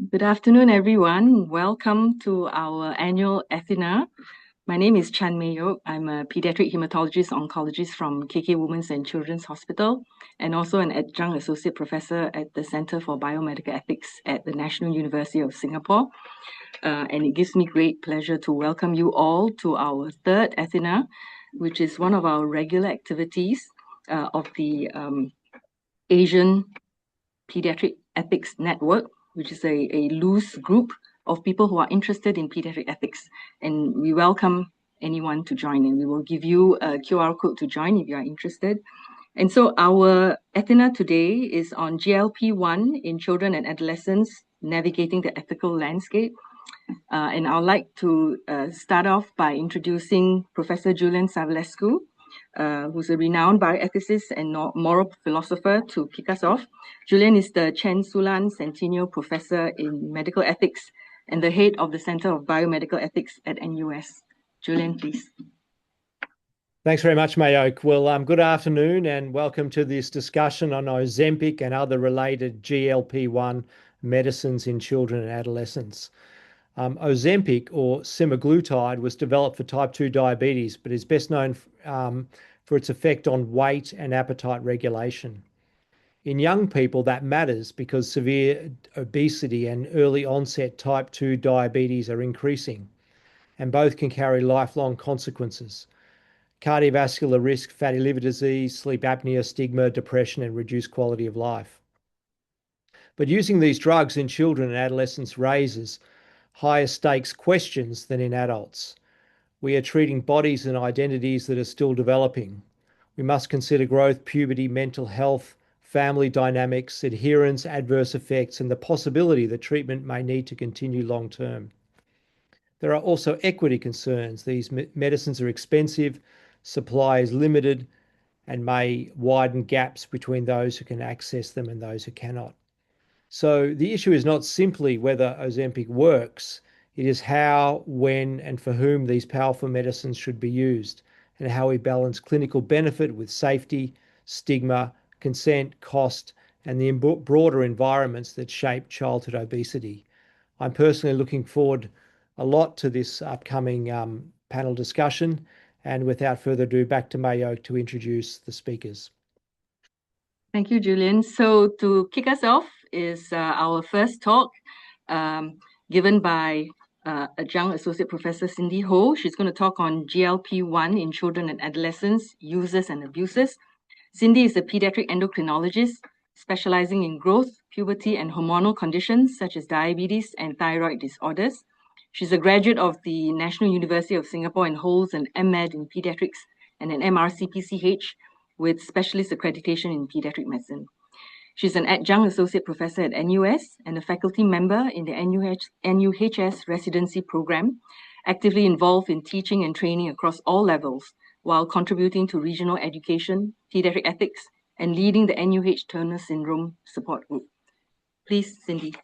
Good afternoon, everyone. Welcome to our annual Athena. My name is Chan Mei Yok. I'm a pediatric hematologist oncologist from KK Women's and Children's Hospital, and also an adjunct associate professor at the Center for Biomedical Ethics at the National University of Singapore. And it gives me great pleasure to welcome you all to our third Athena, which is one of our regular activities of the Asian Pediatric Ethics Network, which is a loose group of people who are interested in pediatric ethics. And we welcome anyone to join in. We will give you a QR code to join if you are interested. And so our Athena today is on GLP-1 in children and adolescents, navigating the ethical landscape. And I'd like to start off by introducing Professor Julian Savulescu, who's a renowned bioethicist and moral philosopher, to kick us off. Julian is the Chen Sulan Centennial Professor in Medical Ethics and the head of the Center of Biomedical Ethics at NUS. Julian, please. Thanks very much, Mayoke. Well, good afternoon and welcome to this discussion on Ozempic and other related GLP-1 medicines in children and adolescents. Ozempic, or semaglutide, was developed for type 2 diabetes, but is best known for its effect on weight and appetite regulation. In young people, that matters because severe obesity and early onset type 2 diabetes are increasing, and both can carry lifelong consequences: cardiovascular risk, fatty liver disease, sleep apnea, stigma, depression, and reduced quality of life. But using these drugs in children and adolescents raises higher stakes questions than in adults. We are treating bodies and identities that are still developing. We must consider growth, puberty, mental health, family dynamics, adherence, adverse effects, and the possibility that treatment may need to continue long term. There are also equity concerns. These medicines are expensive, supply is limited, and may widen gaps between those who can access them and those who cannot. So the issue is not simply whether Ozempic works, it is how, when, and for whom these powerful medicines should be used, and how we balance clinical benefit with safety, stigma, consent, cost, and the broader environments that shape childhood obesity. I'm personally looking forward a lot to this upcoming panel discussion, and without further ado, back to Mayoke to introduce the speakers. Thank you, Julian. So to kick us off is our first talk given by adjunct associate professor Cindy Ho. She's going to talk on GLP-1 in children and adolescents, uses and abuses. Cindy is a pediatric endocrinologist specializing in growth, puberty, and hormonal conditions such as diabetes and thyroid disorders. She's a graduate of the National University of Singapore and holds an MMed in pediatrics and an MRCPCH with specialist accreditation in pediatric medicine. She's an adjunct associate professor at NUS and a faculty member in the NUHS residency program, actively involved in teaching and training across all levels, while contributing to regional education, pediatric ethics, and leading the NUH Turner Syndrome support group. Please, Cindy.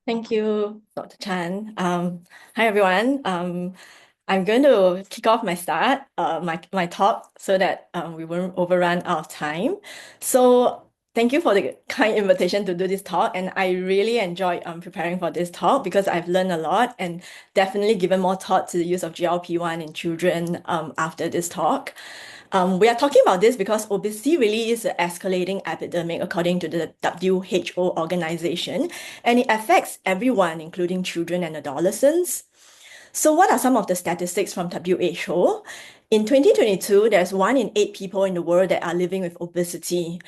Thank you, Dr. Chan. Hi, everyone. I'm going to kick off my talk so that we won't overrun out of time. So thank you for the kind invitation to do this talk. And I really enjoyed preparing for this talk because I've learned a lot and definitely given more thought to the use of GLP-1 in children after this talk. We are talking about this because obesity really is an escalating epidemic according to the WHO organization, and it affects everyone, including children and adolescents. So what are some of the statistics from WHO? In 2022, there's 1 in 8 people in the world that are living with obesity.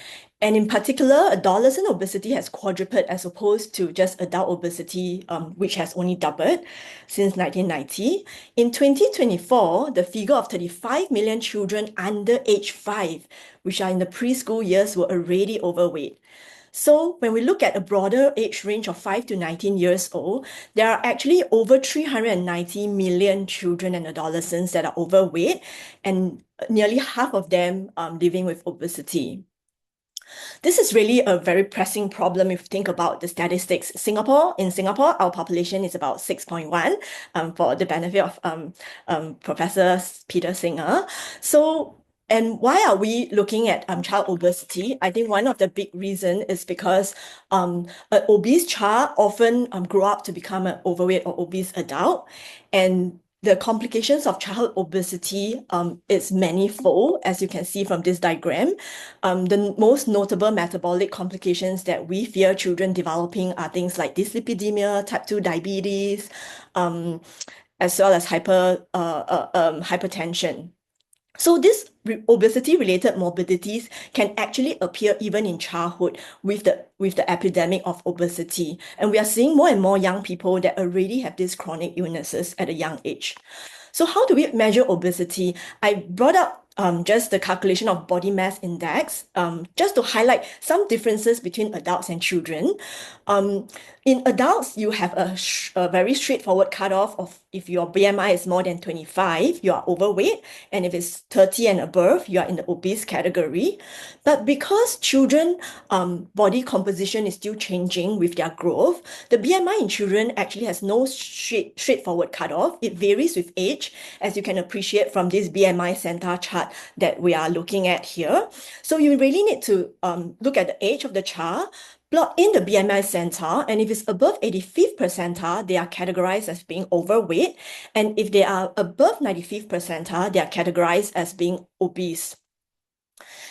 And in particular, adolescent obesity has quadrupled as opposed to just adult obesity, which has only doubled since 1990. In 2024, the figure of 35 million children under age 5, which are in the preschool years, were already overweight. So when we look at a broader age range of 5 to 19 years old, there are actually over 390 million children and adolescents that are overweight, and nearly half of them living with obesity. This is really a very pressing problem if you think about the statistics. In Singapore, our population is about 6.1 for the benefit of Professor Peter Singer. So And why are we looking at child obesity? I think one of the big reasons is because an obese child often grow up to become an overweight or obese adult. And the complications of childhood obesity is manifold, as you can see from this diagram. The most notable metabolic complications that we fear children developing are things like dyslipidemia, type 2 diabetes, as well as hypertension. So these obesity-related morbidities can actually appear even in childhood with the epidemic of obesity. And we are seeing more and more young people that already have these chronic illnesses at a young age. So how do we measure obesity? I brought up just the calculation of body mass index, just to highlight some differences between adults and children. In adults, you have a very straightforward cutoff of if your BMI is more than 25, you are overweight, and if it's 30 and above, you are in the obese category. But because children body composition is still changing with their growth, the BMI in children actually has no straightforward cutoff. It varies with age, as you can appreciate from this BMI center chart that we are looking at here. So you really need to look at the age of the child, plot in the BMI center, and if it's above 85th percentile, they are categorized as being overweight, and if they are above 95th percentile, they are categorized as being obese.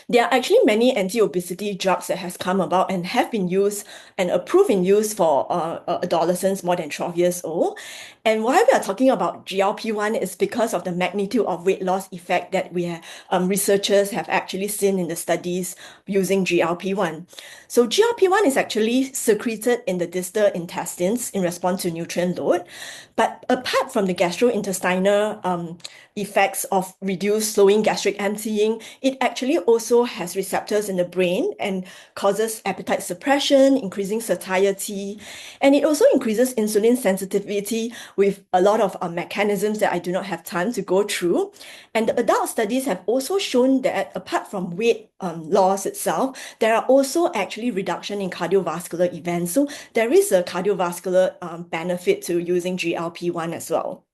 There are actually many anti-obesity drugs that has come about and have been used and approved in use for adolescents more than 12 years old. And why we are talking about GLP-1 is because of the magnitude of weight loss effect that researchers have actually seen in the studies using GLP-1. So GLP-1 is actually secreted in the distal intestines in response to nutrient load. But apart from the gastrointestinal effects of reduced slowing gastric emptying, it actually also has receptors in the brain and causes appetite suppression, increasing satiety, and it also increases insulin sensitivity with a lot of mechanisms that I do not have time to go through. And the adult studies have also shown that apart from weight loss itself, there are also actually reduction in cardiovascular events. So there is a cardiovascular benefit to using GLP-1 as well.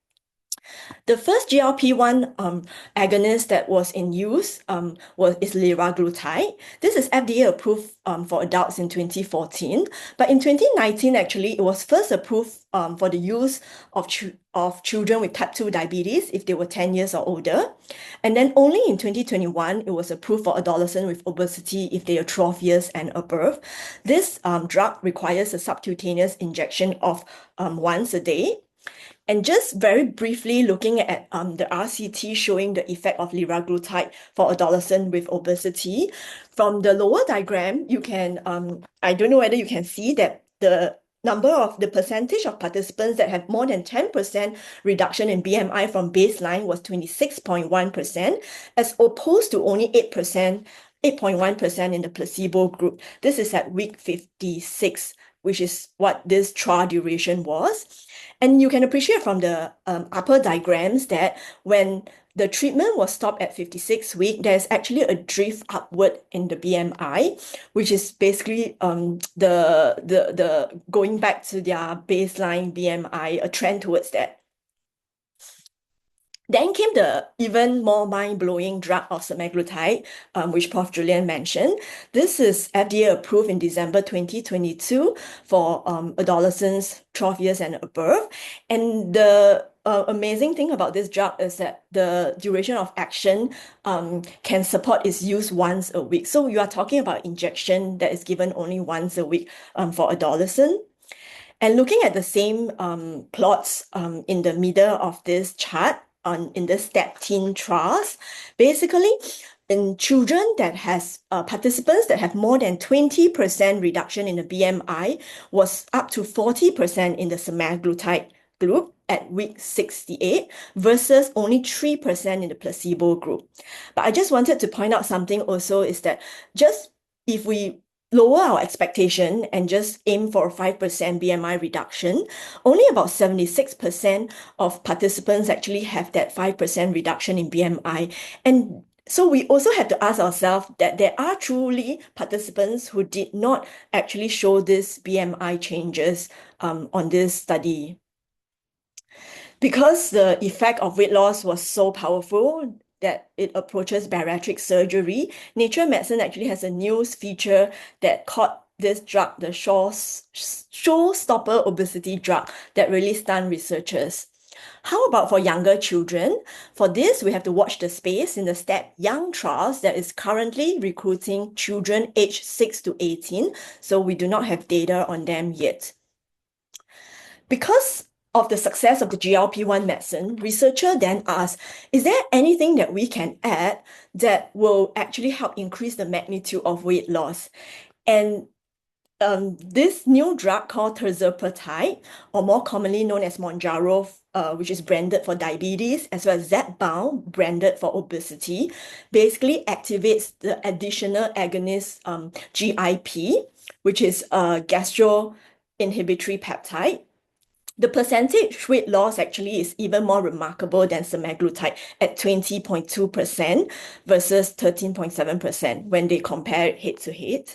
The first GLP-1 agonist that was in use is liraglutide. This is FDA approved for adults in 2014, but in 2019, actually, it was first approved for the use of children with type 2 diabetes if they were 10 years or older. And then only in 2021, it was approved for adolescents with obesity if they are 12 years and above. This drug requires a subcutaneous injection of once a day. And just very briefly looking at the RCT showing the effect of liraglutide for adolescents with obesity. From the lower diagram, you can, I don't know whether you can see that the percentage of participants that have more than 10% reduction in BMI from baseline was 26.1%, as opposed to only 8.1% in the placebo group. This is at week 56, which is what this trial duration was. And you can appreciate from the upper diagrams that when the treatment was stopped at 56 weeks, there's actually a drift upward in the BMI, which is basically the going back to their baseline BMI, a trend towards that. Then came the even more mind-blowing drug of semaglutide, which Prof. Julian mentioned. This is FDA approved in December 2022 for adolescents 12 years and above. And the amazing thing about this drug is that the duration of action can support its use once a week. So you are talking about injection that is given only once a week for adolescents. And looking at the same plots in the middle of this chart, in the step-teen trials, basically in children that has participants that have more than 20% reduction in the BMI was up to 40% in the semaglutide group at week 68 versus only 3% in the placebo group. But I just wanted to point out something also is that just if we lower our expectation and just aim for a 5% BMI reduction, only about 76% of participants actually have that 5% reduction in BMI. And so we also have to ask ourselves that there are truly participants who did not actually show this BMI changes on this study. Because the effect of weight loss was so powerful, that it approaches bariatric surgery, Nature Medicine actually has a news feature that called this drug the showstopper obesity drug that really stunned researchers. How about for younger children? For this, we have to watch the space in the STEP Young trials that is currently recruiting children aged 6 to 18, so we do not have data on them yet. Because of the success of the GLP-1 medicine, researcher then asked, is there anything that we can add that will actually help increase the magnitude of weight loss? And this new drug called tirzepatide, or more commonly known as Mounjaro, which is branded for diabetes, as well as Zepbound, branded for obesity, basically activates the additional agonist GIP, which is a gastroinhibitory peptide. The percentage weight loss actually is even more remarkable than semaglutide at 20.2% versus 13.7% when they compare it head to head.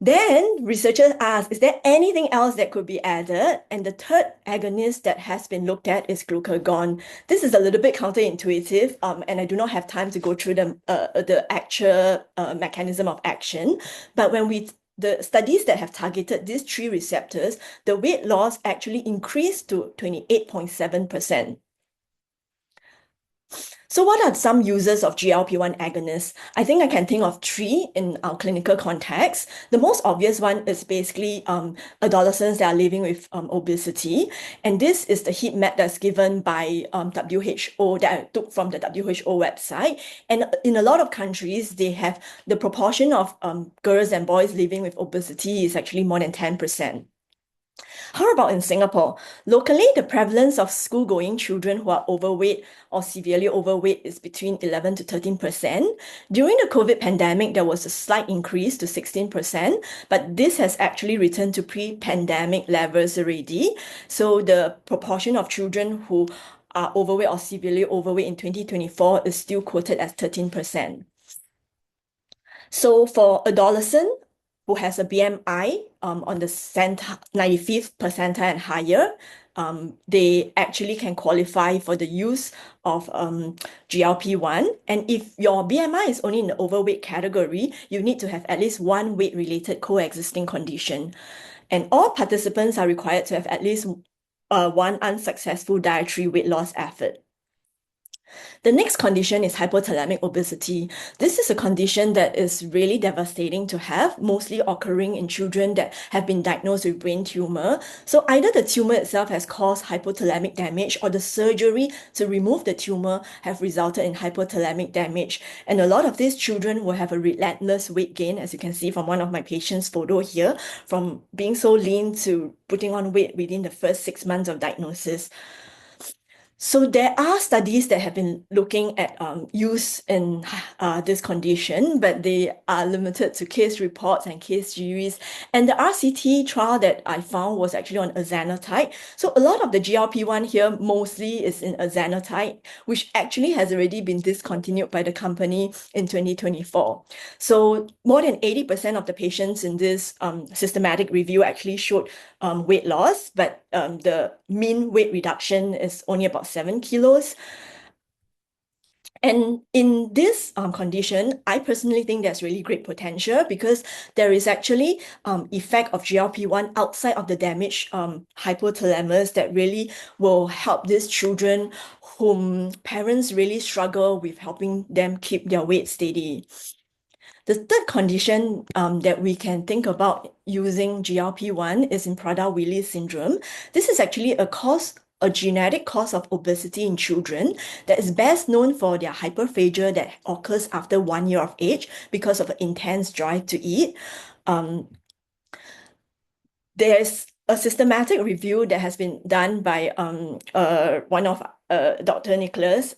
Then researchers asked, is there anything else that could be added? And the third agonist that has been looked at is glucagon. This is a little bit counterintuitive, and I do not have time to go through the actual mechanism of action. But when the studies that have targeted these three receptors, the weight loss actually increased to 28.7%. So what are some uses of GLP-1 agonists? I think I can think of three in our clinical context. The most obvious one is basically adolescents that are living with obesity. And this is the heat map that's given by WHO that I took from the WHO website. And in a lot of countries, they have the proportion of girls and boys living with obesity is actually more than 10%. How about in Singapore? Locally, the prevalence of school-going children who are overweight or severely overweight is between 11 to 13%. During the COVID pandemic, there was a slight increase to 16%, but this has actually returned to pre-pandemic levels already. So the proportion of children who are overweight or severely overweight in 2024 is still quoted as 13%. So for adolescent who has a BMI on the 95th percentile and higher, they actually can qualify for the use of GLP-1. And if your BMI is only in the overweight category, you need to have at least one weight-related coexisting condition. And all participants are required to have at least one unsuccessful dietary weight loss effort. The next condition is hypothalamic obesity. This is a condition that is really devastating to have, mostly occurring in children that have been diagnosed with brain tumor. So either the tumor itself has caused hypothalamic damage or the surgery to remove the tumor have resulted in hypothalamic damage. And a lot of these children will have a relentless weight gain, as you can see from one of my patients' photo here, from being so lean to putting on weight within the first 6 months of diagnosis. So there are studies that have been looking at use in this condition, but they are limited to case reports and case series. And the RCT trial that I found was actually on azanotide. So a lot of the GLP-1 here mostly is in azanotide, which actually has already been discontinued by the company in 2024. So more than 80% of the patients in this systematic review actually showed weight loss, but the mean weight reduction is only about 7 kilos. And in this condition, I personally think there's really great potential because there is actually effect of GLP-1 outside of the damaged hypothalamus that really will help these children whom parents really struggle with helping them keep their weight steady. The third condition that we can think about using GLP-1 is in Prader-Willi syndrome. This is actually a genetic cause of obesity in children that is best known for their hyperphagia that occurs after 1 year of age because of an intense drive to eat. There's a systematic review that has been done by one of Dr. Nicholas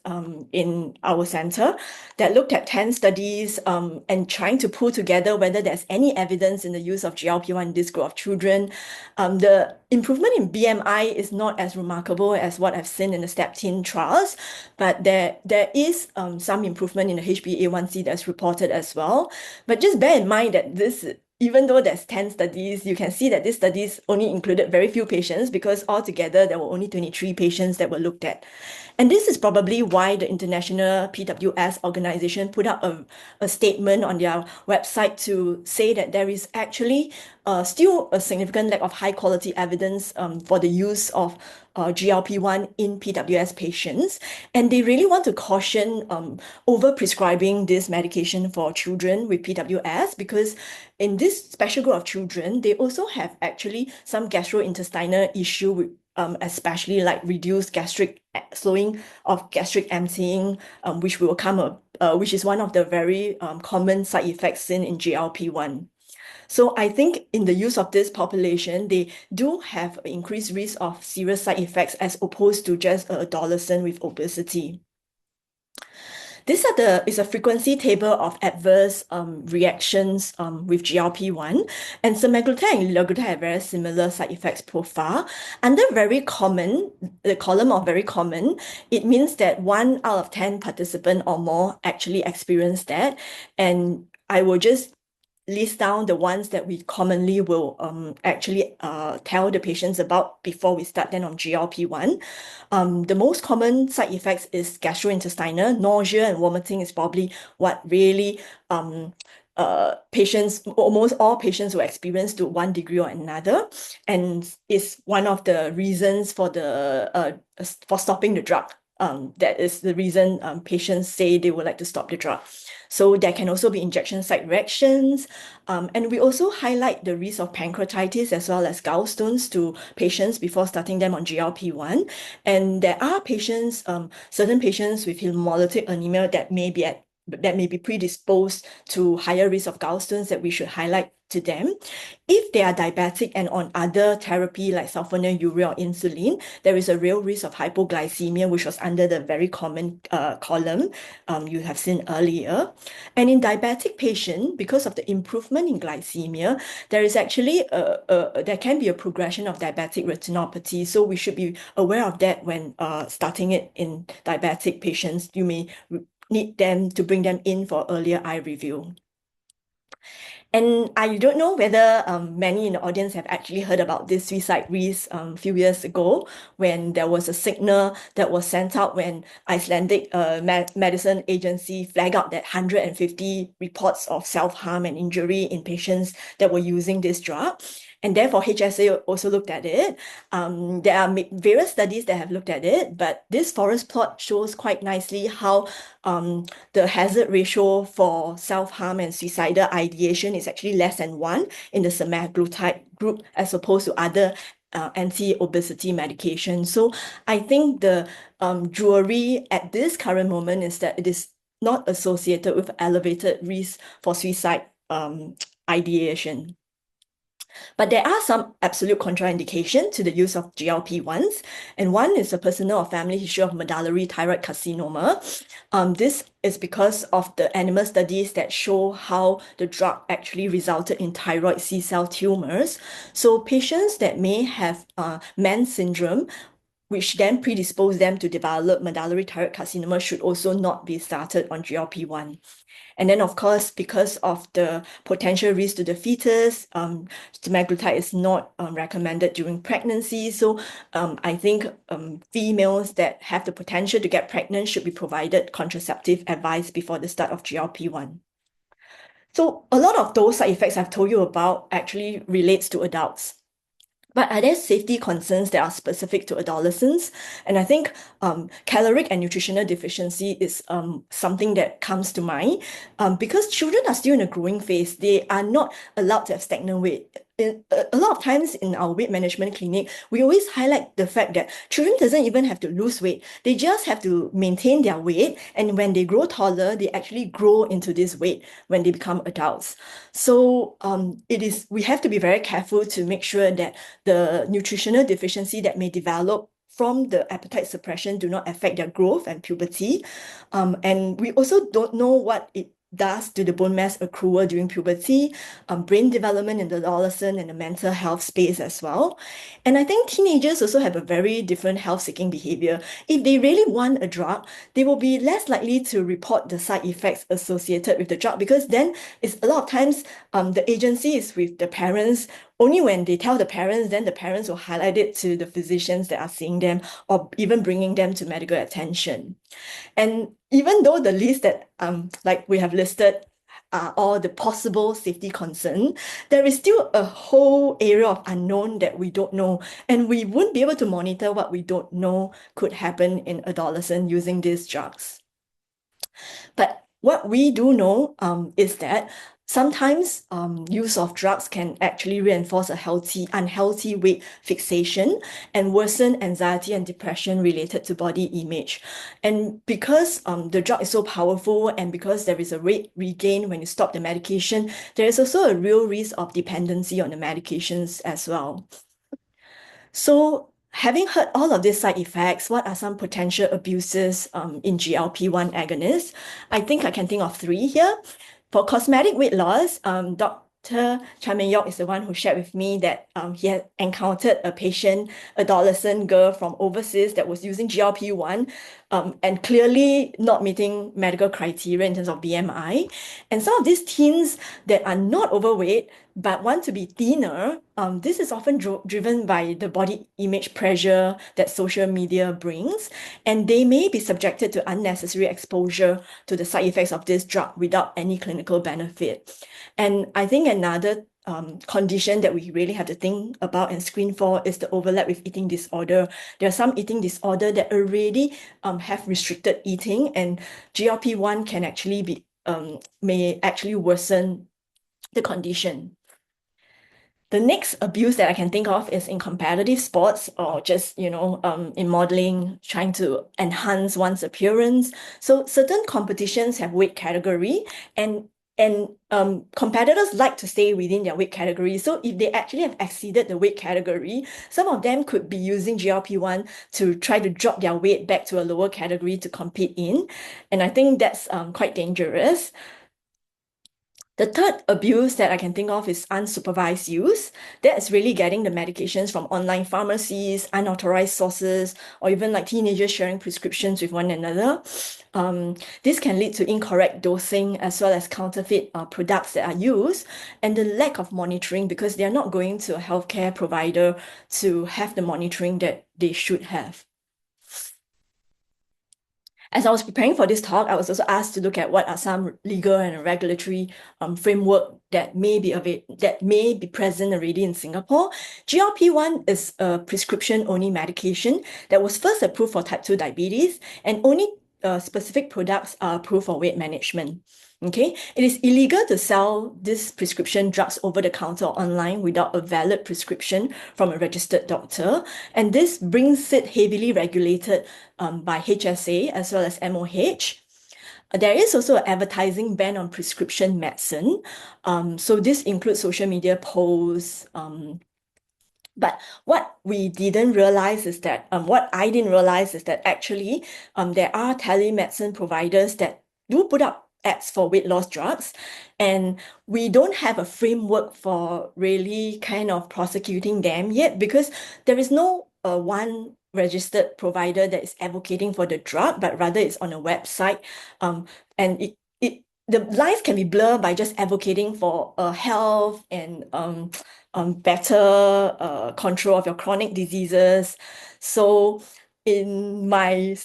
in our center that looked at 10 studies and trying to pull together whether there's any evidence in the use of GLP-1 in this group of children. The improvement in BMI is not as remarkable as what I've seen in the STEP-TEEN trials, but there is some improvement in the HbA1c that's reported as well. But just bear in mind that this even though there's 10 studies, you can see that these studies only included very few patients because altogether there were only 23 patients that were looked at. And this is probably why the International PWS organization put up a statement on their website to say that there is actually still a significant lack of high quality evidence for the use of GLP-1 in PWS patients. And they really want to caution over prescribing this medication for children with PWS, because in this special group of children, they also have actually some gastrointestinal issue with especially like reduced gastric slowing of gastric emptying, which will come which is one of the very common side effects seen in GLP-1. So I think in the use of this population, they do have increased risk of serious side effects as opposed to just an adolescent with obesity. This is a frequency table of adverse reactions with GLP-1, and semaglutide and liraglutide have very similar side effects profile. Under very common, the column of very common, it means that 1 out of 10 participants or more actually experience that. And I will just list down the ones that we commonly will actually tell the patients about before we start them on GLP-1. The most common side effects is gastrointestinal. Nausea and vomiting is probably what really patients, almost all patients will experience to one degree or another, and is one of the reasons for for stopping the drug. That is the reason patients say they would like to stop the drug. So there can also be injection site reactions. And we also highlight the risk of pancreatitis as well as gallstones to patients before starting them on GLP-1. And there are patients, certain patients with hemolytic anemia that may be predisposed to higher risk of gallstones that we should highlight to them. If they are diabetic and on other therapy like sulfonylurea or insulin, there is a real risk of hypoglycemia, which was under the very common column you have seen earlier. And in diabetic patients, because of the improvement in glycemia, there is actually there can be a progression of diabetic retinopathy. So we should be aware of that when starting it in diabetic patients. You may need them to bring them in for earlier eye review. And I don't know whether many in the audience have actually heard about this suicide risk a few years ago, when there was a signal that was sent out when Icelandic medicine agency flagged out that 150 reports of self-harm and injury in patients that were using this drug. And therefore, HSA also looked at it. There are various studies that have looked at it, but this forest plot shows quite nicely how the hazard ratio for self-harm and suicidal ideation is actually less than 1 in the semaglutide group as opposed to other anti-obesity medication. So I think the jury at this current moment is that it is not associated with elevated risk for suicide ideation. But there are some absolute contraindications to the use of GLP-1s, and one is a personal or family history of medullary thyroid carcinoma. This is because of the animal studies that show how the drug actually resulted in thyroid C-cell tumors. So patients that may have Mann syndrome, which then predispose them to develop medullary thyroid carcinoma, should also not be started on GLP-1. And then, of course, because of the potential risk to the fetus, semaglutide is not recommended during pregnancy. So I think females that have the potential to get pregnant should be provided contraceptive advice before the start of GLP-1. So a lot of those side effects I've told you about actually relates to adults. But are there safety concerns that are specific to adolescents? And I think caloric and nutritional deficiency is something that comes to mind because children are still in a growing phase. They are not allowed to have stagnant weight. A lot of times in our weight management clinic, we always highlight the fact that children doesn't even have to lose weight. They just have to maintain their weight. And when they grow taller, they actually grow into this weight when they become adults. So we have to be very careful to make sure that the nutritional deficiency that may develop from the appetite suppression do not affect their growth and puberty. And we also don't know what does to the bone mass accrual during puberty, brain development in the adolescent, and the mental health space as well. And I think teenagers also have a very different health-seeking behavior. If they really want a drug, they will be less likely to report the side effects associated with the drug, because then it's a lot of times the agency is with the parents. Only when they tell the parents, then the parents will highlight it to the physicians that are seeing them, or even bringing them to medical attention. And even though the list that like we have listed are all the possible safety concern, there is still a whole area of unknown that we don't know, and we wouldn't be able to monitor what we don't know could happen in adolescents using these drugs. But what we do know is that sometimes use of drugs can actually reinforce a unhealthy weight fixation and worsen anxiety and depression related to body image. And because the drug is so powerful, and because there is a weight regain when you stop the medication, there is also a real risk of dependency on the medications as well. So, having heard all of these side effects, what are some potential abuses in GLP-1 agonists? I think I can think of 3 here. For cosmetic weight loss, Dr. Chan Mei-yok is the one who shared with me that he had encountered a patient, adolescent girl from overseas, that was using GLP-1 and clearly not meeting medical criteria in terms of BMI. And some of these teens that are not overweight but want to be thinner, this is often driven by the body image pressure that social media brings, and they may be subjected to unnecessary exposure to the side effects of this drug without any clinical benefit. And I think another condition that we really have to think about and screen for is the overlap with eating disorder. There are some eating disorder that already have restricted eating, and GLP-1 can actually be may actually worsen the condition. The next abuse that I can think of is in competitive sports, or just, in modeling, trying to enhance one's appearance. So certain competitions have weight category, and competitors like to stay within their weight category. So if they actually have exceeded the weight category, some of them could be using GLP-1 to try to drop their weight back to a lower category to compete in. And I think that's quite dangerous. The third abuse that I can think of is unsupervised use. That is really getting the medications from online pharmacies, unauthorized sources, or even like teenagers sharing prescriptions with one another. This can lead to incorrect dosing, as well as counterfeit products that are used, and the lack of monitoring, because they are not going to a healthcare provider to have the monitoring that they should have. As I was preparing for this talk, I was also asked to look at what are some legal and regulatory framework that may be present already in Singapore. GLP-1 is a prescription-only medication that was first approved for type 2 diabetes, and only specific products are approved for weight management. Okay, it is illegal to sell these prescription drugs over the counter or online without a valid prescription from a registered doctor, and this brings it heavily regulated by HSA as well as MOH. There is also an advertising ban on prescription medicine. So this includes social media posts. But what we didn't realize is that, what I didn't realize is that actually there are telemedicine providers that do put up ads for weight loss drugs, and we don't have a framework for really kind of prosecuting them yet, because there is no one registered provider that is advocating for the drug, but rather it's on a website, and the lines can be blurred by just advocating for health and better control of your chronic diseases. So in my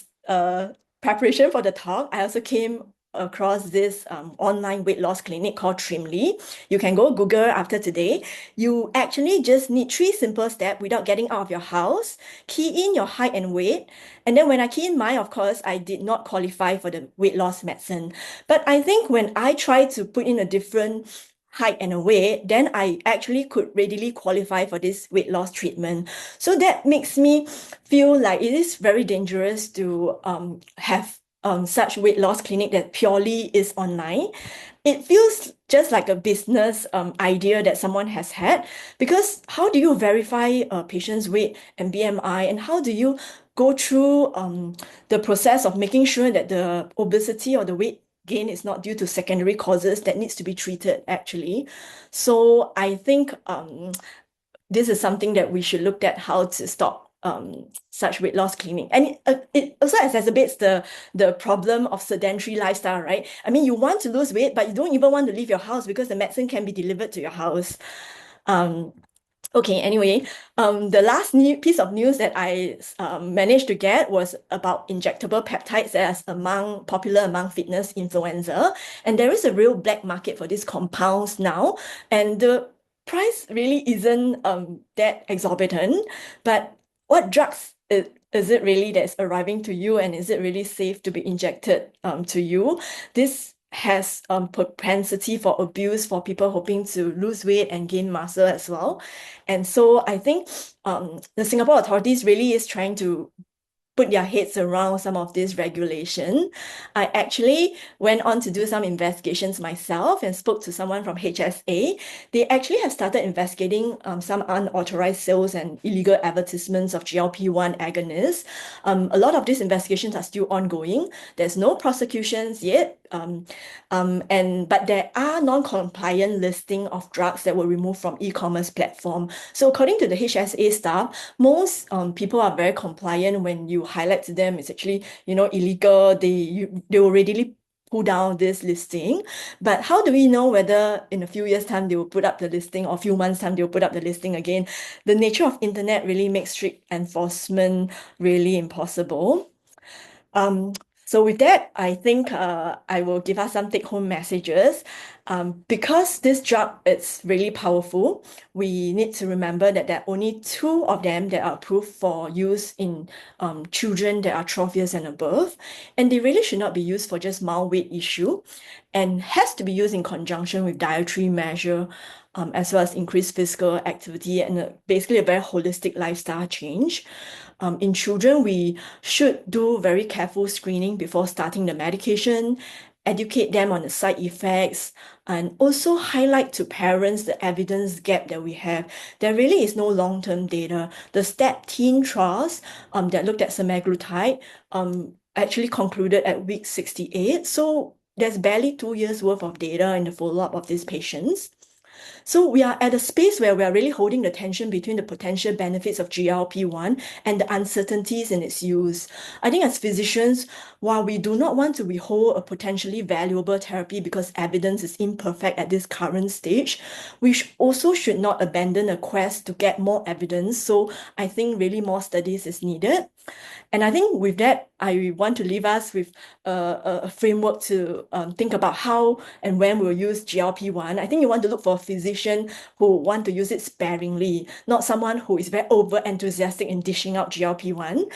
preparation for the talk, I also came across this online weight loss clinic called Trimly. You can go Google after today. You actually just need 3 simple steps without getting out of your house. Key in your height and weight. And then when I key in mine, of course, I did not qualify for the weight loss medicine. But I think when I tried to put in a different height and a weight, then I actually could readily qualify for this weight loss treatment. So that makes me feel like it is very dangerous to have such weight loss clinic that purely is online. It feels just like a business idea that someone has had, because how do you verify a patient's weight and BMI, and how do you go through the process of making sure that the obesity or the weight gain is not due to secondary causes that needs to be treated actually. So I think this is something that we should look at, how to stop such weight loss clinic. And it also exacerbates the problem of sedentary lifestyle, right? I mean, you want to lose weight, but you don't even want to leave your house because the medicine can be delivered to your house. Okay, anyway, the last piece of news that I managed to get was about injectable peptides as popular among fitness influencer. And there is a real black market for these compounds now. And the price really isn't that exorbitant. But what drugs is it really that's arriving to you, and is it really safe to be injected to you? This has propensity for abuse for people hoping to lose weight and gain muscle as well. And so I think the Singapore authorities really is trying to put their heads around some of this regulation. I actually went on to do some investigations myself and spoke to someone from HSA. They actually have started investigating some unauthorized sales and illegal advertisements of GLP-1 agonists. A lot of these investigations are still ongoing. There's no prosecutions yet. But there are non-compliant listing of drugs that were removed from e-commerce platform. So according to the HSA staff, most people are very compliant when you highlight to them it's actually illegal. They will readily pull down this listing. But how do we know whether in a few years' time they will put up the listing, or a few months' time they will put up the listing again? The nature of internet really makes strict enforcement really impossible. So with that, I think I will give us some take-home messages. Because this drug is really powerful, we need to remember that there are only 2 of them that are approved for use in children that are 12 years and above. And they really should not be used for just mild weight issue, and has to be used in conjunction with dietary measure, as well as increased physical activity and basically a very holistic lifestyle change. In children, we should do very careful screening before starting the medication, educate them on the side effects, and also highlight to parents the evidence gap that we have. There really is no long-term data. The STEP teen trials that looked at semaglutide actually concluded at week 68. So there's barely 2 years worth of data in the follow-up of these patients. So we are at a space where we are really holding the tension between the potential benefits of GLP-1 and the uncertainties in its use. I think as physicians, while we do not want to withhold a potentially valuable therapy because evidence is imperfect at this current stage, we also should not abandon a quest to get more evidence. So I think really more studies is needed. And I think with that, I want to leave us with a framework to think about how and when we'll use GLP-1. I think you want to look for a physician who want to use it sparingly, not someone who is very over-enthusiastic in dishing out GLP-1,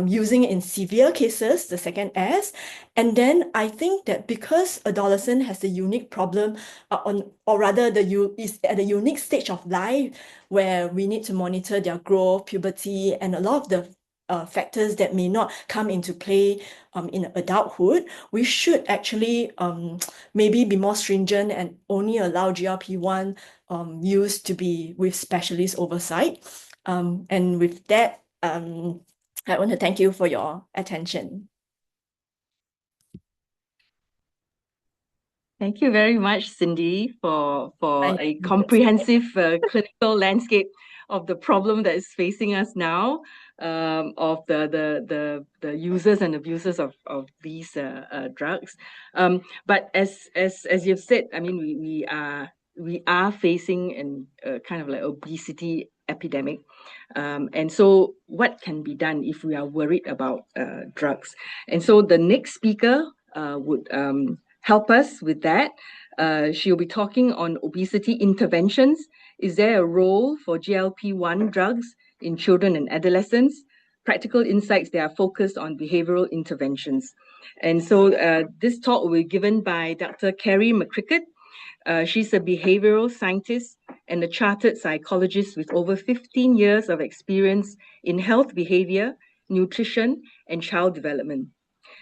using it in severe cases, the second S. And then I think that because adolescent has a unique problem, is at a unique stage of life where we need to monitor their growth, puberty, and a lot of the factors that may not come into play in adulthood, we should actually maybe be more stringent and only allow GLP-1 use to be with specialist oversight. And with that, I want to thank you for your attention. Thank you very much, Cindy, for a comprehensive clinical landscape of the problem that is facing us now, of the users and abusers of these drugs. But as you've said, I mean, we are facing a kind of like obesity epidemic. And so what can be done if we are worried about drugs? And so the next speaker would help us with that. She'll be talking on obesity interventions. Is there a role for GLP-1 drugs in children and adolescents? Practical insights that are focused on behavioral interventions. And so this talk will be given by Dr. Carrie McCricket. She's a behavioral scientist and a chartered psychologist with over 15 years of experience in health behavior, nutrition, and child development.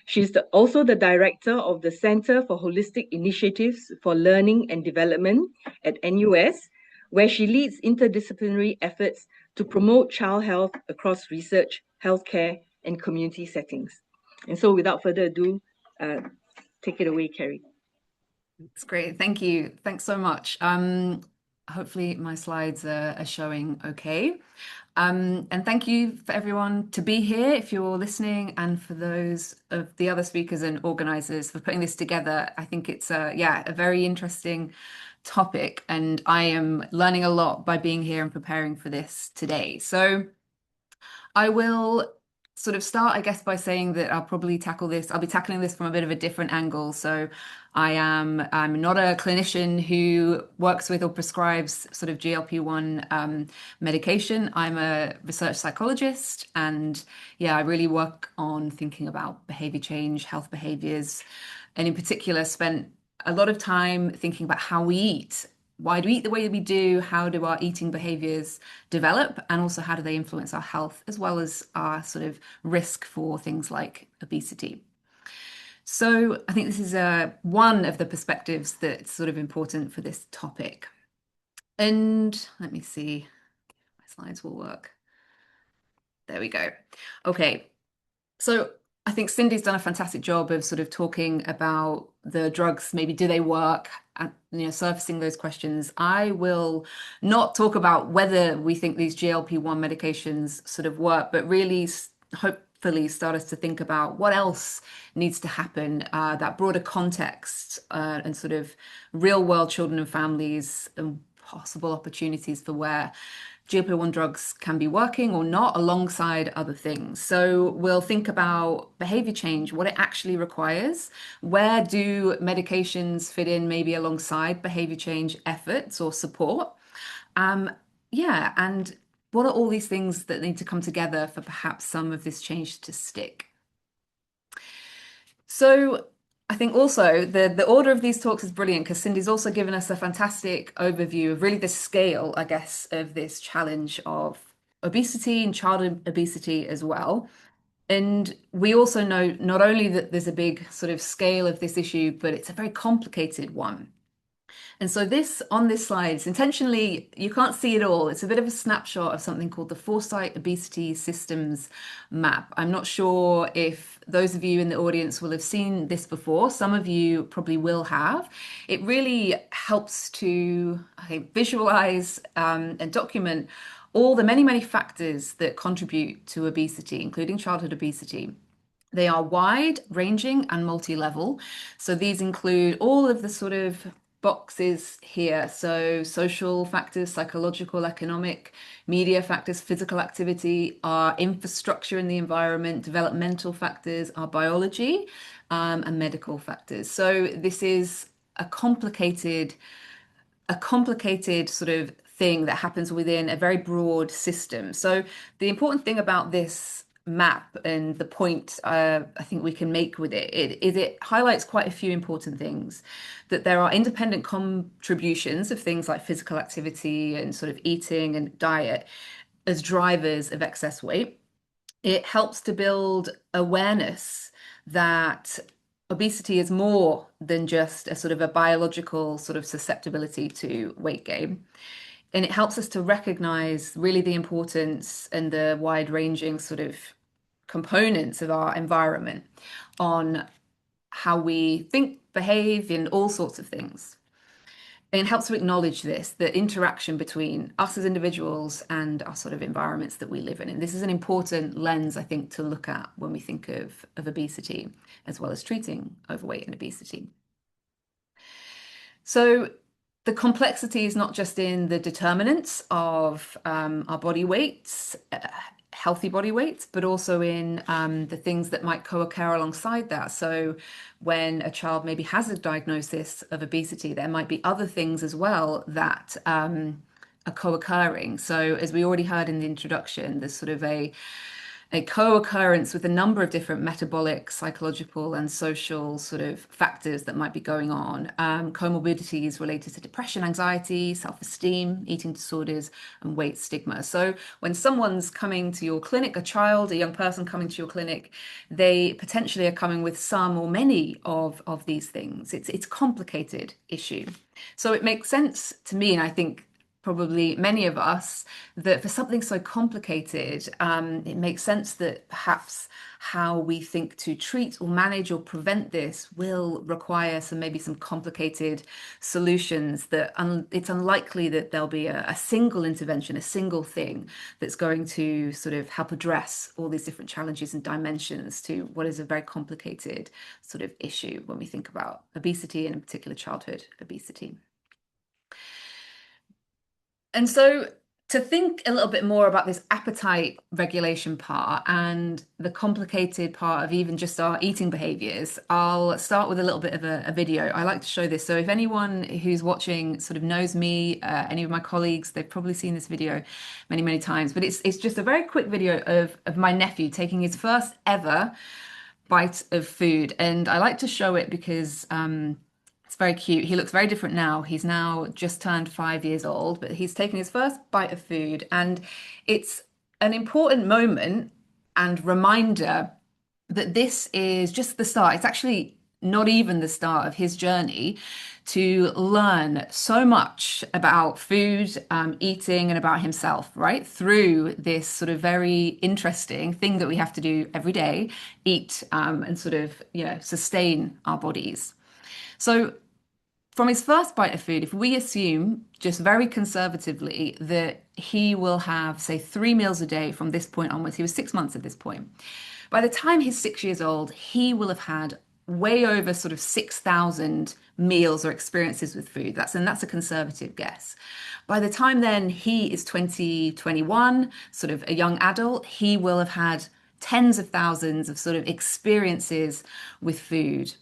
She's also the director of the Center for Holistic Initiatives for Learning and Development at NUS, where she leads interdisciplinary efforts to promote child health across research, healthcare, and community settings. And so without further ado, Take it away, Kerry. That's great. Thank you. Thanks so much. Hopefully my slides are showing okay. And thank you for everyone to be here if you're listening, and for those of the other speakers and organizers for putting this together. I think it's a very interesting topic, and I am learning a lot by being here and preparing for this today. So I will sort of start, I guess, by saying that I'll be tackling this from a bit of a different angle. So I'm not a clinician who works with or prescribes sort of GLP-1 medication. I'm a research psychologist, and I really work on thinking about behavior change, health behaviors, and in particular spent a lot of time thinking about how we eat. Why do we eat the way we do? How do our eating behaviors develop? And also, how do they influence our health, as well as our sort of risk for things like obesity? So I think this is one of the perspectives that's sort of important for this topic. And let me see, my slides will work. There we go. Okay, so I think Cindy's done a fantastic job of sort of talking about the drugs, maybe do they work, and surfacing those questions. I will not talk about whether we think these GLP-1 medications sort of work, but really hopefully start us to think about what else needs to happen, that broader context, and sort of real world children and families and possible opportunities for where GLP-1 drugs can be working or not alongside other things. So we'll think about behavior change, what it actually requires. Where do medications fit in maybe alongside behavior change efforts or support? And what are all these things that need to come together for perhaps some of this change to stick? So I think also the order of these talks is brilliant, because Cindy's also given us a fantastic overview of really the scale, I guess, of this challenge of obesity and childhood obesity as well. And we also know not only that there's a big sort of scale of this issue, but it's a very complicated one. And so on this slide, it's intentionally, you can't see it all. It's a bit of a snapshot of something called the Foresight Obesity Systems Map. I'm not sure if those of you in the audience will have seen this before. Some of you probably will have. It really helps to, I think, visualize and document all the many, many factors that contribute to obesity, including childhood obesity. They are wide ranging and multi-level. So these include all of the sort of boxes here. So social factors, psychological, economic, media factors, physical activity, our infrastructure in the environment, developmental factors, our biology, and medical factors. So this is a complicated sort of thing that happens within a very broad system. So the important thing about this map, and the point I think we can make with it highlights quite a few important things. That there are independent contributions of things like physical activity and sort of eating and diet as drivers of excess weight. It helps to build awareness that obesity is more than just a sort of a biological sort of susceptibility to weight gain. And it helps us to recognize really the importance and the wide-ranging sort of components of our environment on how we think, behave, in all sorts of things. And it helps to acknowledge the interaction between us as individuals and our sort of environments that we live in. And this is an important lens, I think, to look at when we think of obesity, as well as treating overweight and obesity. So the complexity is not just in the determinants of our body weights, healthy body weights, but also in the things that might co-occur alongside that. So when a child maybe has a diagnosis of obesity, there might be other things as well that are co-occurring. So as we already heard in the introduction, there's sort of a co-occurrence with a number of different metabolic, psychological, and social sort of factors that might be going on. Comorbidities related to depression, anxiety, self-esteem, eating disorders, and weight stigma. So when someone's coming to your clinic, a child, a young person coming to your clinic, they potentially are coming with some or many of these things. It's a complicated issue. So it makes sense to me, and I think probably many of us, that for something so complicated, it makes sense that perhaps how we think to treat or manage or prevent this will require maybe some complicated solutions, that it's unlikely that there'll be a single intervention, a single thing that's going to sort of help address all these different challenges and dimensions to what is a very complicated sort of issue when we think about obesity, and in particular childhood obesity. And so to think a little bit more about this appetite regulation part and the complicated part of even just our eating behaviors, I'll start with a little bit of a video. I like to show this. So if anyone who's watching sort of knows me, any of my colleagues, they've probably seen this video many, many times. But it's just a very quick video of my nephew taking his first ever bite of food. And I like to show it because it's very cute. He looks very different now. He's now just turned 5 years old, but he's taken his first bite of food. And it's an important moment and reminder that this is just the start. It's actually not even the start of his journey to learn so much about food, eating, and about himself, right? Through this sort of very interesting thing that we have to do every day, eat, and sort of, sustain our bodies. So from his first bite of food, if we assume just very conservatively that he will have, say, 3 meals a day from this point onwards, he was 6 months at this point. By the time he's 6 years old, he will have had way over sort of 6,000 meals or experiences with food. That's a conservative guess. By the time then he is 20, 21, sort of a young adult, he will have had tens of thousands of sort of experiences with food.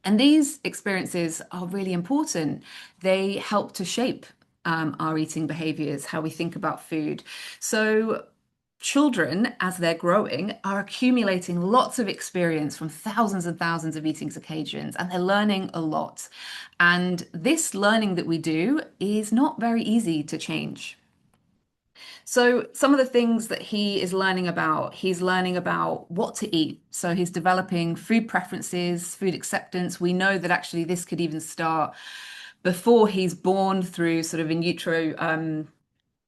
And these experiences are really important. They help to shape our eating behaviors, how we think about food. So children, as they're growing, are accumulating lots of experience from thousands and thousands of eating occasions, and they're learning a lot. And this learning that we do is not very easy to change. So some of the things that he's learning about what to eat. So he's developing food preferences, food acceptance. We know that actually this could even start before he's born through sort of in utero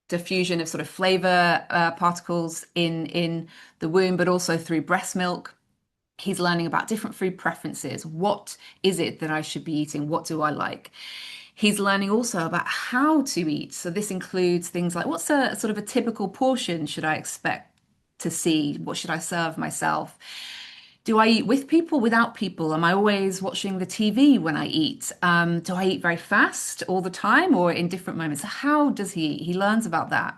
diffusion of sort of flavor particles in the womb, but also through breast milk. He's learning about different food preferences. What is it that I should be eating? What do I like? He's learning also about how to eat. So this includes things like, what's a sort of a typical portion should I expect to see? What should I serve myself? Do I eat with people, without people? Am I always watching the TV when I eat? Do I eat very fast all the time or in different moments? How does he eat? He learns about that.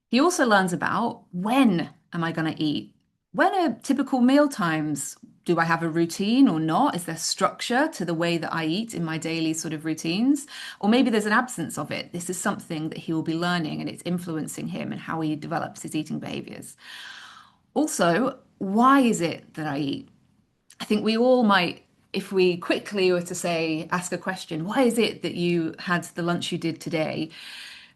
He also learns about, when am I going to eat? When are typical meal times? Do I have a routine or not? Is there structure to the way that I eat in my daily sort of routines? Or maybe there's an absence of it. This is something that he will be learning, and it's influencing him and how he develops his eating behaviors. Also, why is it that I eat? I think we all might, if we quickly were to ask a question, why is it that you had the lunch you did today?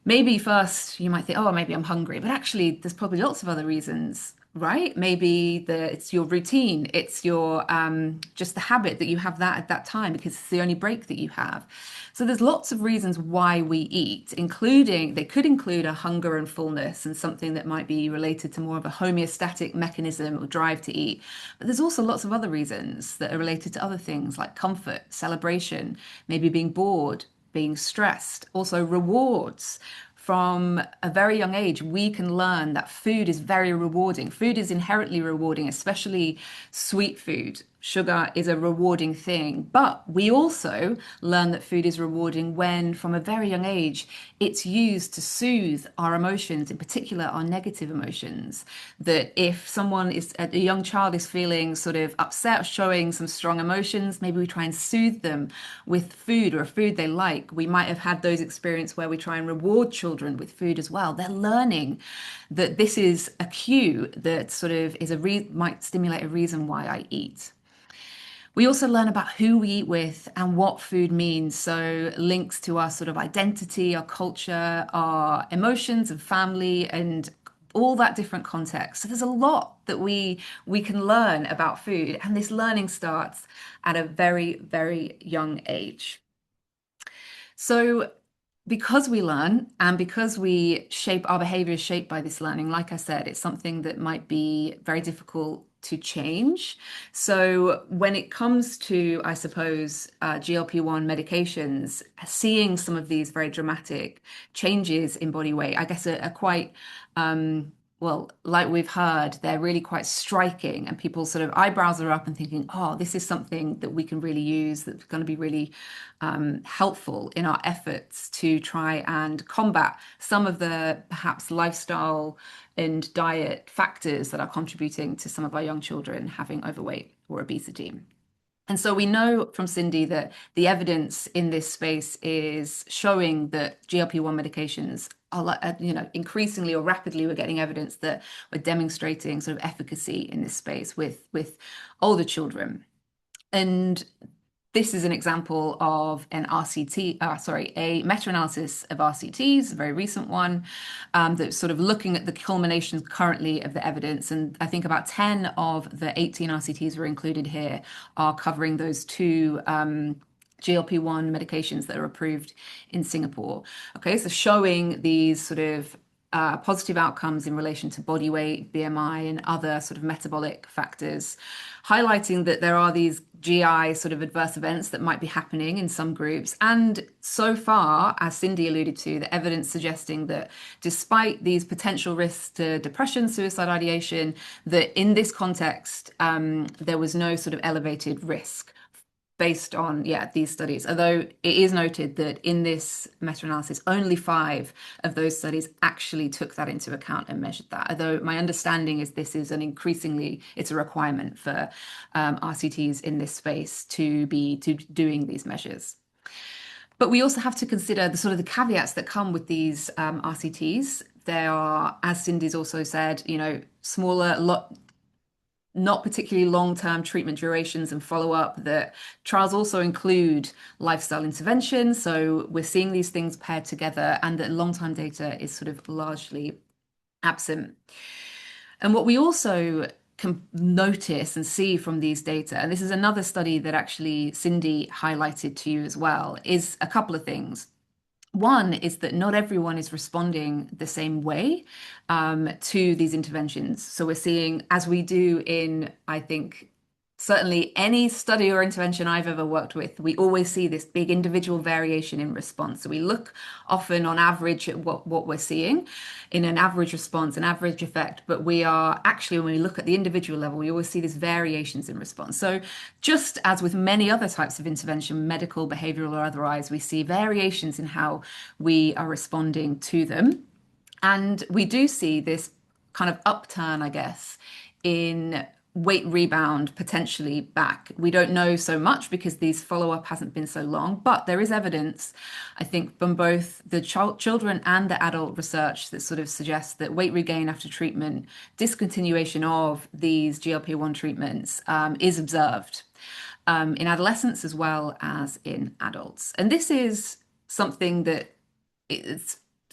Maybe first you might think, oh, maybe I'm hungry, but actually there's probably lots of other reasons, right? Maybe it's your routine, it's your just the habit that you have that at that time because it's the only break that you have. So there's lots of reasons why we eat, including, they could include a hunger and fullness and something that might be related to more of a homeostatic mechanism or drive to eat. But there's also lots of other reasons that are related to other things like comfort, celebration, maybe being bored, being stressed, also rewards. From a very young age, we can learn that food is very rewarding. Food is inherently rewarding, especially sweet food. Sugar is a rewarding thing, but we also learn that food is rewarding when, from a very young age, it's used to soothe our emotions, in particular our negative emotions. That if a young child is feeling sort of upset, showing some strong emotions, maybe we try and soothe them with food or a food they like. We might have had those experiences where we try and reward children with food as well. They're learning that this is a cue that sort of might stimulate a reason why I eat. We also learn about who we eat with and what food means. So links to our sort of identity, our culture, our emotions and family, and all that different context. So there's a lot that we can learn about food. And this learning starts at a very, very young age. So because we learn and because our behavior is shaped by this learning, like I said, it's something that might be very difficult to change. So when it comes to, I suppose, GLP-1 medications, seeing some of these very dramatic changes in body weight, I guess are quite, well, like we've heard, they're really quite striking, and people's sort of eyebrows are up and thinking, oh, this is something that we can really use, that's going to be really helpful in our efforts to try and combat some of the perhaps lifestyle and diet factors that are contributing to some of our young children having overweight or obesity. And so we know from Cindy that the evidence in this space is showing that GLP-1 medications are, increasingly or rapidly we're getting evidence that we're demonstrating sort of efficacy in this space with older children. And this is an example of a meta-analysis of RCTs, a very recent one, that's sort of looking at the culminations currently of the evidence. And I think about 10 of the 18 RCTs were included here are covering those two GLP-1 medications that are approved in Singapore. Okay, so showing these sort of positive outcomes in relation to body weight, BMI, and other sort of metabolic factors, highlighting that there are these GI sort of adverse events that might be happening in some groups. And so far, as Cindy alluded to, the evidence suggesting that despite these potential risks to depression, suicide ideation, that in this context, there was no sort of elevated risk based on these studies, although it is noted that in this meta-analysis only 5 of those studies actually took that into account and measured that, although my understanding is this is it's a requirement for RCTs in this space to be doing these measures. But we also have to consider the sort of the caveats that come with these RCTs. There are, as Cindy's also said, smaller not particularly long-term treatment durations and follow-up. That trials also include lifestyle interventions. So we're seeing these things paired together, and that long-term data is sort of largely absent. And what we also can notice and see from these data, and this is another study that actually Cindy highlighted to you as well, is a couple of things. One is that not everyone is responding the same way to these interventions. So we're seeing, as we do in, I think, certainly any study or intervention I've ever worked with, we always see this big individual variation in response. So we look often on average at what we're seeing in an average response, an average effect, but we are actually, when we look at the individual level, we always see these variations in response. So just as with many other types of intervention, medical, behavioral, or otherwise, we see variations in how we are responding to them. And we do see this kind of upturn, I guess, in weight rebound potentially back. We don't know so much because these follow-up hasn't been so long, but there is evidence, I think, from both the children and the adult research that sort of suggests that weight regain after treatment, discontinuation of these GLP-1 treatments is observed in adolescents as well as in adults. And this is something that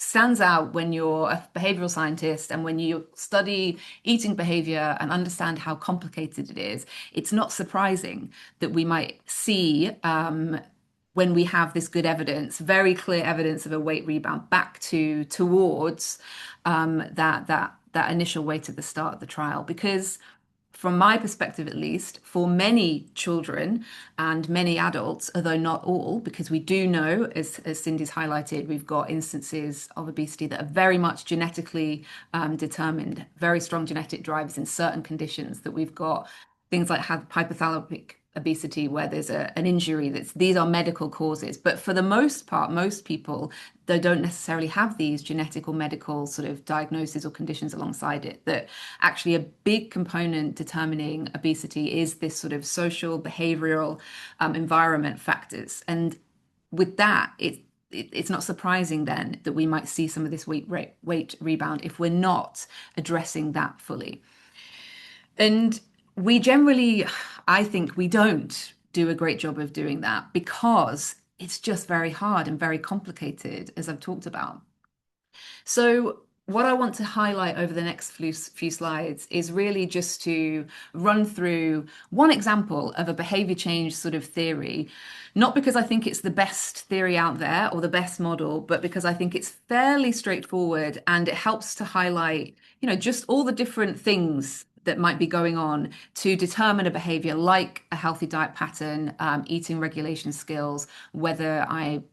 stands out when you're a behavioral scientist and when you study eating behavior and understand how complicated it is. It's not surprising that we might see when we have this good evidence, very clear evidence of a weight rebound back towards that initial weight at the start of the trial. Because from my perspective, at least, for many children and many adults, although not all, because we do know, as Cindy's highlighted, we've got instances of obesity that are very much genetically determined, very strong genetic drivers in certain conditions, that we've got things like hypothalamic obesity where there's an injury. These are medical causes, but for the most part, most people, they don't necessarily have these genetic or medical sort of diagnoses or conditions alongside it. That actually a big component determining obesity is this sort of social, behavioral, environment factors. And with that, it's not surprising then that we might see some of this weight rebound if we're not addressing that fully. And we generally, I think we don't do a great job of doing that because it's just very hard and very complicated, as I've talked about. So what I want to highlight over the next few slides is really just to run through one example of a behavior change sort of theory, not because I think it's the best theory out there or the best model, but because I think it's fairly straightforward and it helps to highlight, just all the different things that might be going on to determine a behavior like a healthy diet pattern, eating regulation skills, whether I'm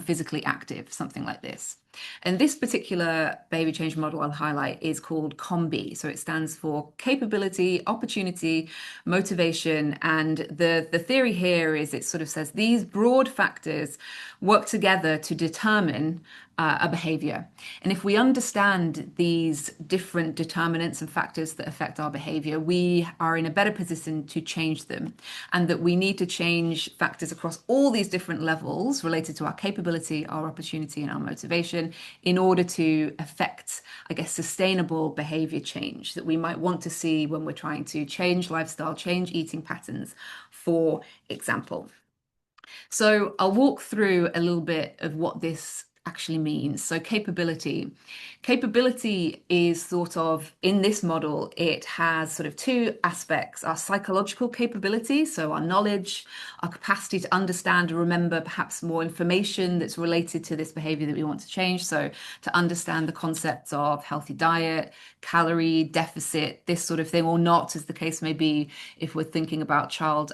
physically active, something like this. And this particular behavior change model I'll highlight is called COMBI. So it stands for capability, opportunity, motivation. And the theory here is it sort of says these broad factors work together to determine a behavior. And if we understand these different determinants and factors that affect our behavior, we are in a better position to change them. And that we need to change factors across all these different levels related to our capability, our opportunity, and our motivation in order to affect, sustainable behavior change that we might want to see when we're trying to change lifestyle, change eating patterns, for example. So I'll walk through a little bit of what this actually means. So capability is sort of, in this model, it has sort of two aspects: our psychological capability, so our knowledge, our capacity to understand and remember perhaps more information that's related to this behavior that we want to change. So to understand the concepts of healthy diet, calorie deficit, this sort of thing, or not, as the case may be if we're thinking about child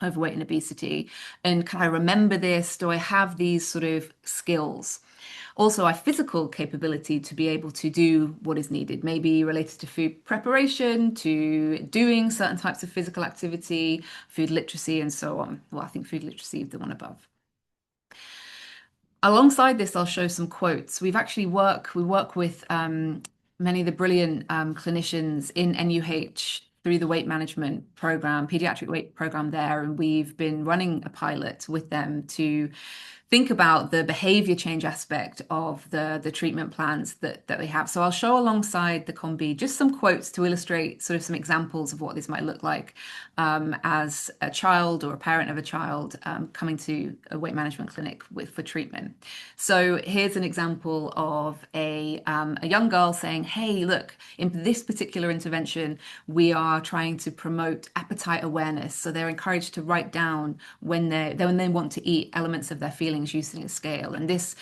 overweight and obesity. And can I remember this? Do I have these sort of skills? Also, our physical capability to be able to do what is needed, maybe related to food preparation, to doing certain types of physical activity, food literacy, and so on. Well, I think food literacy is the one above. Alongside this, I'll show some quotes. We work with many of the brilliant clinicians in NUH through the weight management program, pediatric weight program there, and we've been running a pilot with them to think about the behavior change aspect of the treatment plans that we have. So I'll show alongside the COMBI just some quotes to illustrate sort of some examples of what this might look like as a child or a parent of a child coming to a weight management clinic for treatment. So here's an example of a young girl saying, hey, look, in this particular intervention, we are trying to promote appetite awareness. So they're encouraged to write down when they want to eat elements of their feelings using a scale. And this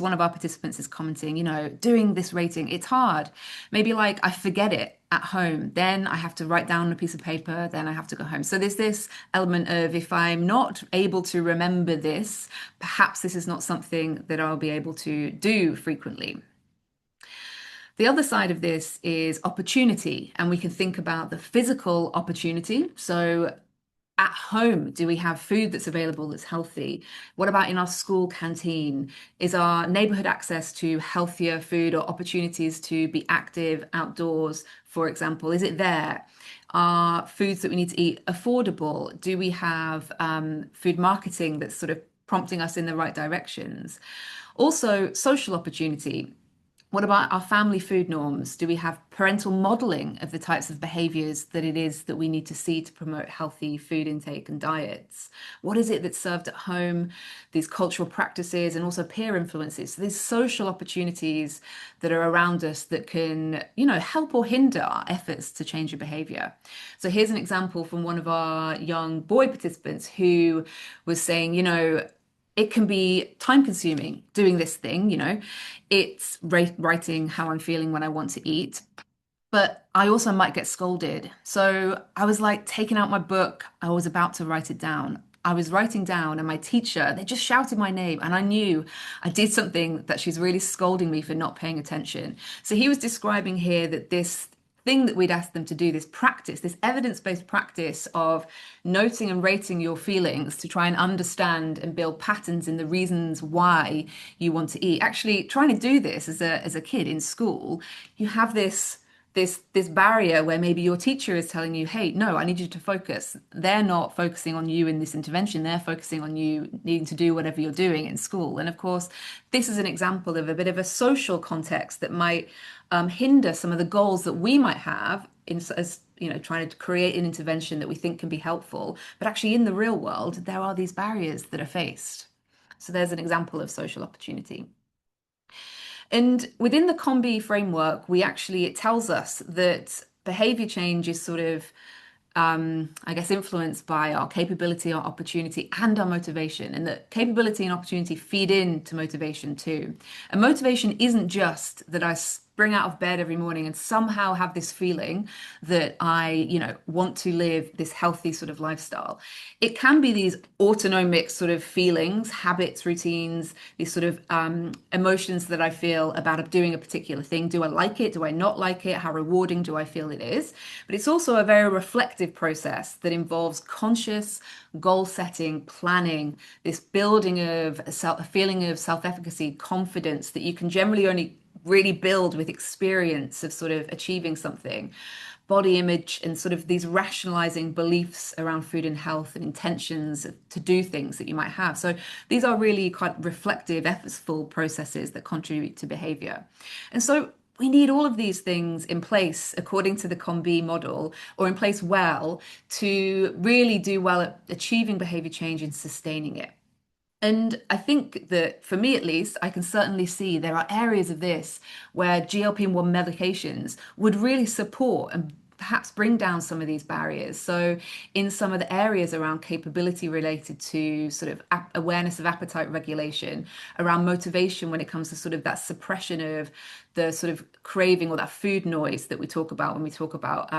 one of our participants is commenting, doing this rating, it's hard. Maybe like I forget it at home, then I have to write down on a piece of paper, then I have to go home. So there's this element of, if I'm not able to remember this, perhaps this is not something that I'll be able to do frequently. The other side of this is opportunity, and we can think about the physical opportunity. So at home, do we have food that's available that's healthy? What about in our school canteen? Is our neighborhood access to healthier food or opportunities to be active outdoors, for example? Is it there? Are foods that we need to eat affordable? Do we have food marketing that's sort of prompting us in the right directions? Also, social opportunity. What about our family food norms? Do we have parental modeling of the types of behaviors that it is that we need to see to promote healthy food intake and diets? What is it that's served at home? These cultural practices and also peer influences. So these social opportunities that are around us that can, help or hinder our efforts to change a behavior. So here's an example from one of our young boy participants who was saying, it can be time consuming doing this thing, it's writing how I'm feeling when I want to eat, but I also might get scolded. So I was like taking out my book. I was about to write it down. I was writing down and my teacher, they just shouted my name and I knew I did something that she's really scolding me for not paying attention. So he was describing here that this thing that we'd asked them to do, this practice, this evidence-based practice of noting and rating your feelings to try and understand and build patterns in the reasons why you want to eat. Actually, trying to do this as a kid in school, you have this barrier where maybe your teacher is telling you, hey, no, I need you to focus. They're not focusing on you in this intervention. They're focusing on you needing to do whatever you're doing in school. And of course, this is an example of a bit of a social context that might hinder some of the goals that we might have as trying to create an intervention that we think can be helpful. But actually in the real world, there are these barriers that are faced. So there's an example of social opportunity. And within the COMBI framework, it tells us that behavior change is sort of I guess, influenced by our capability, our opportunity, and our motivation. And that capability and opportunity feed into motivation too. And motivation isn't just that I spring out of bed every morning and somehow have this feeling that I, want to live this healthy sort of lifestyle. It can be these autonomic sort of feelings, habits, routines, these sort of emotions that I feel about doing a particular thing. Do I like it? Do I not like it? How rewarding do I feel it is? But it's also a very reflective process that involves conscious goal setting, planning, this building of a feeling of self-efficacy, confidence that you can generally only really build with experience of sort of achieving something, body image, and sort of these rationalizing beliefs around food and health and intentions to do things that you might have. So these are really quite reflective, effortful processes that contribute to behavior. And so we need all of these things in place according to the COMBI model, or in place well, to really do well at achieving behavior change and sustaining it. And I think that for me, at least, I can certainly see there are areas of this where GLP-1 medications would really support and perhaps bring down some of these barriers. So in some of the areas around capability related to sort of awareness of appetite regulation, around motivation when it comes to sort of that suppression of the sort of craving or that food noise that we talk about when we talk about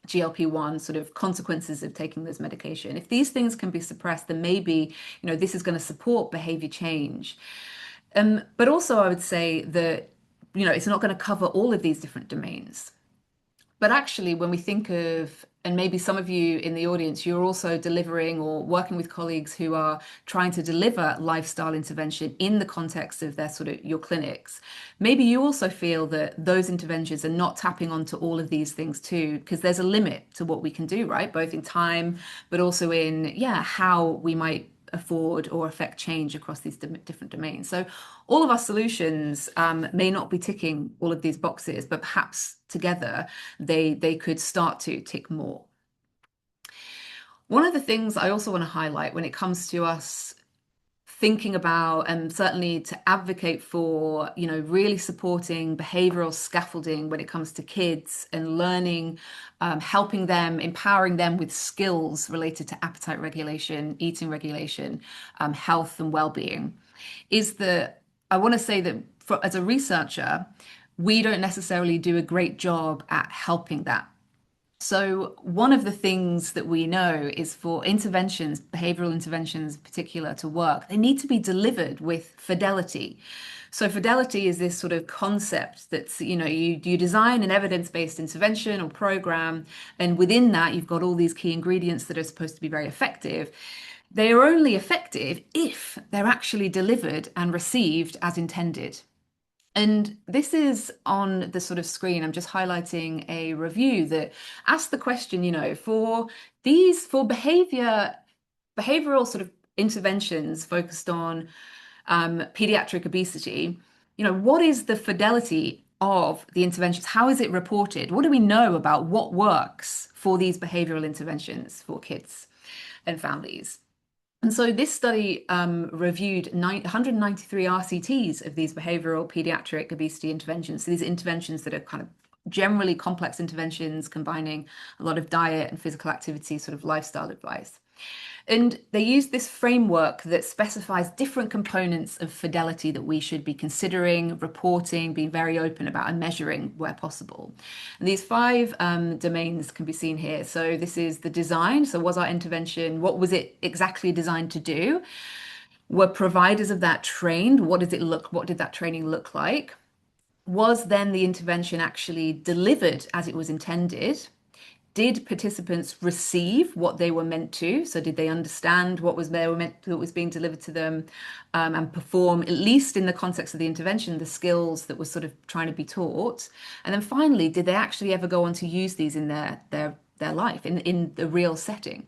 GLP-1 sort of consequences of taking this medication. If these things can be suppressed, then maybe, this is going to support behavior change. But also I would say that, it's not going to cover all of these different domains. But actually, when we think of, and maybe some of you in the audience, you're also delivering or working with colleagues who are trying to deliver lifestyle intervention in the context of their sort of your clinics. Maybe you also feel that those interventions are not tapping onto all of these things too, because there's a limit to what we can do, right? Both in time, but also in, how we might afford or affect change across these different domains. So all of our solutions may not be ticking all of these boxes, but perhaps together they could start to tick more. One of the things I also want to highlight when it comes to us thinking about, and certainly to advocate for, really supporting behavioral scaffolding when it comes to kids and learning, helping them, empowering them with skills related to appetite regulation, eating regulation, health and well-being, is that I want to say that as a researcher, we don't necessarily do a great job at helping that. So one of the things that we know is for interventions, behavioral interventions in particular, to work, they need to be delivered with fidelity. So fidelity is this sort of concept that's, you design an evidence-based intervention or program, and within that, you've got all these key ingredients that are supposed to be very effective. They are only effective if they're actually delivered and received as intended. And this is on the sort of screen. I'm just highlighting a review that asked the question, for behavioral sort of interventions focused on pediatric obesity, what is the fidelity of the interventions? How is it reported? What do we know about what works for these behavioral interventions for kids and families? And so this study reviewed 193 RCTs of these behavioral pediatric obesity interventions. So these interventions that are kind of generally complex interventions combining a lot of diet and physical activity, sort of lifestyle advice. And they used this framework that specifies different components of fidelity that we should be considering, reporting, being very open about, and measuring where possible. And these 5 domains can be seen here. So this is the design. So was our intervention, what was it exactly designed to do? Were providers of that trained? What did that training look like? Was then the intervention actually delivered as it was intended? Did participants receive what they were meant to? So did they understand what was being delivered to them, and perform, at least in the context of the intervention, the skills that were sort of trying to be taught? And then finally, did they actually ever go on to use these in their life, in the real setting?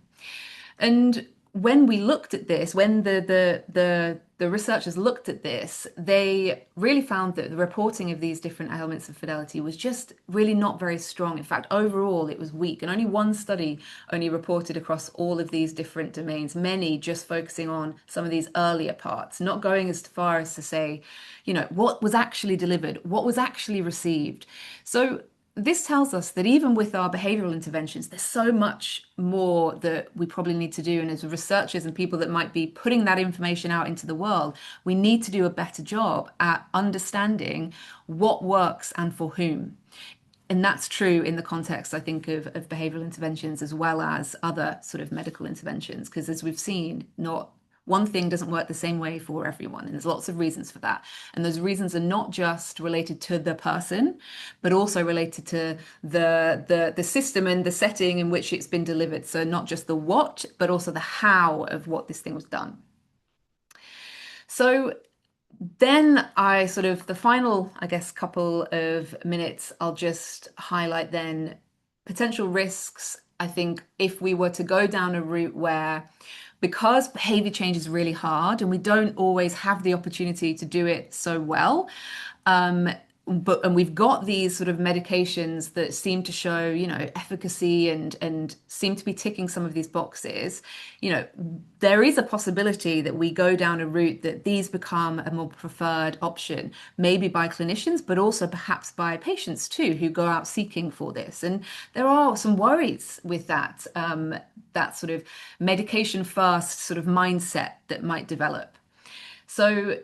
And when we looked at this, when the researchers looked at this, they really found that the reporting of these different elements of fidelity was just really not very strong. In fact, overall, it was weak. And only one study only reported across all of these different domains, many just focusing on some of these earlier parts, not going as far as to say, you know, what was actually delivered, what was actually received. So this tells us that even with our behavioral interventions, there's so much more that we probably need to do. And as researchers and people that might be putting that information out into the world, we need to do a better job at understanding what works and for whom. And that's true in the context, I think, of behavioral interventions as well as other sort of medical interventions, because as we've seen, not one thing doesn't work the same way for everyone, and there's lots of reasons for that. And those reasons are not just related to the person, but also related to the system and the setting in which it's been delivered. So not just the what, but also the how of what this thing was done. So then I sort of, the final, I guess, couple of minutes, I'll just highlight then potential risks. I think if we were to go down a route where, because behavior change is really hard and we don't always have the opportunity to do it so well, and we've got these sort of medications that seem to show, you know, efficacy and seem to be ticking some of these boxes, you know, there is a possibility that we go down a route that these become a more preferred option, maybe by clinicians, but also perhaps by patients too, who go out seeking for this. And there are some worries with that, that sort of medication first sort of mindset that might develop. So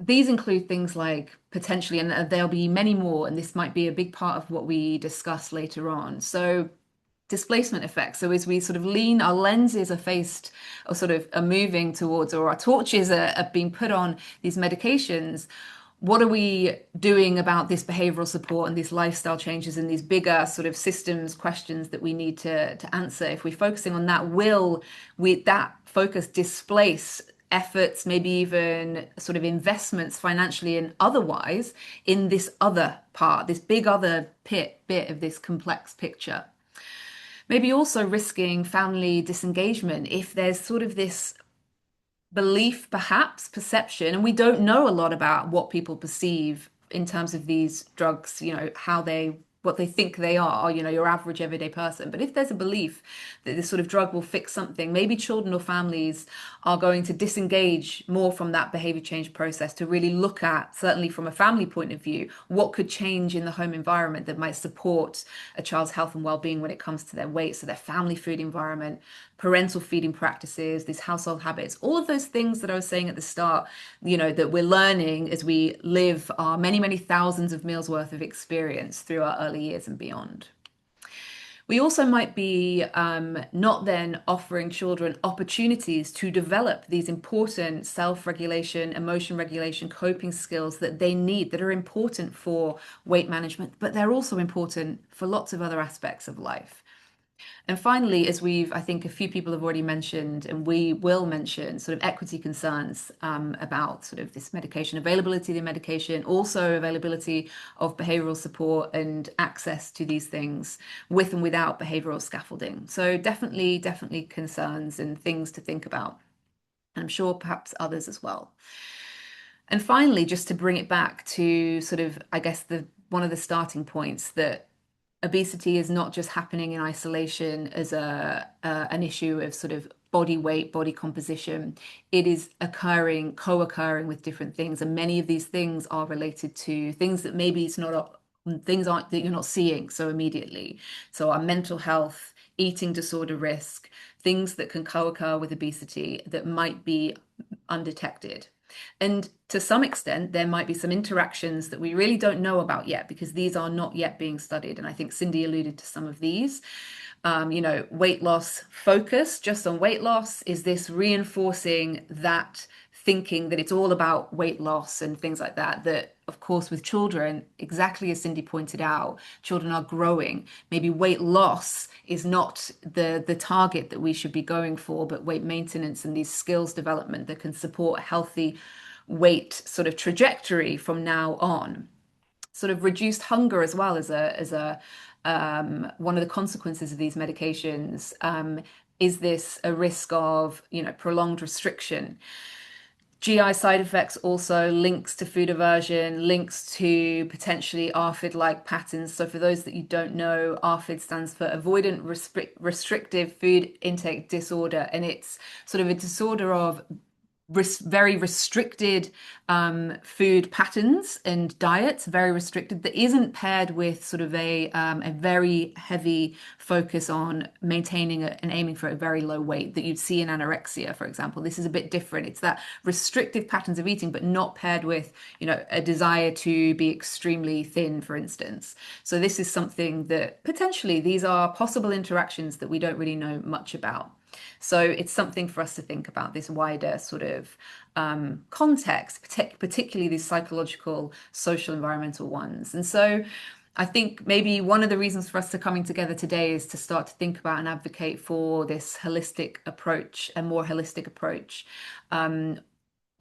these include things like potentially, and there'll be many more, and this might be a big part of what we discuss later on. So displacement effects. So as we sort of lean, our lenses are faced or sort of are moving towards, or our torches are being put on these medications. What are we doing about this behavioral support and these lifestyle changes and these bigger sort of systems questions that we need to answer? If we're focusing on that, will that focus displace efforts, maybe even sort of investments financially and otherwise in this other part, this big other bit of this complex picture? Maybe also risking family disengagement if there's sort of this belief, perhaps perception, and we don't know a lot about what people perceive in terms of these drugs, you know, what they think they are, you know, your average everyday person. But if there's a belief that this sort of drug will fix something, maybe children or families are going to disengage more from that behavior change process to really look at, certainly from a family point of view, what could change in the home environment that might support a child's health and well-being when it comes to their weight, so their family food environment, parental feeding practices, these household habits, all of those things that I was saying at the start, you know, that we're learning as we live our many, many thousands of meals worth of experience through our early years and beyond. We also might be not then offering children opportunities to develop these important self-regulation, emotion regulation, coping skills that they need, that are important for weight management, but they're also important for lots of other aspects of life. And finally, as I think a few people have already mentioned, and we will mention, sort of equity concerns about sort of this medication, availability of the medication, also availability of behavioral support and access to these things with and without behavioral scaffolding. So definitely concerns and things to think about. And I'm sure perhaps others as well. And finally, just to bring it back to sort of, I guess, one of the starting points, that obesity is not just happening in isolation as an issue of sort of body weight, body composition. It is co-occurring with different things, and many of these things are related to things that maybe that you're not seeing so immediately. So our mental health, eating disorder risk, things that can co-occur with obesity that might be undetected. And to some extent, there might be some interactions that we really don't know about yet, because these are not yet being studied. And I think Cindy alluded to some of these. You know, weight loss focus just on weight loss. Is this reinforcing that thinking that it's all about weight loss and things like that? That, of course, with children, exactly as Cindy pointed out, children are growing. Maybe weight loss is not the target that we should be going for, but weight maintenance and these skills development that can support a healthy weight sort of trajectory from now on. Sort of reduced hunger as well as one of the consequences of these medications. is this a risk of, prolonged restriction? GI side effects also, links to food aversion, links to potentially ARFID-like patterns. So for those that you don't know, ARFID stands for Avoidant Restrictive Food Intake Disorder, and it's sort of a disorder of very restricted food patterns and diets, very restricted, that isn't paired with sort of a very heavy focus on maintaining and aiming for a very low weight that you'd see in anorexia, for example. This is a bit different. It's that restrictive patterns of eating, but not paired with, a desire to be extremely thin, for instance. So this is something that potentially these are possible interactions that we don't really know much about. So it's something for us to think about, this wider sort of context, particularly these psychological, social, environmental ones. And so I think maybe one of the reasons for us to coming together today is to start to think about and advocate for this holistic approach, a more holistic approach.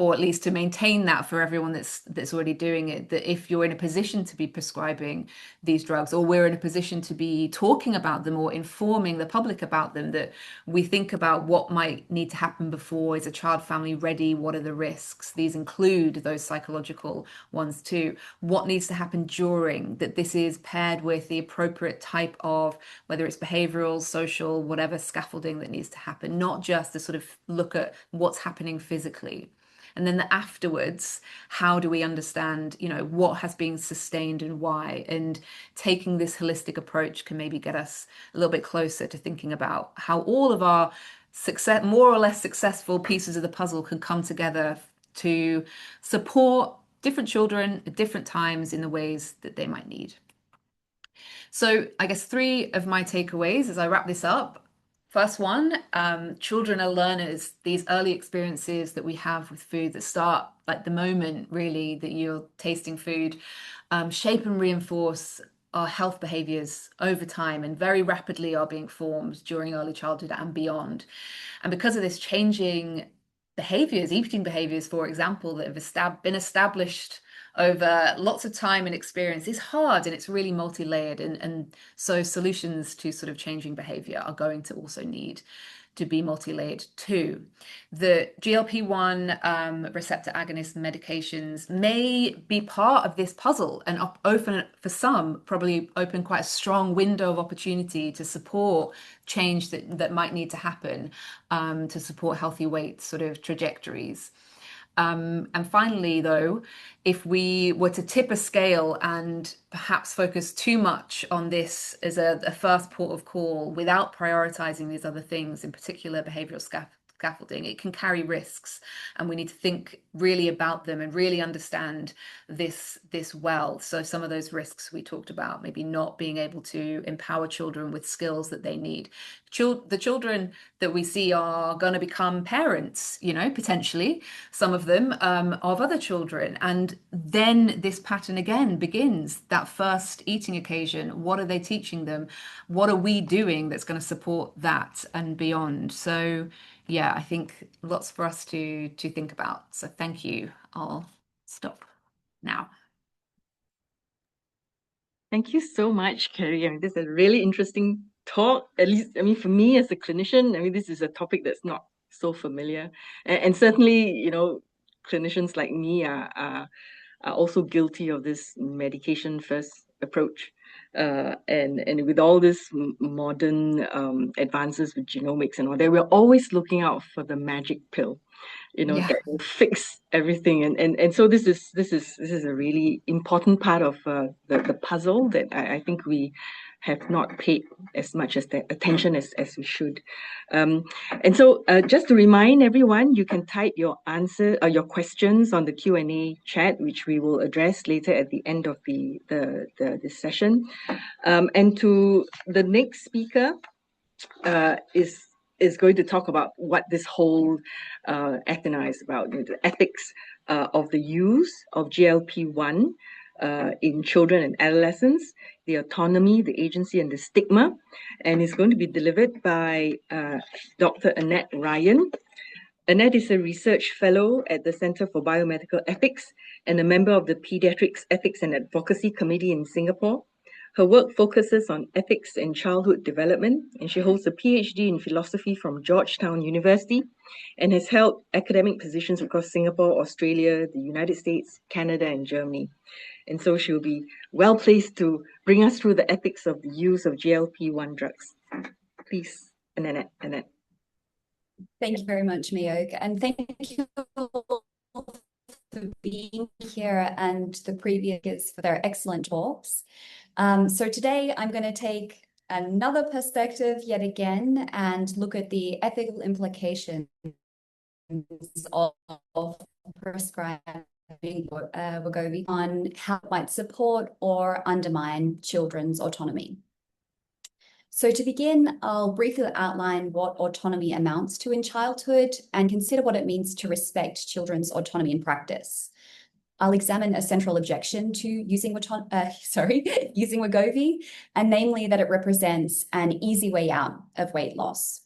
Or at least to maintain that for everyone that's already doing it, that if you're in a position to be prescribing these drugs, or we're in a position to be talking about them or informing the public about them, that we think about what might need to happen before. Is a child family ready? What are the risks? These include those psychological ones too. What needs to happen during, that this is paired with the appropriate type of, whether it's behavioral, social, whatever scaffolding that needs to happen, not just to sort of look at what's happening physically. And then the afterwards, how do we understand, what has been sustained and why? And taking this holistic approach can maybe get us a little bit closer to thinking about how all of our success, more or less successful pieces of the puzzle can come together to support different children at different times in the ways that they might need. So I guess 3 of my takeaways as I wrap this up. First one, children are learners. These early experiences that we have with food that start like the moment really that you're tasting food, shape and reinforce our health behaviors over time, and very rapidly are being formed during early childhood and beyond. And because of this, changing behaviors, eating behaviors, for example, that have been established over lots of time and experience is hard, and it's really multi-layered, and so solutions to sort of changing behavior are going to also need to be multi-layered too. The GLP-1 receptor agonist medications may be part of this puzzle and open, for some, probably open quite a strong window of opportunity to support change that might need to happen to support healthy weight sort of trajectories. And finally, though, if we were to tip a scale and perhaps focus too much on this as a first port of call without prioritizing these other things, in particular behavioral scaffolding, it can carry risks, and we need to think really about them and really understand this well. So some of those risks we talked about, maybe not being able to empower children with skills that they need. The children that we see are going to become parents, potentially, some of them, of other children. And then this pattern again begins, that first eating occasion. What are they teaching them? What are we doing that's going to support that and beyond? So yeah, I think lots for us to think about. So thank you. I'll stop now. Thank you so much, Kerry. I mean, this is a really interesting talk. At least, for me as a clinician, this is a topic that's not so familiar. And certainly, clinicians like me are also guilty of this medication first approach. And with all this modern advances with genomics and all that, we're always looking out for the magic pill, that will fix everything. And so this is a really important part of the puzzle that I think we have not paid as much attention as we should. And so just to remind everyone, you can type your questions on the Q&A chat, which we will address later at the end of this session. And to the next speaker is going to talk about what this whole Athena is about, the ethics of the use of GLP-1 in children and adolescents, the autonomy, the agency, and the stigma. And it's going to be delivered by Dr. Annette Ryan. Annette is a research fellow at the Center for Biomedical Ethics and a member of the Paediatric Ethics and Advocacy Committee in Singapore. Her work focuses on ethics and childhood development, and she holds a PhD in philosophy from Georgetown University and has held academic positions across Singapore, Australia, the United States, Canada, and Germany. And so she'll be well placed to bring us through the ethics of the use of GLP-1 drugs. Please, Annette. Thank you very much, Miyok, and thank you for being here and the previous guests for their excellent talks. So today I'm going to take another perspective yet again and look at the ethical implications of prescribing Wegovy on how it might support or undermine children's autonomy. So to begin, I'll briefly outline what autonomy amounts to in childhood and consider what it means to respect children's autonomy in practice. I'll examine a central objection to using Wegovy, and namely that it represents an easy way out of weight loss.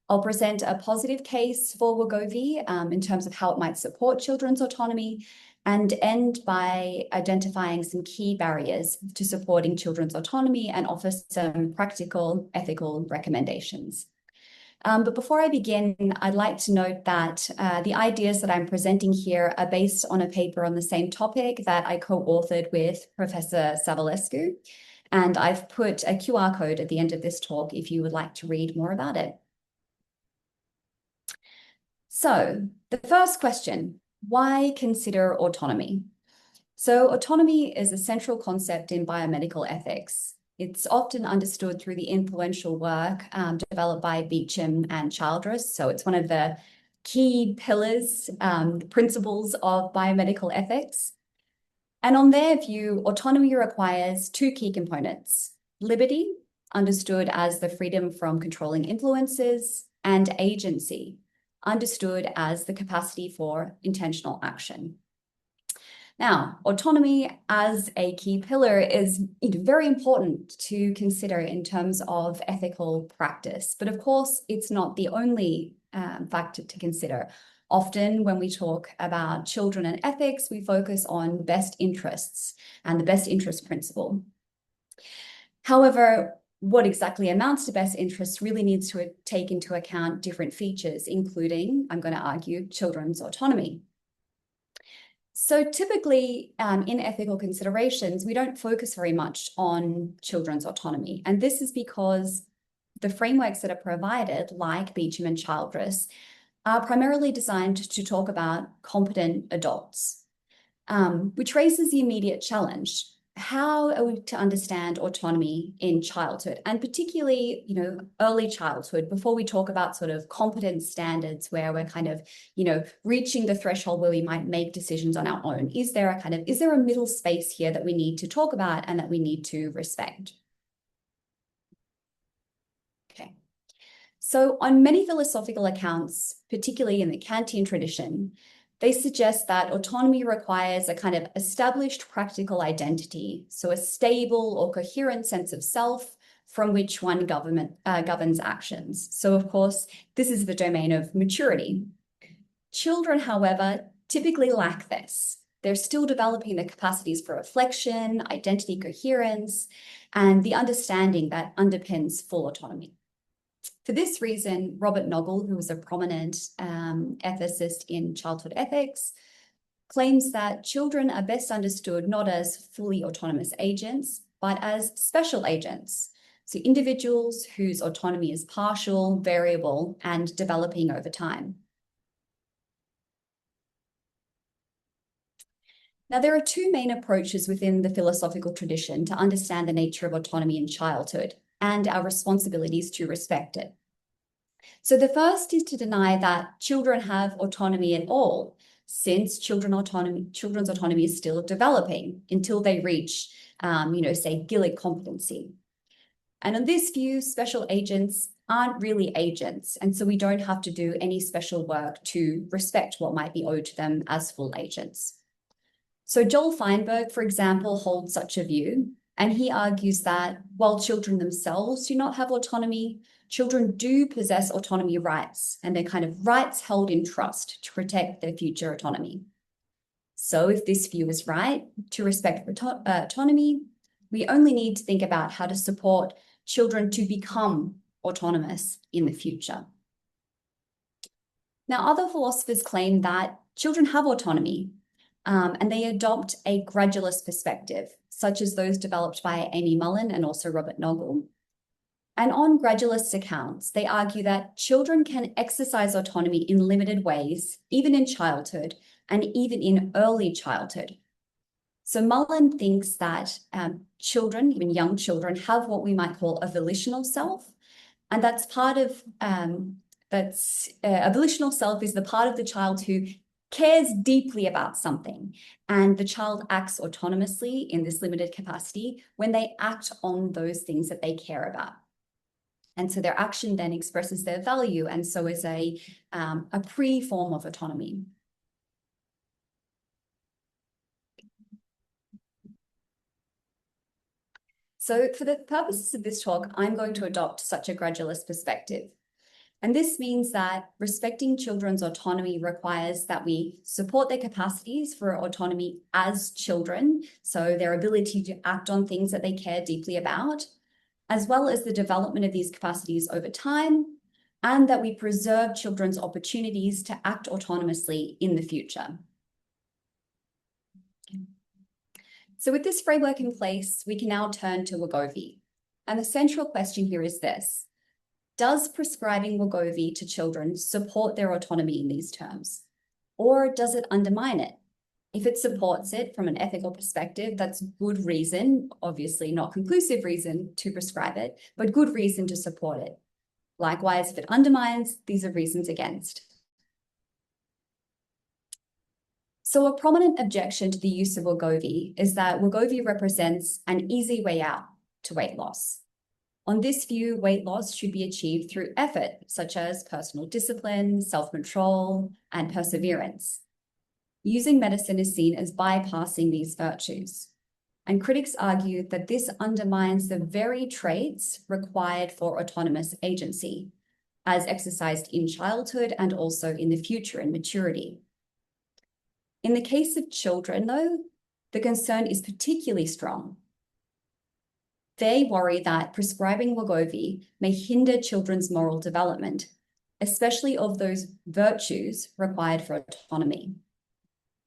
I'll present a positive case for Wegovy in terms of how it might support children's autonomy, and end by identifying some key barriers to supporting children's autonomy and offer some practical ethical recommendations. But before I begin, I'd like to note that the ideas that I'm presenting here are based on a paper on the same topic that I co-authored with Professor Savulescu, and I've put a QR code at the end of this talk if you would like to read more about it. So the first question, why consider autonomy? So autonomy is a central concept in biomedical ethics. It's often understood through the influential work developed by Beecham and Childress. So it's one of the key pillars, principles of biomedical ethics. And on their view, autonomy requires two key components: liberty, understood as the freedom from controlling influences, and agency, understood as the capacity for intentional action. Now, autonomy as a key pillar is very important to consider in terms of ethical practice. But of course, it's not the only factor to consider. Often when we talk about children and ethics, we focus on best interests and the best interest principle. However, what exactly amounts to best interests really needs to take into account different features, including, I'm going to argue, children's autonomy. So typically in ethical considerations, we don't focus very much on children's autonomy. And this is because the frameworks that are provided, like Beecham and Childress, are primarily designed to talk about competent adults, which raises the immediate challenge. How are we to understand autonomy in childhood, and particularly, early childhood, before we talk about sort of competence standards where we're kind of, reaching the threshold where we might make decisions on our own? Is there a middle space here that we need to talk about and that we need to respect? Okay. So on many philosophical accounts, particularly in the Kantian tradition, they suggest that autonomy requires a kind of established practical identity, so a stable or coherent sense of self from which one governs actions. So of course, this is the domain of maturity. Children, however, typically lack this. They're still developing the capacities for reflection, identity coherence, and the understanding that underpins full autonomy. For this reason, Robert Noggle, who was a prominent ethicist in childhood ethics, claims that children are best understood not as fully autonomous agents, but as special agents. So individuals whose autonomy is partial, variable, and developing over time. Now, there are two main approaches within the philosophical tradition to understand the nature of autonomy in childhood and our responsibilities to respect it. So the first is to deny that children have autonomy at all, since children's autonomy is still developing until they reach, say, Gillick competency. And on this view, special agents aren't really agents, and so we don't have to do any special work to respect what might be owed to them as full agents. So Joel Feinberg, for example, holds such a view, and he argues that while children themselves do not have autonomy, children do possess autonomy rights, and they're kind of rights held in trust to protect their future autonomy. So if this view is right, to respect autonomy, We only need to think about how to support children to become autonomous in the future. Now, other philosophers claim that children have autonomy, and they adopt a gradualist perspective, such as those developed by Amy Mullen and also Robert Noggle. And on gradualist accounts, they argue that children can exercise autonomy in limited ways, even in childhood and even in early childhood. So Mullen thinks that children, even young children, have what we might call a volitional self. And that's part of, a volitional self is the part of the child who cares deeply about something. And the child acts autonomously in this limited capacity when they act on those things that they care about. And so their action then expresses their value, and so is a pre-form of autonomy. So for the purposes of this talk, I'm going to adopt such a gradualist perspective. And this means that respecting children's autonomy requires that we support their capacities for autonomy as children, so their ability to act on things that they care deeply about, as well as the development of these capacities over time, and that we preserve children's opportunities to act autonomously in the future. So with this framework in place, we can now turn to Wegovy. And the central question here is this: does prescribing Wegovy to children support their autonomy in these terms? Or does it undermine it? If it supports it from an ethical perspective, that's good reason, obviously not conclusive reason to prescribe it, but good reason to support it. Likewise, if it undermines, these are reasons against. So a prominent objection to the use of Wegovy is that Wegovy represents an easy way out to weight loss. On this view, weight loss should be achieved through effort, such as personal discipline, self-control, and perseverance. Using medicine is seen as bypassing these virtues. And critics argue that this undermines the very traits required for autonomous agency, as exercised in childhood and also in the future in maturity. In the case of children, though, the concern is particularly strong. They worry that prescribing Wegovy may hinder children's moral development, especially of those virtues required for autonomy.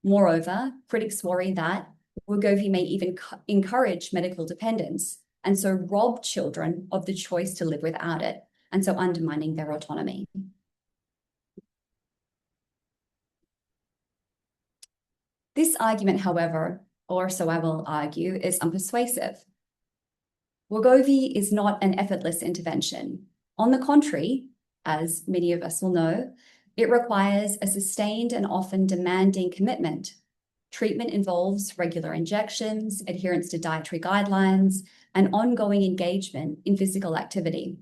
Moreover, critics worry that Wegovy may even encourage medical dependence, and so rob children of the choice to live without it, and so undermining their autonomy. This argument, however, or so I will argue, is unpersuasive. Wegovy is not an effortless intervention. On the contrary, as many of us will know, it requires a sustained and often demanding commitment. Treatment involves regular injections, adherence to dietary guidelines, and ongoing engagement in physical activity.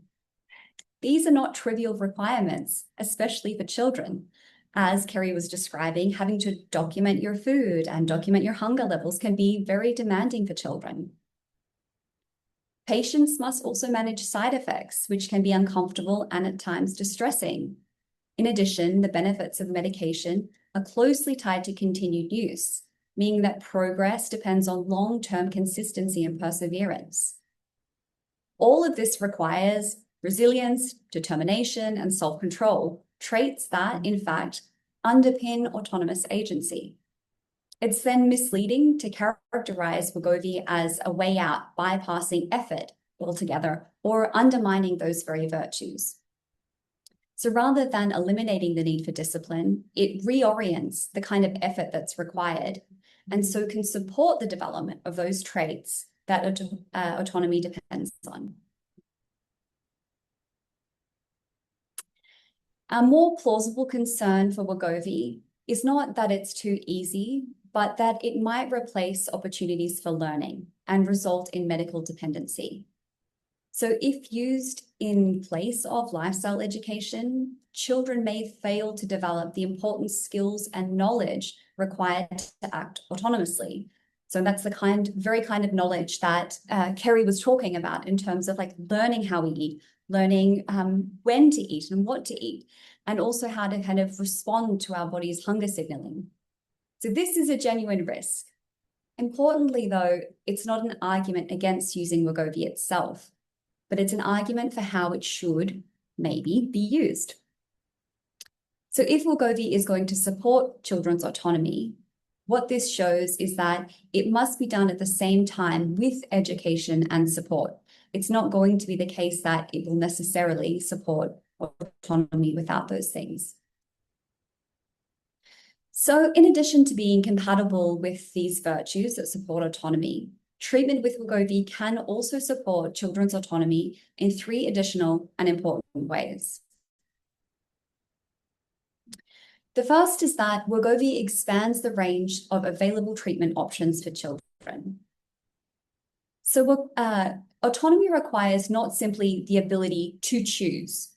These are not trivial requirements, especially for children. As Kerry was describing, having to document your food and document your hunger levels can be very demanding for children. Patients must also manage side effects, which can be uncomfortable and at times distressing. In addition, the benefits of medication are closely tied to continued use, meaning that progress depends on long-term consistency and perseverance. All of this requires resilience, determination, and self-control, traits that, in fact, underpin autonomous agency. It's then misleading to characterize Wegovy as a way out, bypassing effort altogether, or undermining those very virtues. So rather than eliminating the need for discipline, it reorients the kind of effort that's required, and so can support the development of those traits that autonomy depends on. A more plausible concern for Wegovy is not that it's too easy, but that it might replace opportunities for learning and result in medical dependency. So if used in place of lifestyle education, children may fail to develop the important skills and knowledge required to act autonomously. So that's the very kind of knowledge that Kerry was talking about in terms of like learning how we eat, learning when to eat and what to eat, and also how to kind of respond to our body's hunger signaling. So this is a genuine risk. Importantly, though, it's not an argument against using Wegovy itself, but it's an argument for how it should maybe be used. So if Wegovy is going to support children's autonomy, what this shows is that it must be done at the same time with education and support. It's not going to be the case that it will necessarily support autonomy without those things. So in addition to being compatible with these virtues that support autonomy, treatment with Wegovy can also support children's autonomy in 3 additional and important ways. The first is that Wegovy expands the range of available treatment options for children. So autonomy requires not simply the ability to choose,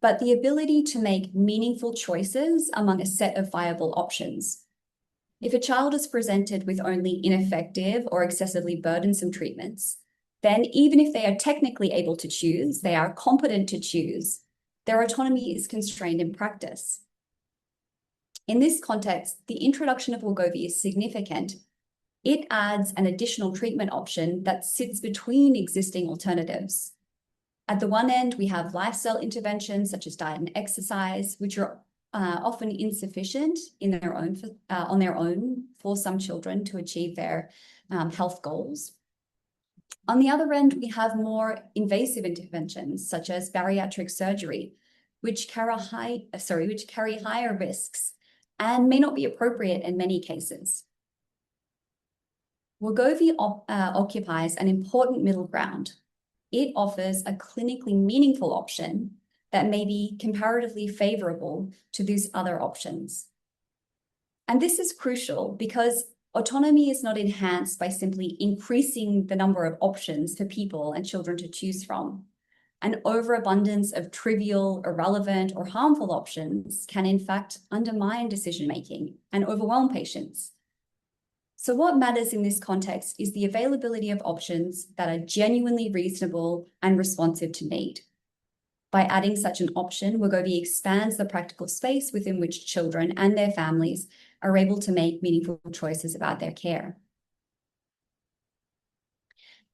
but the ability to make meaningful choices among a set of viable options. If a child is presented with only ineffective or excessively burdensome treatments, then even if they are technically able to choose, they are competent to choose, their autonomy is constrained in practice. In this context, the introduction of Wegovy is significant. It adds an additional treatment option that sits between existing alternatives. At the one end, we have lifestyle interventions such as diet and exercise, which are often insufficient on their own for some children to achieve their health goals. On the other end, we have more invasive interventions such as bariatric surgery, which carry higher risks and may not be appropriate in many cases. Wegovy occupies an important middle ground. It offers a clinically meaningful option that may be comparatively favorable to these other options. And this is crucial because autonomy is not enhanced by simply increasing the number of options for people and children to choose from. An overabundance of trivial, irrelevant, or harmful options can in fact undermine decision-making and overwhelm patients. So what matters in this context is the availability of options that are genuinely reasonable and responsive to need. By adding such an option, Wegovy expands the practical space within which children and their families are able to make meaningful choices about their care.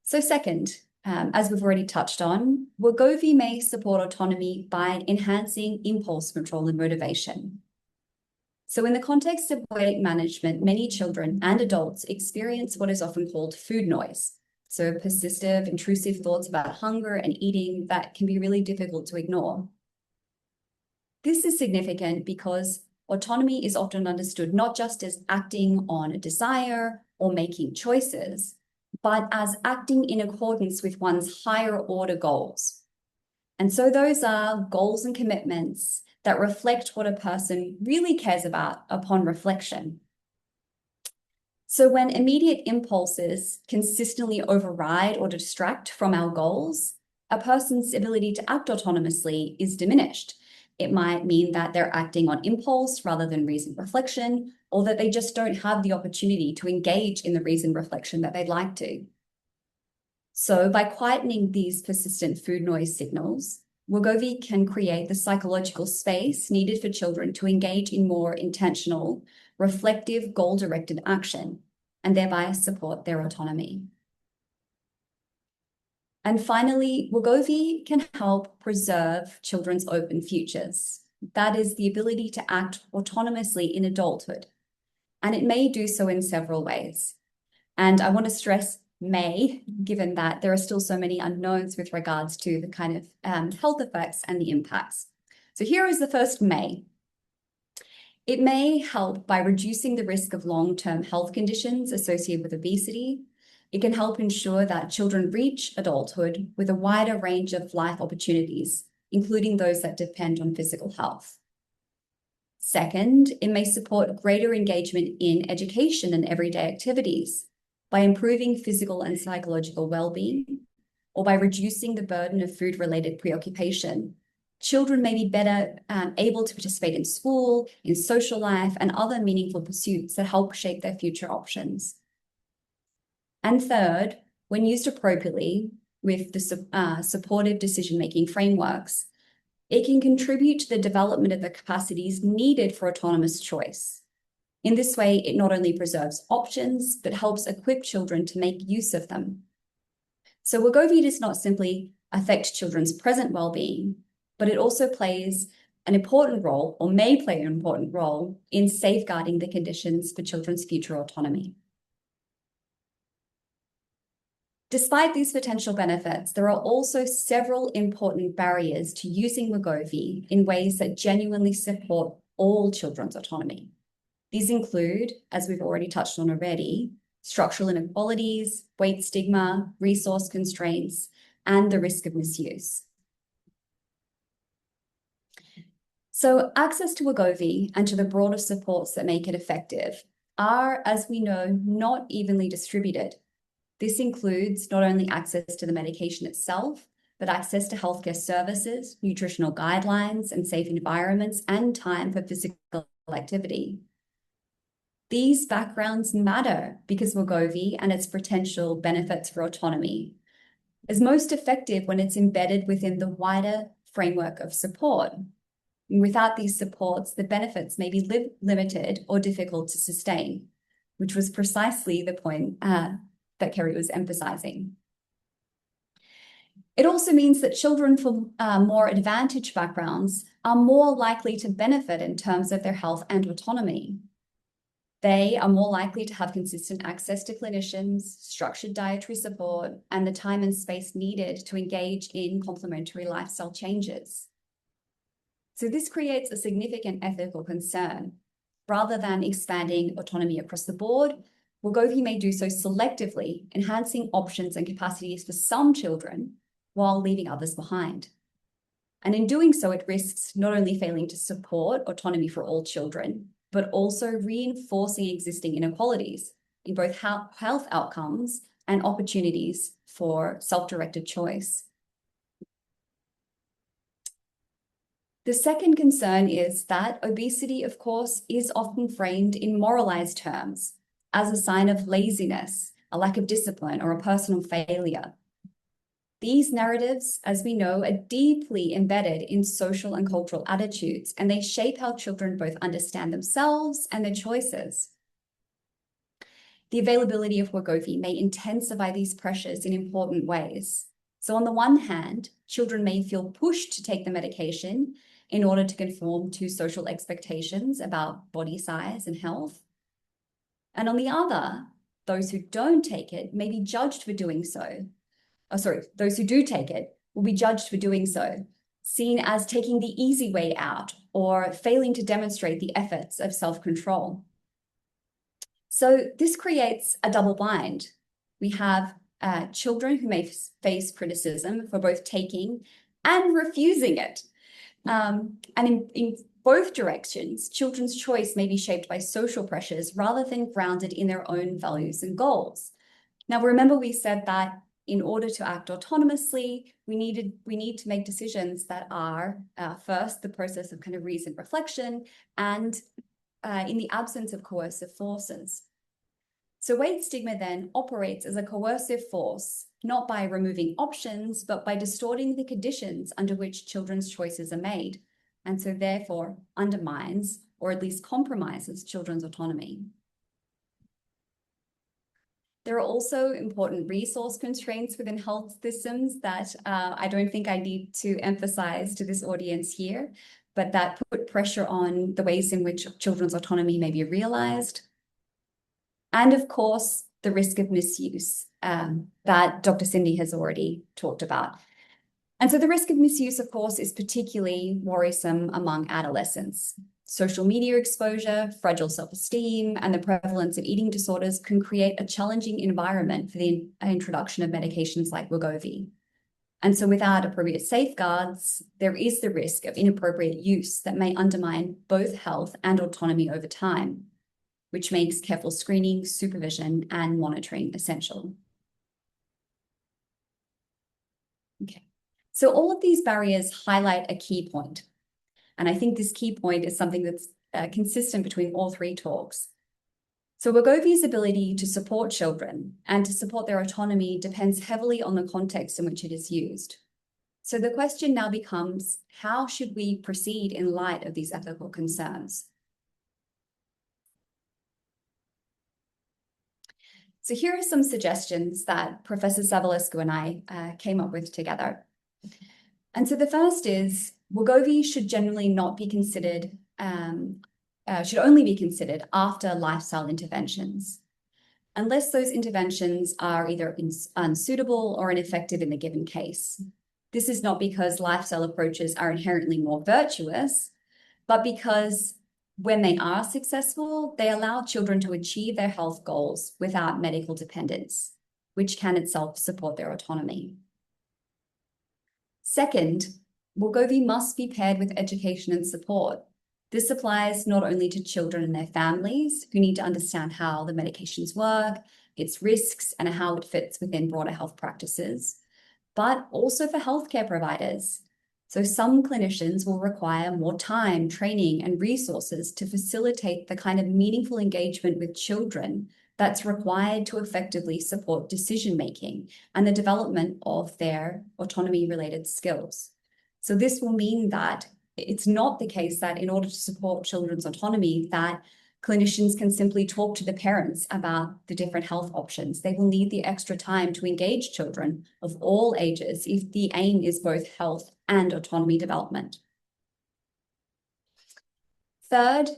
So second, as we've already touched on, Wegovy may support autonomy by enhancing impulse control and motivation. So in the context of weight management, many children and adults experience what is often called food noise. So persistent, intrusive thoughts about hunger and eating that can be really difficult to ignore. This is significant because autonomy is often understood not just as acting on a desire or making choices, but as acting in accordance with one's higher order goals. And so those are goals and commitments that reflect what a person really cares about upon reflection. So when immediate impulses consistently override or distract from our goals, a person's ability to act autonomously is diminished. It might mean that they're acting on impulse rather than reasoned reflection, or that they just don't have the opportunity to engage in the reasoned reflection that they'd like to. So by quietening these persistent food noise signals, Wegovy can create the psychological space needed for children to engage in more intentional, reflective, goal-directed action, and thereby support their autonomy. And finally, Wegovy can help preserve children's open futures. That is the ability to act autonomously in adulthood. And it may do so in several ways. And I want to stress may, given that there are still so many unknowns with regards to the kind of health effects and the impacts. So here is the first may. It may help by reducing the risk of long-term health conditions associated with obesity. It can help ensure that children reach adulthood with a wider range of life opportunities, including those that depend on physical health. Second, it may support greater engagement in education and everyday activities by improving physical and psychological well-being, or by reducing the burden of food-related preoccupation. Children may be better able to participate in school, in social life, and other meaningful pursuits that help shape their future options. And third, when used appropriately with the supportive decision-making frameworks, it can contribute to the development of the capacities needed for autonomous choice. In this way, it not only preserves options, but helps equip children to make use of them. So Wegovy does not simply affect children's present well-being, but it also plays an important role, or may play an important role, in safeguarding the conditions for children's future autonomy. Despite these potential benefits, there are also several important barriers to using Wegovy in ways that genuinely support all children's autonomy. These include, as we've already touched on already, structural inequalities, weight stigma, resource constraints, and the risk of misuse. So access to Wegovy and to the broader supports that make it effective are, as we know, not evenly distributed. This includes not only access to the medication itself, but access to healthcare services, nutritional guidelines, and safe environments, and time for physical activity. These backgrounds matter because Wegovy and its potential benefits for autonomy is most effective when it's embedded within the wider framework of support. Without these supports, the benefits may be limited or difficult to sustain, which was precisely the point that Kerry was emphasizing. It also means that children from more advantaged backgrounds are more likely to benefit in terms of their health and autonomy. They are more likely to have consistent access to clinicians, structured dietary support, and the time and space needed to engage in complementary lifestyle changes. So this creates a significant ethical concern. Rather than expanding autonomy across the board, Wegovy may do so selectively, enhancing options and capacities for some children while leaving others behind. And in doing so, it risks not only failing to support autonomy for all children, but also reinforcing existing inequalities in both health outcomes and opportunities for self-directed choice. The second concern is that obesity, of course, is often framed in moralized terms as a sign of laziness, a lack of discipline, or a personal failure. These narratives, as we know, are deeply embedded in social and cultural attitudes, and they shape how children both understand themselves and their choices. The availability of Wegovy may intensify these pressures in important ways. So on the one hand, children may feel pushed to take the medication in order to conform to social expectations about body size and health. And on the other, those who don't take it may be judged for doing so. Those who do take it will be judged for doing so, seen as taking the easy way out or failing to demonstrate the efforts of self-control. So this creates a double bind. We have children who may face criticism for both taking and refusing it. And in both directions, children's choice may be shaped by social pressures rather than grounded in their own values and goals. Now, remember we said that in order to act autonomously, we need to make decisions that are first the process of kind of reasoned reflection and in the absence of coercive forces. So weight stigma then operates as a coercive force, not by removing options, but by distorting the conditions under which children's choices are made, and so therefore undermines or at least compromises children's autonomy. There are also important resource constraints within health systems that I don't think I need to emphasize to this audience here, but that put pressure on the ways in which children's autonomy may be realized. And of course, the risk of misuse that Dr. Cindy has already talked about. And so the risk of misuse, of course, is particularly worrisome among adolescents. Social media exposure, fragile self-esteem, and the prevalence of eating disorders can create a challenging environment for the introduction of medications like Wegovy. And so without appropriate safeguards, there is the risk of inappropriate use that may undermine both health and autonomy over time, which makes careful screening, supervision, and monitoring essential. Okay, so all of these barriers highlight a key point. And I think this key point is something that's consistent between all three talks. So Wegovy's ability to support children and to support their autonomy depends heavily on the context in which it is used. So the question now becomes, how should we proceed in light of these ethical concerns? So here are some suggestions that Professor Savulescu and I came up with together. And so the first is Wegovy should generally not be considered, should only be considered after lifestyle interventions, unless those interventions are either unsuitable or ineffective in the given case. This is not because lifestyle approaches are inherently more virtuous, but because when they are successful, they allow children to achieve their health goals without medical dependence, which can itself support their autonomy. Second, Wegovy must be paired with education and support. This applies not only to children and their families who need to understand how the medications work, its risks, and how it fits within broader health practices, but also for healthcare providers. So some clinicians will require more time, training, and resources to facilitate the kind of meaningful engagement with children that's required to effectively support decision-making and the development of their autonomy-related skills. So this will mean that it's not the case that in order to support children's autonomy, that clinicians can simply talk to the parents about the different health options. They will need the extra time to engage children of all ages if the aim is both health and autonomy development. Third,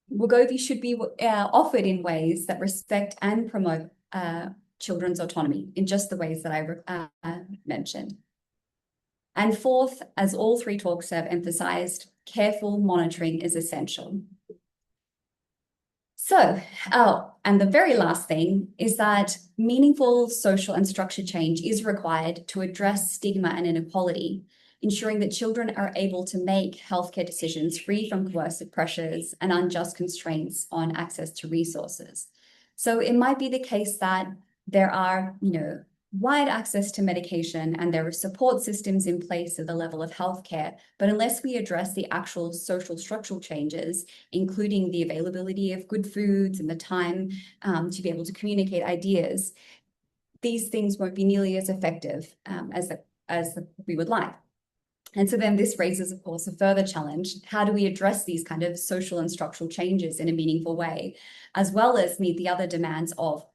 Wegovy should be offered in ways that respect and promote children's autonomy in just the ways that I mentioned. And fourth, as all three talks have emphasized, careful monitoring is essential. So, and the very last thing is that meaningful social and structured change is required to address stigma and inequality, ensuring that children are able to make healthcare decisions free from coercive pressures and unjust constraints on access to resources. So it might be the case that there are, wide access to medication and there are support systems in place at the level of healthcare, but unless we address the actual social structural changes, including the availability of good foods and the time to be able to communicate ideas, these things won't be nearly as effective as we would like. And so then this raises, of course, a further challenge. How do we address these kind of social and structural changes in a meaningful way, as well as meet the other demands of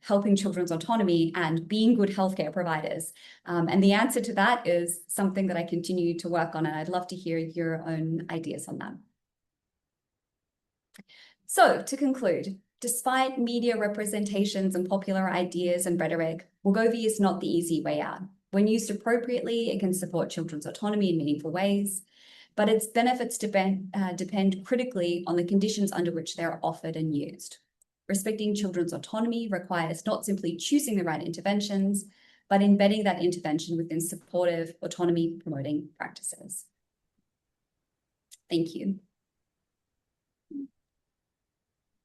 helping children's autonomy and being good healthcare providers? And the answer to that is something that I continue to work on, and I'd love to hear your own ideas on that. So to conclude, despite media representations and popular ideas and rhetoric, Wegovy is not the easy way out. When used appropriately, it can support children's autonomy in meaningful ways, but its benefits depend critically on the conditions under which they're offered and used. Respecting children's autonomy requires not simply choosing the right interventions, but embedding that intervention within supportive autonomy-promoting practices. Thank you.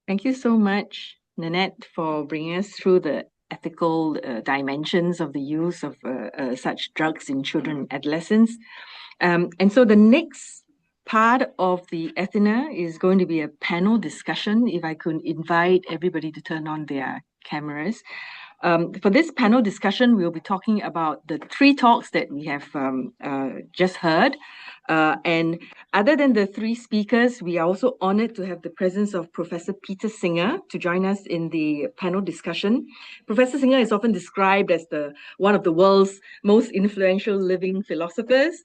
Thank you so much, Nanette, for bringing us through the ethical dimensions of the use of such drugs in children and adolescents. And so the next part of the Athena is going to be a panel discussion. If I could invite everybody to turn on their cameras. For this panel discussion, we'll be talking about the three talks that we have just heard. And other than the three speakers, we are also honored to have the presence of Professor Peter Singer to join us in the panel discussion. Professor Singer is often described as one of the world's most influential living philosophers.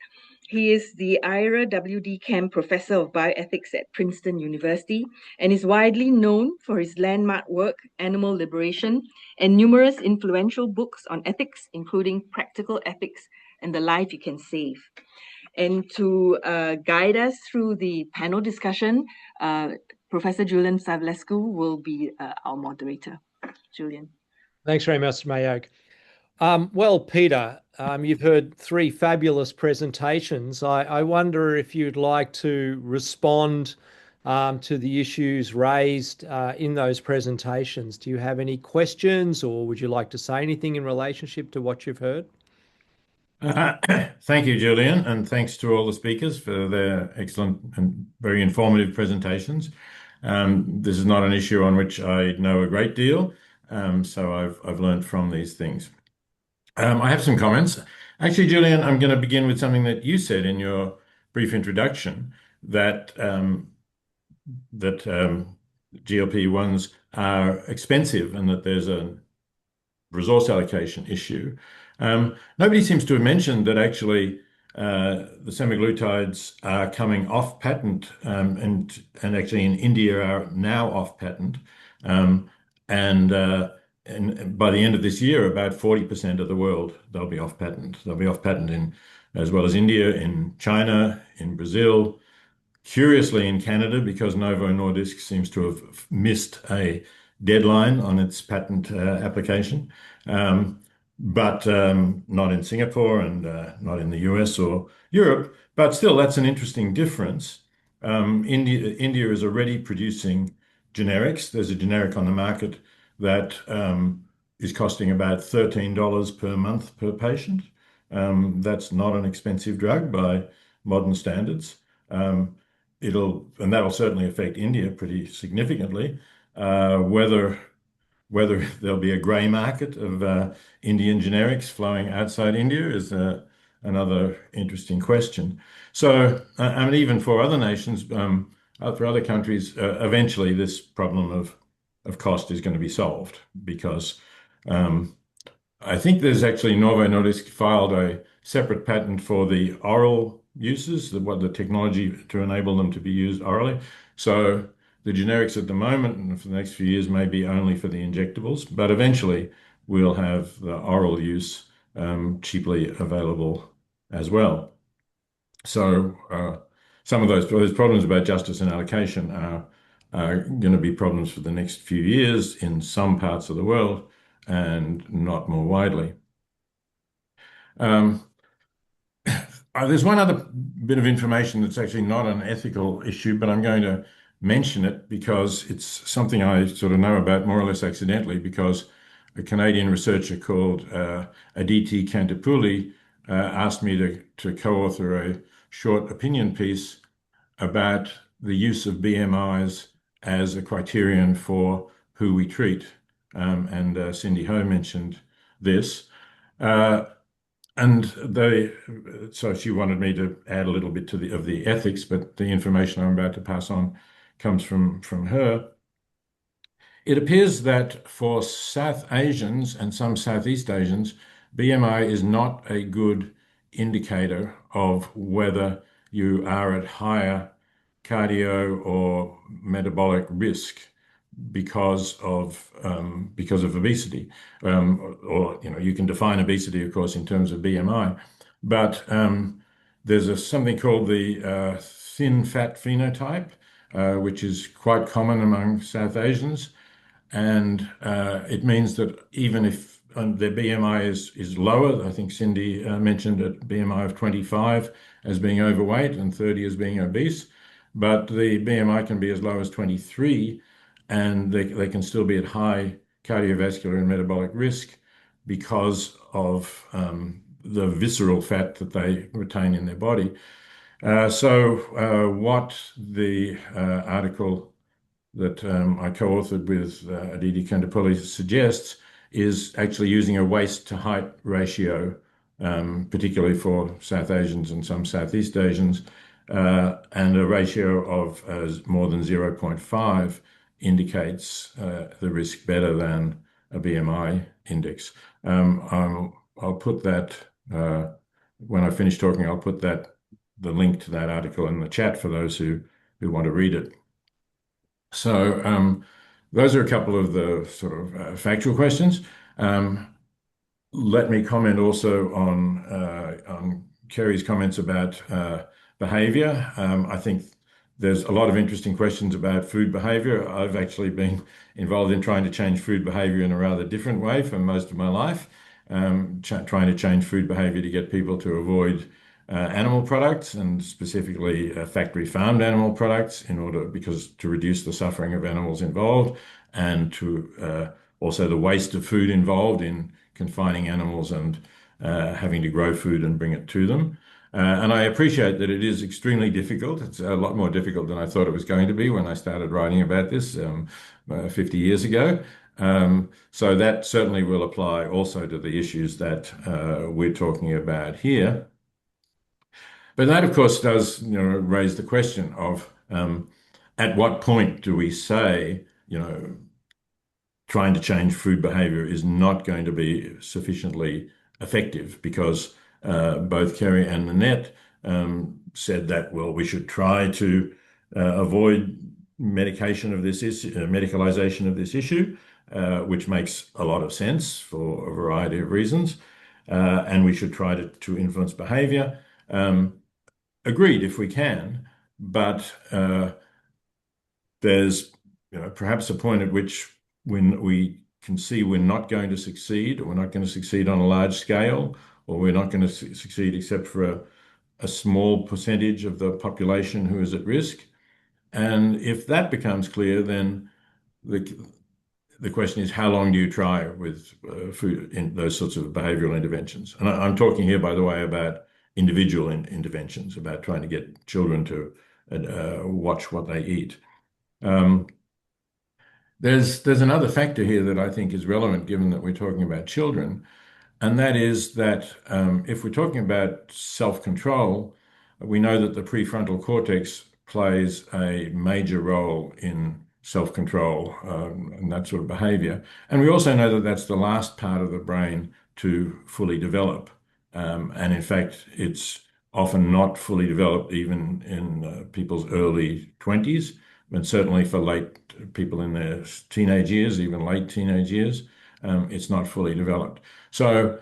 He is the Ira W.D. Kemp Professor of Bioethics at Princeton University and is widely known for his landmark work, Animal Liberation, and numerous influential books on ethics, including Practical Ethics and The Life You Can Save. And to guide us through the panel discussion, Professor Julian Savulescu will be our moderator. Julian. Thanks very much, Mayok. Well, Peter, you've heard three fabulous presentations. I wonder if you'd like to respond to the issues raised in those presentations. Do you have any questions, or would you like to say anything in relationship to what you've heard? Thank you, Julian, and thanks to all the speakers for their excellent and very informative presentations. This is not an issue on which I know a great deal, so I've learned from these things. I have some comments. Actually, Julian, I'm going to begin with something that you said in your brief introduction, that GLP-1s are expensive and that there's a resource allocation issue. Nobody seems to have mentioned that actually the semaglutides are coming off patent, and actually in India are now off patent. And by the end of this year, about 40% of the world, they'll be off patent. They'll be off patent in, as well as India, in China, in Brazil, curiously in Canada, because Novo Nordisk seems to have missed a deadline on its patent application, but not in Singapore and not in the US or Europe. But still, that's an interesting difference. India is already producing generics. There's a generic on the market that is costing about $13 per month per patient. That's not an expensive drug by modern standards. And that'll certainly affect India pretty significantly. Whether there'll be a grey market of Indian generics flowing outside India is another interesting question. So, I mean, even for other nations, for other countries, eventually this problem of cost is going to be solved, because I think there's actually Novo Nordisk filed a separate patent for the oral uses, the technology to enable them to be used orally. So the generics at the moment and for the next few years may be only for the injectables, but eventually we'll have the oral use cheaply available as well. So some of those problems about justice and allocation are going to be problems for the next few years in some parts of the world and not more widely. There's one other bit of information that's actually not an ethical issue, but I'm going to mention it because it's something I sort of know about more or less accidentally, because a Canadian researcher called Aditi Kantapuli asked me to co-author a short opinion piece about the use of BMIs as a criterion for who we treat. And Cindy Ho mentioned this. So she wanted me to add a little bit of the ethics, but the information I'm about to pass on comes from her. It appears that for South Asians and some Southeast Asians, BMI is not a good indicator of whether you are at higher cardio or metabolic risk because of obesity, or you can define obesity, of course, in terms of BMI, but there's something called the thin fat phenotype, which is quite common among South Asians, and it means that even if their BMI is lower, I think Cindy mentioned a BMI of 25 as being overweight and 30 as being obese, but the BMI can be as low as 23, and they can still be at high cardiovascular and metabolic risk because of the visceral fat that they retain in their body. So what the article that I co-authored with Aditi Kantapuli suggests is actually using a waist to height ratio, particularly for South Asians and some Southeast Asians, and a ratio of more than 0.5 indicates the risk better than a BMI index. I'll put that, when I finish talking, I'll put the link to that article in the chat for those who want to read it. So those are a couple of the sort of factual questions. Let me comment also on Kerry's comments about behavior. I think there's a lot of interesting questions about food behavior. I've actually been involved in trying to change food behavior in a rather different way for most of my life, trying to change food behavior to get people to avoid animal products, and specifically factory farmed animal products, because to reduce the suffering of animals involved, and to also the waste of food involved in confining animals and having to grow food and bring it to them. And I appreciate that it is extremely difficult. It's a lot more difficult than I thought it was going to be when I started writing about this 50 years ago. So that certainly will apply also to the issues that we're talking about here. But that, of course, does raise the question of, at what point do we say, trying to change food behavior is not going to be sufficiently effective? Because both Kerry and Nanette said that, well, we should try to avoid medicalization of this issue, which makes a lot of sense for a variety of reasons. And we should try to influence behavior. Agreed, if we can, but there's perhaps a point at which when we can see we're not going to succeed, or we're not going to succeed on a large scale, or we're not going to succeed except for a small percentage of the population who is at risk. And if that becomes clear, then the question is, how long do you try with food in those sorts of behavioral interventions? And I'm talking here, by the way, about individual interventions, about trying to get children to watch what they eat. There's another factor here that I think is relevant, given that we're talking about children, and that is that if we're talking about self-control, we know that the prefrontal cortex plays a major role in self-control and that sort of behavior. And we also know that that's the last part of the brain to fully develop. And in fact, it's often not fully developed even in people's early 20s, but certainly for people in their teenage years, even late teenage years, it's not fully developed. So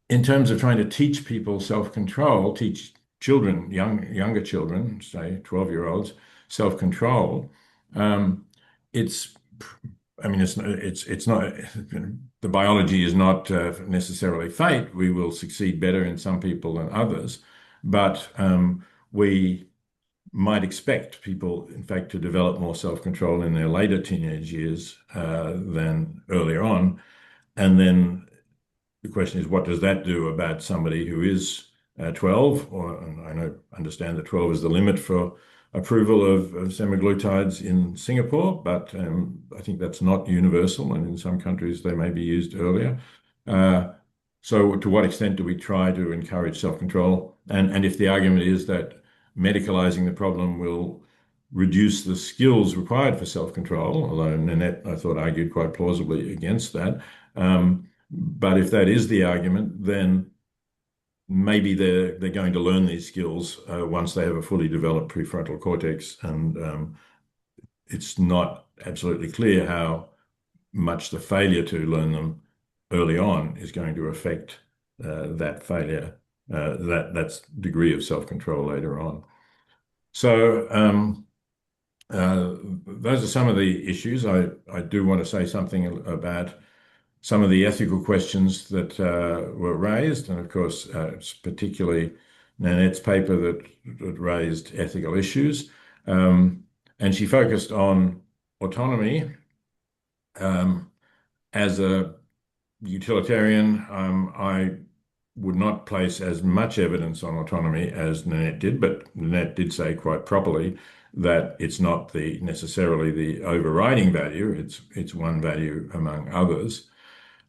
in terms of trying to teach people self-control, teach children, younger children, say 12-year-olds, self-control, it's not, the biology is not necessarily fate. We will succeed better in some people than others, but we might expect people, in fact, to develop more self-control in their later teenage years than earlier on. And then the question is, what does that do about somebody who is 12? I understand that 12 is the limit for approval of semaglutides in Singapore, but I think that's not universal, and in some countries they may be used earlier. So to what extent do we try to encourage self-control? And if the argument is that medicalizing the problem will reduce the skills required for self-control, although Nanette, I thought, argued quite plausibly against that. But if that is the argument, then maybe they're going to learn these skills once they have a fully developed prefrontal cortex, and it's not absolutely clear how much the failure to learn them early on is going to affect that failure, that degree of self-control later on. So those are some of the issues. I do want to say something about some of the ethical questions that were raised, and of course, particularly Nanette's paper that raised ethical issues. And she focused on autonomy. As a utilitarian, I would not place as much evidence on autonomy as Nanette did, but Nanette did say quite properly that it's not necessarily the overriding value, it's one value among others.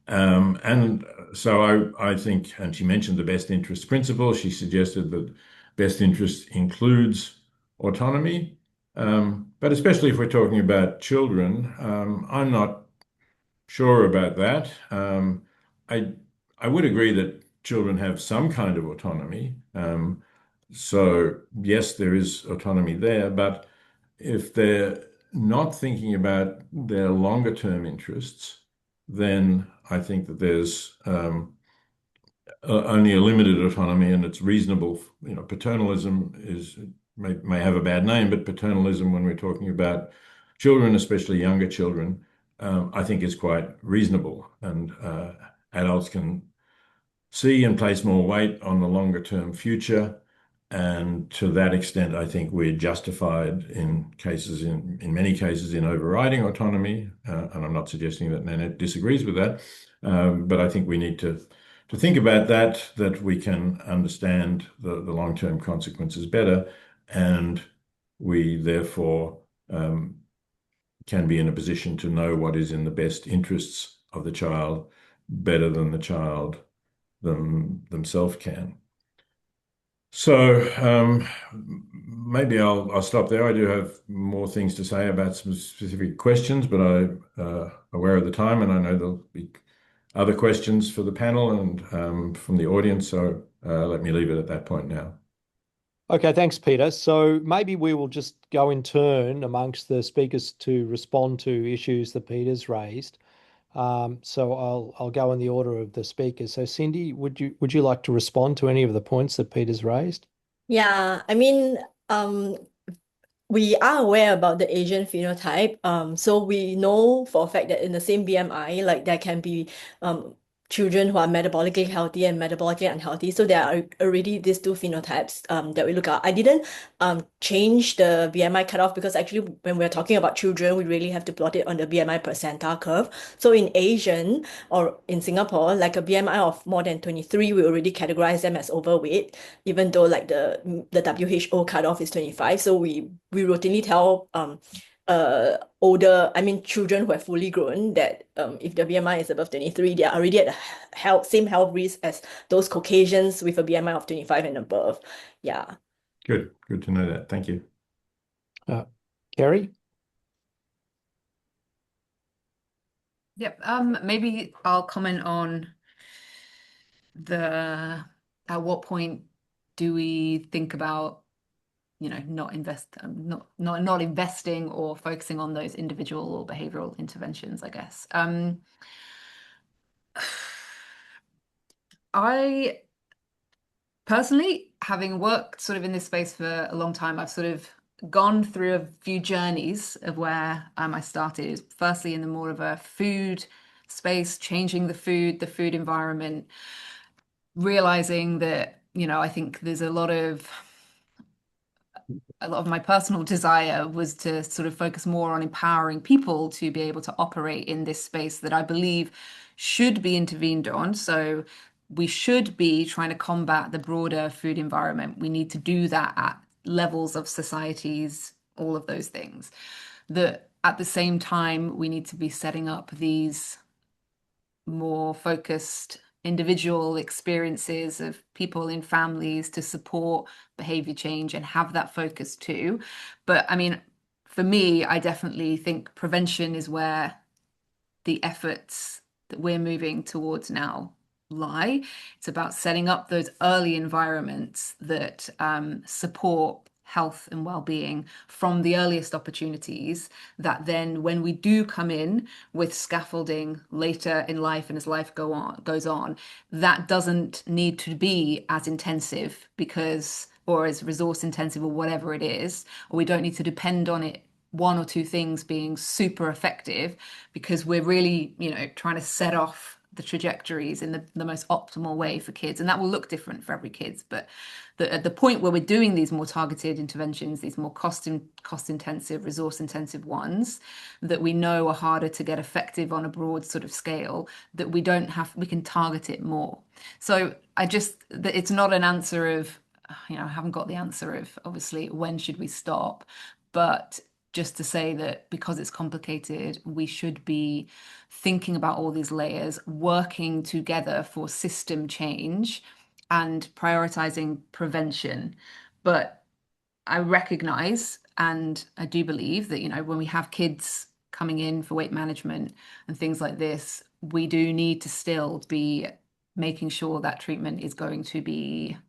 And so I think, and she mentioned the best interest principle, she suggested that best interest includes autonomy, but especially if we're talking about children, I'm not sure about that. I would agree that children have some kind of autonomy. So yes, there is autonomy there, but if they're not thinking about their longer term interests, then I think that there's only a limited autonomy, and it's reasonable. Paternalism may have a bad name, but paternalism, when we're talking about children, especially younger children, I think is quite reasonable, and adults can see and place more weight on the longer term future. And to that extent, I think we're justified in many cases in overriding autonomy. And I'm not suggesting that Nanette disagrees with that, but I think we need to think about that we can understand the long-term consequences better, and we therefore can be in a position to know what is in the best interests of the child better than the child themselves can. So maybe I'll stop there. I do have more things to say about some specific questions, but I'm aware of the time, and I know there'll be other questions for the panel and from the audience. So let me leave it at that point now. Okay, thanks, Peter. So maybe we will just go in turn amongst the speakers to respond to issues that Peter's raised. So I'll go in the order of the speakers. So Cindy, would you like to respond to any of the points that Peter's raised? Yeah, I mean, we are aware about the Asian phenotype. So we know for a fact that in the same BMI, like there can be children who are metabolically healthy and metabolically unhealthy. So there are already these two phenotypes that we look at. I didn't change the BMI cutoff because actually when we're talking about children, we really have to plot it on the BMI percentile curve. So in Asian or in Singapore, like a BMI of more than 23, we already categorize them as overweight, even though like the WHO cutoff is 25. So we routinely tell children who are fully grown that if the BMI is above 23, they are already at the same health risk as those Caucasians with a BMI of 25 and above. Yeah. Good to know that. Thank you. Kerry? Yep. Maybe I'll comment on at what point do we think about not investing or focusing on those individual or behavioral interventions, I guess. I personally, having worked sort of in this space for a long time, I've sort of gone through a few journeys of where I started. Firstly, in the more of a food space, changing the food environment, realizing that, I think there's a lot of my personal desire was to sort of focus more on empowering people to be able to operate in this space that I believe should be intervened on. So we should be trying to combat the broader food environment. We need to do that at levels of societies, all of those things. That at the same time, we need to be setting up these more focused individual experiences of people in families to support behavior change and have that focus too. But I mean, for me, I definitely think prevention is where the efforts that we're moving towards now lie. It's about setting up those early environments that support health and well-being from the earliest opportunities, that then when we do come in with scaffolding later in life and as life goes on, that doesn't need to be as intensive or as resource intensive or whatever it is, or we don't need to depend on it one or two things being super effective, because we're really, trying to set off the trajectories in the most optimal way for kids. And that will look different for every kid. But at the point where we're doing these more targeted interventions, these more cost intensive, resource intensive ones that we know are harder to get effective on a broad sort of scale, that we can target it more. So it's not an answer of, I haven't got the answer of obviously when should we stop, but just to say that because it's complicated, we should be thinking about all these layers, working together for system change and prioritizing prevention. But I recognize, and I do believe that, when we have kids coming in for weight management and things like this, we do need to still be making sure that treatment is going to be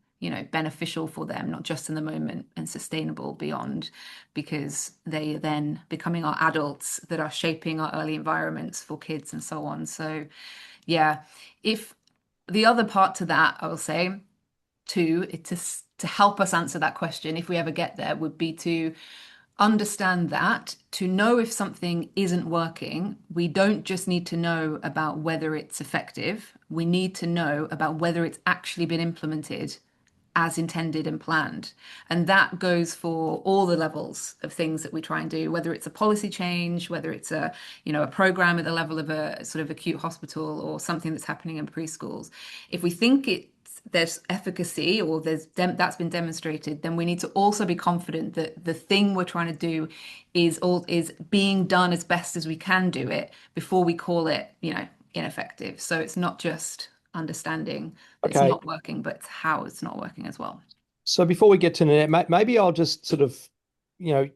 beneficial for them, not just in the moment, and sustainable beyond, because they are then becoming our adults that are shaping our early environments for kids and so on. So yeah, if the other part to that, I will say too, to help us answer that question, if we ever get there, would be to understand that to know if something isn't working, we don't just need to know about whether it's effective. We need to know about whether it's actually been implemented as intended and planned. And that goes for all the levels of things that we try and do, whether it's a policy change, whether it's a program at the level of a sort of acute hospital or something that's happening in preschools. If we think there's efficacy or that's been demonstrated, then we need to also be confident that the thing we're trying to do is being done as best as we can do it before we call it, ineffective. So it's not just understanding it's not working, but it's how it's not working as well. So before we get to Nanette, maybe I'll just sort of,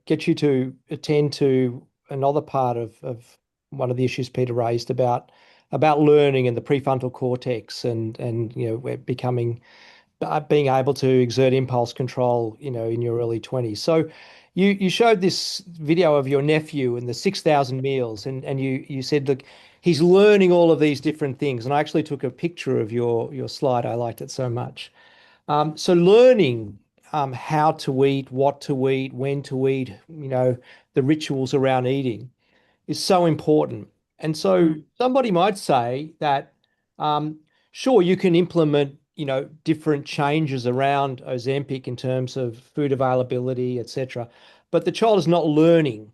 get you to attend to another part of one of the issues Peter raised about learning and the prefrontal cortex and we're being able to exert impulse control, in your early 20s. So you showed this video of your nephew and the 6,000 meals, and you said, look, he's learning all of these different things. And I actually took a picture of your slide. I liked it so much. So learning how to eat, what to eat, when to eat, the rituals around eating is so important. And so somebody might say that, sure, you can implement, different changes around Ozempic in terms of food availability, etc. But the child is not learning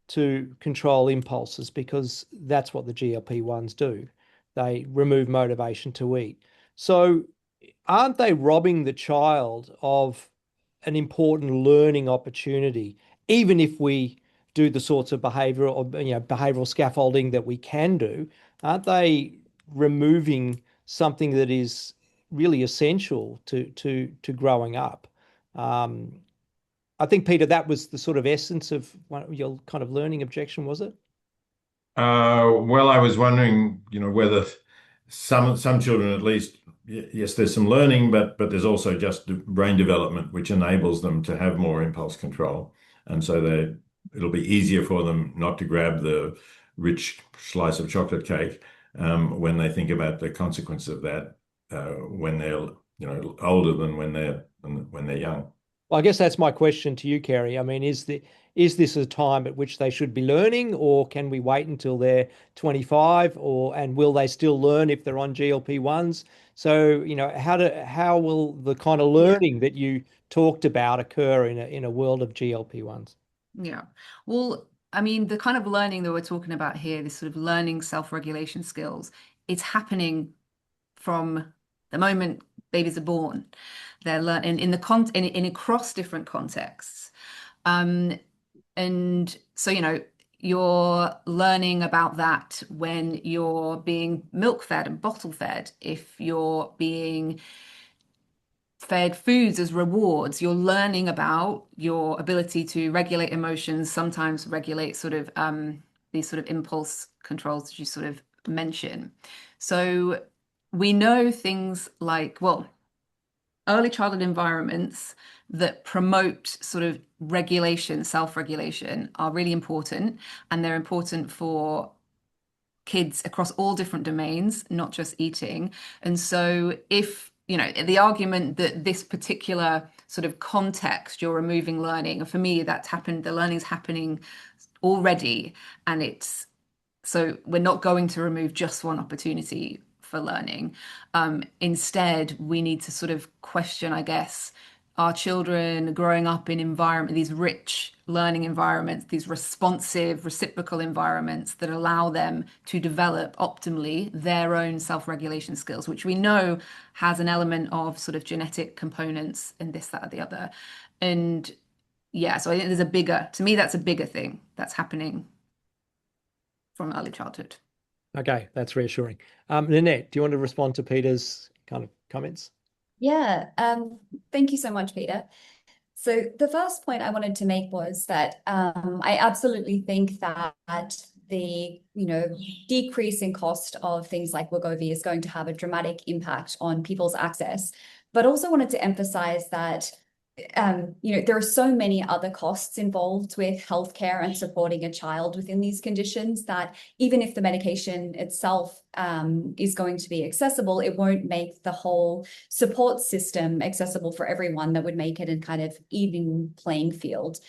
to control impulses because that's what the GLP-1s do. They remove motivation to eat. So aren't they robbing the child of an important learning opportunity, even if we do the sorts of behavioral scaffolding that we can do? Aren't they removing something that is really essential to growing up? I think, Peter, that was the sort of essence of your kind of learning objection, was it? Well, I was wondering, whether some children at least, yes, there's some learning, but there's also just brain development, which enables them to have more impulse control. And so it'll be easier for them not to grab the rich slice of chocolate cake when they think about the consequence of that when they're, older than when they're young. Well, I guess that's my question to you, Kerry. I mean, is this a time at which they should be learning, or can we wait until they're 25, and will they still learn if they're on GLP-1s? So, how will the kind of learning that you talked about occur in a world of GLP-1s? Yeah. Well, I mean, the kind of learning that we're talking about here, this sort of learning self-regulation skills, it's happening from the moment babies are born. They're learning in across different contexts. And so, you're learning about that when you're being milk fed and bottle fed. If you're being fed foods as rewards, you're learning about your ability to regulate emotions, sometimes regulate sort of these sort of impulse controls that you sort of mention. So we know things like, well, early childhood environments that promote sort of regulation, self-regulation are really important, and they're important for kids across all different domains, not just eating. And so if, the argument that this particular sort of context, you're removing learning, for me, that's happened, the learning's happening already, and so we're not going to remove just one opportunity for learning. Instead, we need to sort of question, I guess, our children growing up in these rich learning environments, these responsive, reciprocal environments that allow them to develop optimally their own self-regulation skills, which we know has an element of sort of genetic components and this, that, or the other. And yeah, so I think to me, that's a bigger thing that's happening from early childhood. Okay, that's reassuring. Nanette, do you want to respond to Peter's kind of comments? Yeah, thank you so much, Peter. So the first point I wanted to make was that I absolutely think that the decrease in cost of things like Wegovy is going to have a dramatic impact on people's access, but also wanted to emphasize that there are so many other costs involved with healthcare and supporting a child within these conditions that even if the medication itself is going to be accessible, it won't make the whole support system accessible for everyone that would make it a kind of even playing field.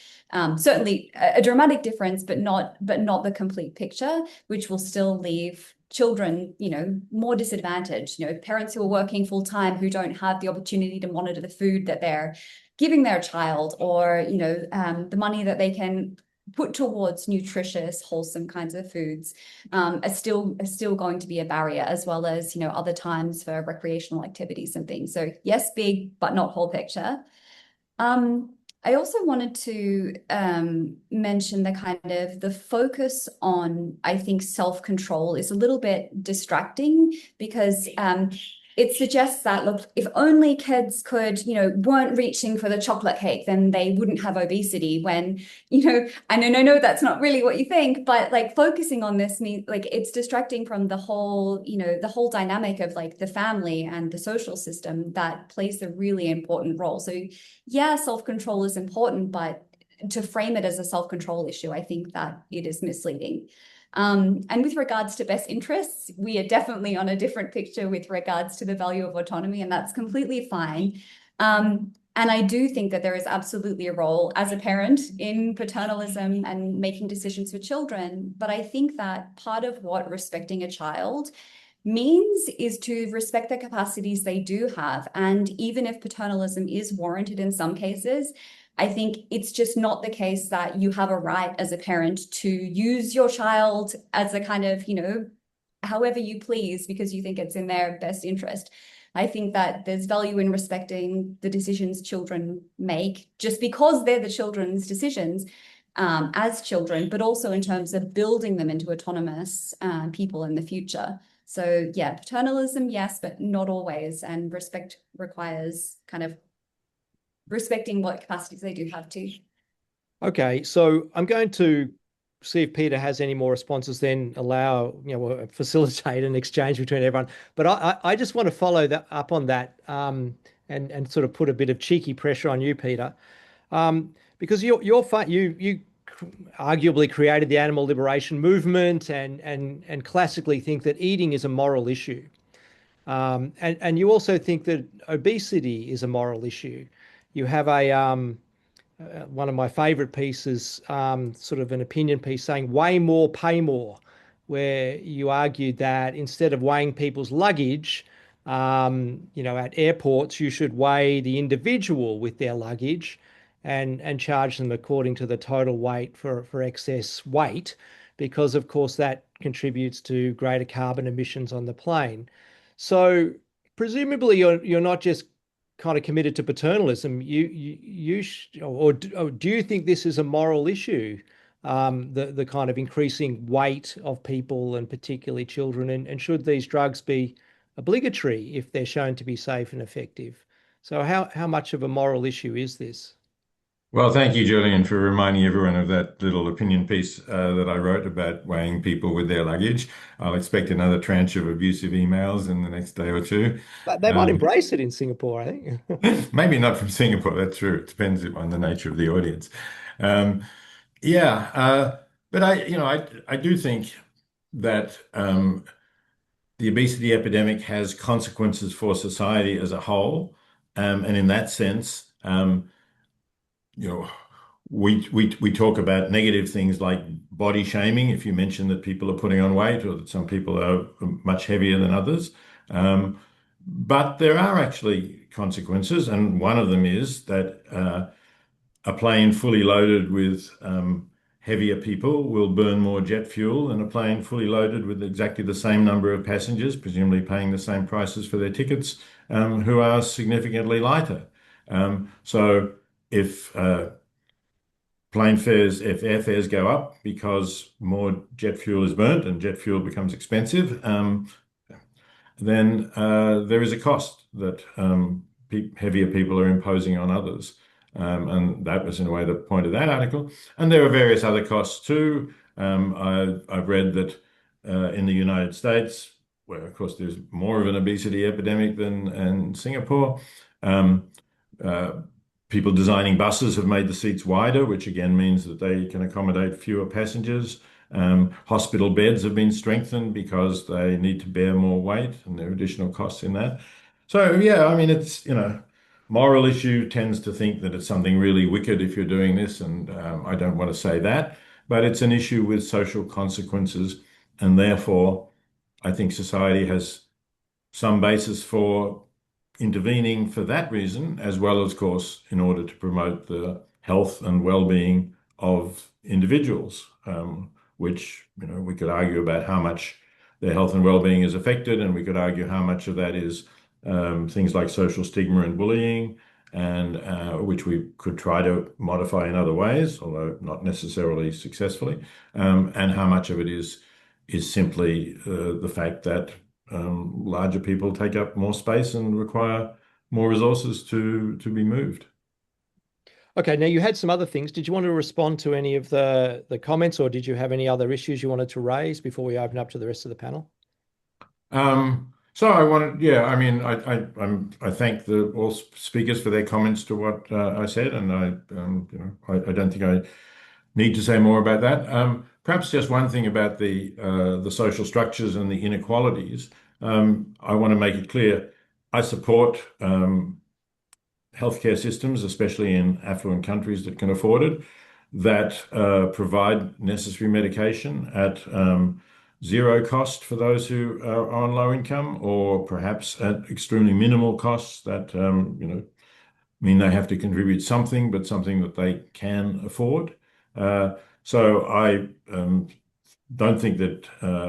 Certainly a dramatic difference, but not the complete picture, which will still leave children, more disadvantaged. Parents who are working full time who don't have the opportunity to monitor the food that they're giving their child, or the money that they can put towards nutritious, wholesome kinds of foods are still going to be a barrier, as well as other times for recreational activities and things. So yes, big but not whole picture. I also wanted to mention the kind of the focus on, I think, self-control is a little bit distracting, because it suggests that, look, if only kids could, weren't reaching for the chocolate cake, then they wouldn't have obesity. When, and I know that's not really what you think, but like focusing on this means like it's distracting from the whole dynamic of like the family and the social system that plays a really important role. So yeah, self-control is important, but to frame it as a self-control issue, I think that it is misleading. And with regards to best interests, we are definitely on a different picture with regards to the value of autonomy, and that's completely fine. And I do think that there is absolutely a role as a parent in paternalism and making decisions for children. But I think that part of what respecting a child means is to respect the capacities they do have. And even if paternalism is warranted in some cases, I think it's just not the case that you have a right as a parent to use your child as a kind of, however you please, because you think it's in their best interest. I think that there's value in respecting the decisions children make just because they're the children's decisions as children, but also in terms of building them into autonomous people in the future. So yeah, paternalism, yes, but not always. And respect requires kind of respecting what capacities they do have too. Okay, so I'm going to see if Peter has any more responses, then facilitate an exchange between everyone. But I just want to follow that up on that and sort of put a bit of cheeky pressure on you, Peter, because you arguably created the animal liberation movement and classically think that eating is a moral issue. And you also think that obesity is a moral issue. You have one of my favorite pieces, sort of an opinion piece saying weigh more, pay more, where you argued that instead of weighing people's luggage, at airports, you should weigh the individual with their luggage and charge them according to the total weight for excess weight, because of course that contributes to greater carbon emissions on the plane. So presumably you're not just kind of committed to paternalism. Or do you think this is a moral issue? The kind of increasing weight of people and particularly children, and should these drugs be obligatory if they're shown to be safe and effective? So how much of a moral issue is this? Well, thank you, Julian, for reminding everyone of that little opinion piece that I wrote about weighing people with their luggage. I'll expect another tranche of abusive emails in the next day or two. But they might embrace it in Singapore, I think. Maybe not from Singapore, that's true. It depends on the nature of the audience. But I do think that the obesity epidemic has consequences for society as a whole. And in that sense, we talk about negative things like body shaming if you mention that people are putting on weight or that some people are much heavier than others. But there are actually consequences, and one of them is that a plane fully loaded with heavier people will burn more jet fuel than a plane fully loaded with exactly the same number of passengers, presumably paying the same prices for their tickets, who are significantly lighter. So if airfares go up because more jet fuel is burnt and jet fuel becomes expensive, then there is a cost that heavier people are imposing on others. And that was in a way the point of that article. And there are various other costs too. I've read that in the United States, where of course there's more of an obesity epidemic than in Singapore, people designing buses have made the seats wider, which again means that they can accommodate fewer passengers. Hospital beds have been strengthened because they need to bear more weight, and there are additional costs in that. So yeah, I mean, it's, moral issue tends to think that it's something really wicked if you're doing this, and I don't want to say that, but it's an issue with social consequences, and therefore I think society has some basis for intervening for that reason, as well as, of course, in order to promote the health and well-being of individuals, which, we could argue about how much their health and well-being is affected, and we could argue how much of that is things like social stigma and bullying, and which we could try to modify in other ways, although not necessarily successfully, and how much of it is simply the fact that larger people take up more space and require more resources to be moved. Okay, now you had some other things. Did you want to respond to any of the comments, or did you have any other issues you wanted to raise before we open up to the rest of the panel? So I wanted, yeah, I mean, I thank all speakers for their comments to what I said, and I don't think I need to say more about that. Perhaps just one thing about the social structures and the inequalities. I want to make it clear, I support healthcare systems, especially in affluent countries that can afford it, that provide necessary medication at zero cost for those who are on low income, or perhaps at extremely minimal costs that mean they have to contribute something, but something that they can afford. So I don't think that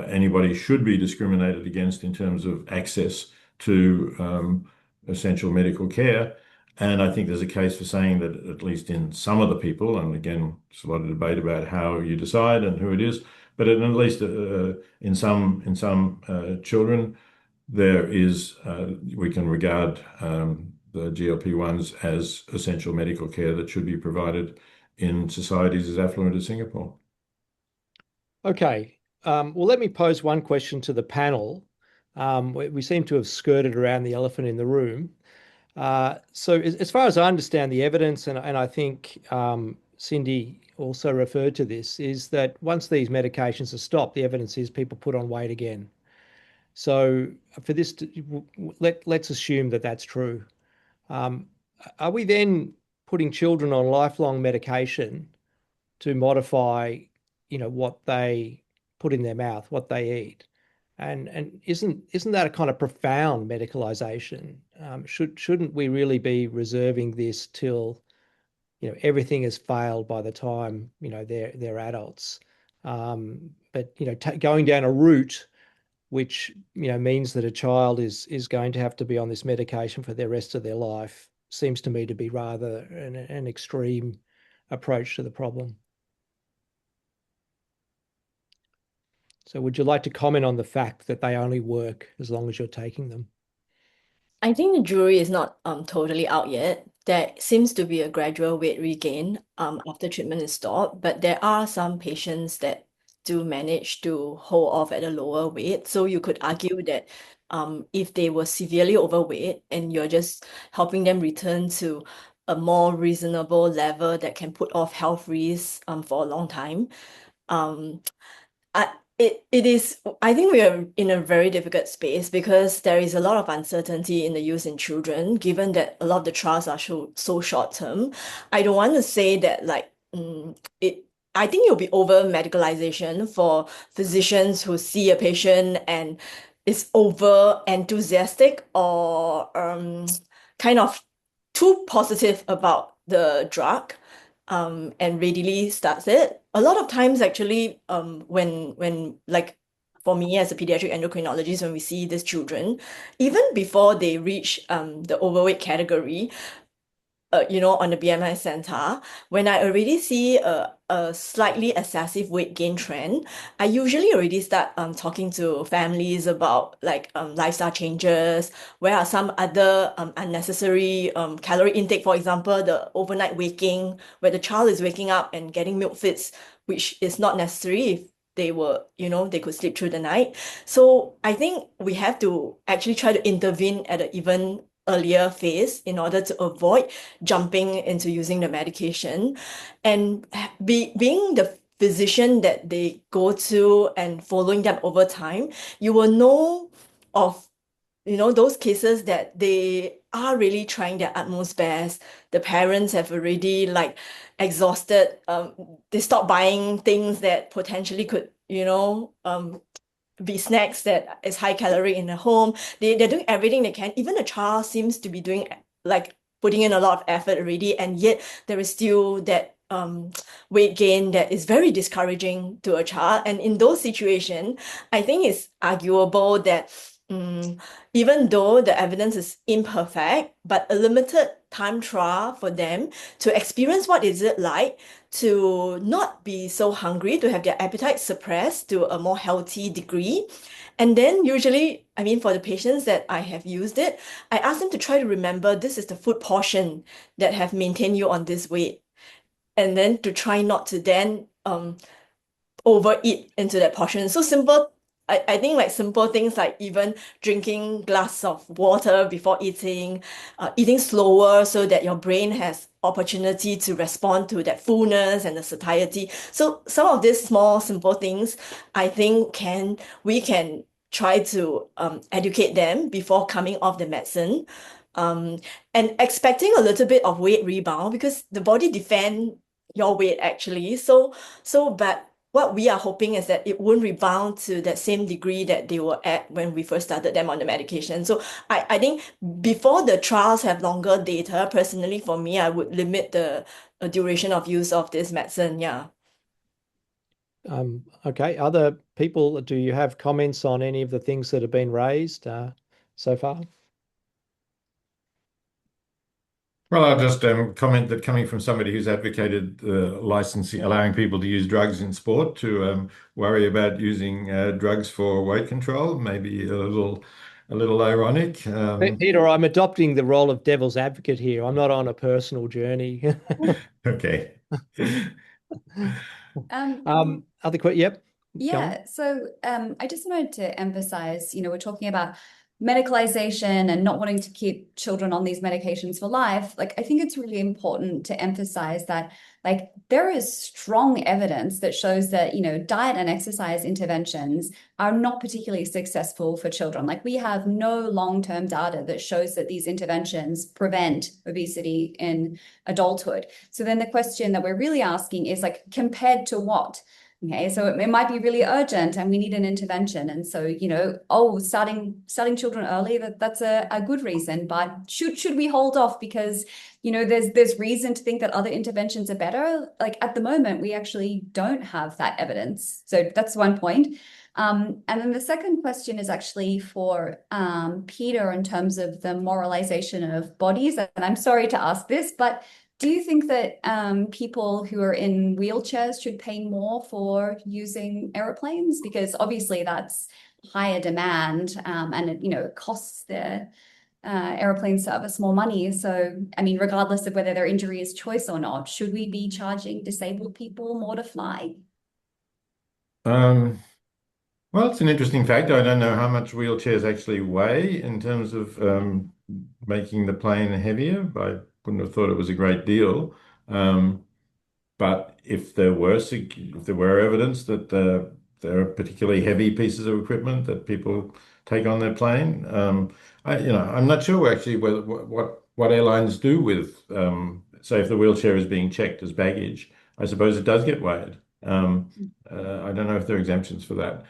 anybody should be discriminated against in terms of access to essential medical care. And I think there's a case for saying that, at least in some of the people, and again, there's a lot of debate about how you decide and who it is, but at least in some children, there is we can regard the GLP-1s as essential medical care that should be provided in societies as affluent as Singapore. Okay. Well, let me pose one question to the panel. We seem to have skirted around the elephant in the room. So as far as I understand the evidence, and I think Cindy also referred to this, is that once these medications are stopped, the evidence is people put on weight again. So for this, let's assume that that's true. Are we then putting children on lifelong medication to modify, what they put in their mouth, what they eat? And isn't that a kind of profound medicalization? Shouldn't we really be reserving this till everything has failed by the time they're adults? But going down a route which means that a child is going to have to be on this medication for the rest of their life seems to me to be rather an extreme approach to the problem. So would you like to comment on the fact that they only work as long as you're taking them? I think the jury is not totally out yet. There seems to be a gradual weight regain after treatment is stopped, but there are some patients that do manage to hold off at a lower weight. So you could argue that if they were severely overweight and you're just helping them return to a more reasonable level that can put off health risks for a long time, I think we are in a very difficult space because there is a lot of uncertainty in the use in children, given that a lot of the trials are so short term. I don't want to say that I think it'll be over medicalization for physicians who see a patient and is over enthusiastic or kind of too positive about the drug and readily starts it. A lot of times actually when like for me as a pediatric endocrinologist, when we see these children, even before they reach the overweight category, on the BMI center, when I already see a slightly excessive weight gain trend, I usually already start talking to families about like lifestyle changes. Where are some other unnecessary calorie intake, for example, the overnight waking, where the child is waking up and getting milk feeds, which is not necessary if they were, they could sleep through the night. So I think we have to actually try to intervene at an even earlier phase in order to avoid jumping into using the medication, and being the physician that they go to and following them over time, you will know of those cases that they are really trying their utmost best. The parents have already like exhausted, they stop buying things that potentially could be snacks that is high calorie in the home. They're doing everything they can. Even the child seems to be doing like putting in a lot of effort already, and yet there is still that weight gain that is very discouraging to a child. And in those situations, I think it's arguable that Even though the evidence is imperfect, but a limited time trial for them to experience what is it like to not be so hungry, to have their appetite suppressed to a more healthy degree. And then usually, I mean, for the patients that I have used it, I ask them to try to remember this is the food portion that have maintained you on this weight. And then to try not to then overeat into that portion. So simple, I think like simple things like even drinking glass of water before eating, eating slower so that your brain has opportunity to respond to that fullness and the satiety. So some of these small, simple things, I think we can try to educate them before coming off the medicine. Um, and expecting a little bit of weight rebound because the body defend your weight actually. But what we are hoping is that it won't rebound to that same degree that they were at when we first started them on the medication. So I think before the trials have longer data, personally for me, I would limit the duration of use of this medicine. Yeah. Okay. Other people, do you have comments on any of the things that have been raised so far? Well, I'll just comment that coming from somebody who's advocated licensing, allowing people to use drugs in sport, to worry about using drugs for weight control, maybe a little ironic. Peter, I'm adopting the role of devil's advocate here. I'm not on a personal journey. Okay. Other questions? Yep. Yeah, so I just wanted to emphasize, we're talking about medicalization and not wanting to keep children on these medications for life. Like, I think it's really important to emphasize that, like, there is strong evidence that shows that, diet and exercise interventions are not particularly successful for children. Like, we have no long-term data that shows that these interventions prevent obesity in adulthood. So then the question that we're really asking is, like, compared to what? Okay, so it might be really urgent and we need an intervention. And so, starting children early, that's a good reason. But should we hold off because, there's reason to think that other interventions are better? Like at the moment, we actually don't have that evidence. So that's one point. And then the second question is actually for Peter in terms of the moralization of bodies. And I'm sorry to ask this, but do you think that people who are in wheelchairs should pay more for using aeroplanes? Because obviously that's higher demand and it costs the aeroplane service more money. So, I mean, regardless of whether their injury is choice or not, should we be charging disabled people more to fly? Well, it's an interesting fact. I don't know how much wheelchairs actually weigh in terms of making the plane heavier. I wouldn't have thought it was a great deal. But if there were evidence that there are particularly heavy pieces of equipment that people take on their plane, I'm not sure actually what airlines do with say if the wheelchair is being checked as baggage. I suppose it does get weighed. I don't know if there are exemptions for that.